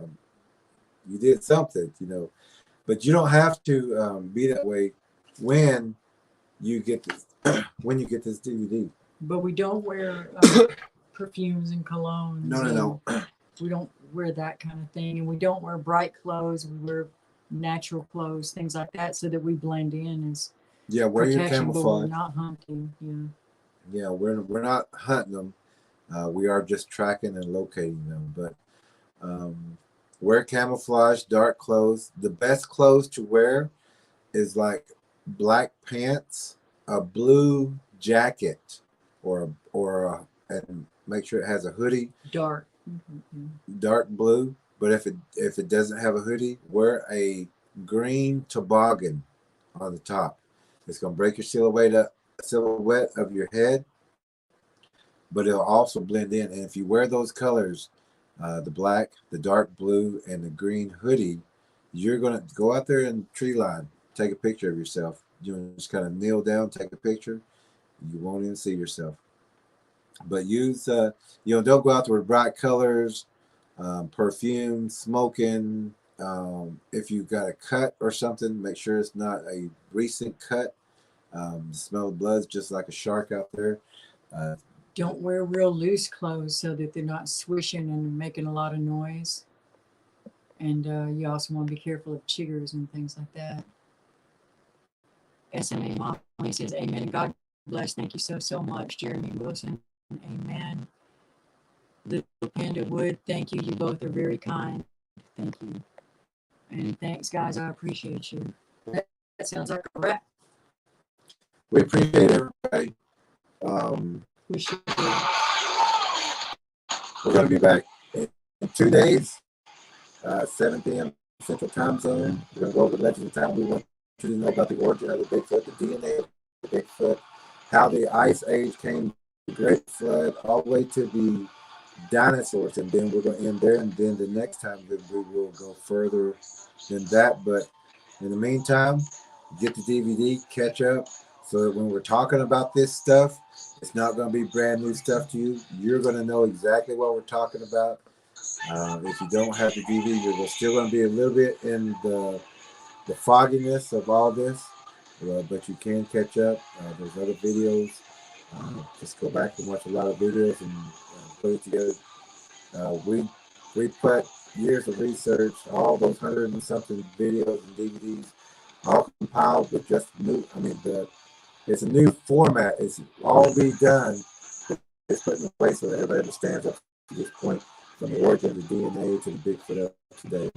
Speaker 1: you did something, you know. But you don't have to be that way when you get this when you get this DVD.
Speaker 2: But we don't wear perfumes and colognes.
Speaker 1: No.
Speaker 2: We don't wear that kind of thing, and we don't wear bright clothes. We wear natural clothes, things like that, so that we blend in as
Speaker 1: Yeah, wear your
Speaker 2: protection. But we're
Speaker 1: camouflage.
Speaker 2: not hunting. Yeah.
Speaker 1: Yeah, we're not hunting them. We are just tracking and locating them. But wear camouflage, dark clothes. The best clothes to wear is like black pants, a blue jacket, and make sure it has a hoodie,
Speaker 2: Dark. Mm-hmm.
Speaker 1: dark blue. But if it doesn't have a hoodie, wear a green toboggan on the top. It's gonna break your silhouette of your head, but it'll also blend in. And if you wear those colors, the black, the dark blue, and the green hoodie, you're gonna go out there in the tree line, take a picture of yourself. You just kind of kneel down, take a picture. You won't even see yourself. But use, don't go out there with bright colors, perfume, smoking. If you've got a cut or something, make sure it's not a recent cut. The smell of blood's just like a shark out there. Uh,
Speaker 2: Don't wear real loose clothes so that they're not swishing and making a lot of noise. And you also want to be careful of chiggers and things like that. SMA Molly says, amen. God bless. Thank you so much, Jeremy Wilson. Amen. Little Panda Wood, thank you. You both are very kind. Thank you. And thanks, guys. I appreciate you. That sounds like a wrap.
Speaker 1: we appreciate everybody.
Speaker 2: We should.
Speaker 1: We're going to be back in 2 days, 7 p.m. Central Time Zone. We're going to go over Legend of Time. We want you to know about the origin of the Bigfoot, the DNA of the Bigfoot, how the Ice Age came, the Great Flood, all the way to the dinosaurs. And then we're going to end there. And then the next time we will go further than that. But in the meantime, get the DVD, catch up, so that when we're talking about this stuff, it's not going to be brand new stuff to you. You're going to know exactly what we're talking about. If you don't have the DVD, you're still going to be a little bit in the fogginess of all this, but you can catch up. There's other videos. Just go back and watch a lot of videos and put it together. We put years of research, all those 100 and something videos and DVDs, all compiled with just new. It's a new format. It's all redone. It's put in place so that everybody understands up to this point, from the origin of the DNA to the Bigfoot of today.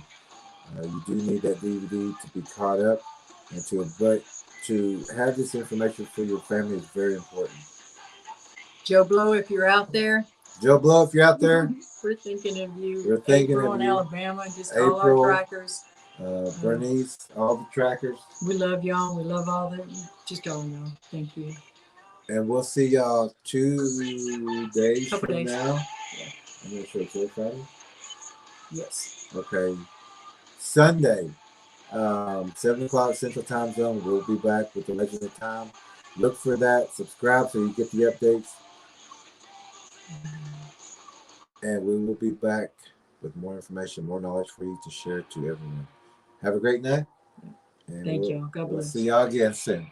Speaker 1: You do need that DVD to be caught up, and to have this information for your family is very important.
Speaker 2: Joe Blow, if you're out there.
Speaker 1: Joe Blow, if you're out there.
Speaker 2: We're thinking of you.
Speaker 1: We're thinking
Speaker 2: April
Speaker 1: of
Speaker 2: in
Speaker 1: you.
Speaker 2: Alabama, just all our trackers.
Speaker 1: Bernice, all the trackers.
Speaker 2: We love y'all. We love all that. Just all y'all. Thank you.
Speaker 1: And we'll see y'all 2 days
Speaker 2: Couple
Speaker 1: from
Speaker 2: days.
Speaker 1: now.
Speaker 2: Yeah.
Speaker 1: I'm not sure it's Friday.
Speaker 2: Yes.
Speaker 1: Okay. Sunday, 7 o'clock Central Time Zone. We'll be back with the Legend of Time. Look for that. Subscribe so you get the updates. And we will be back with more information, more knowledge for you to share to everyone. Have a great night. And
Speaker 2: Thank you. God bless.
Speaker 1: We'll see y'all again soon.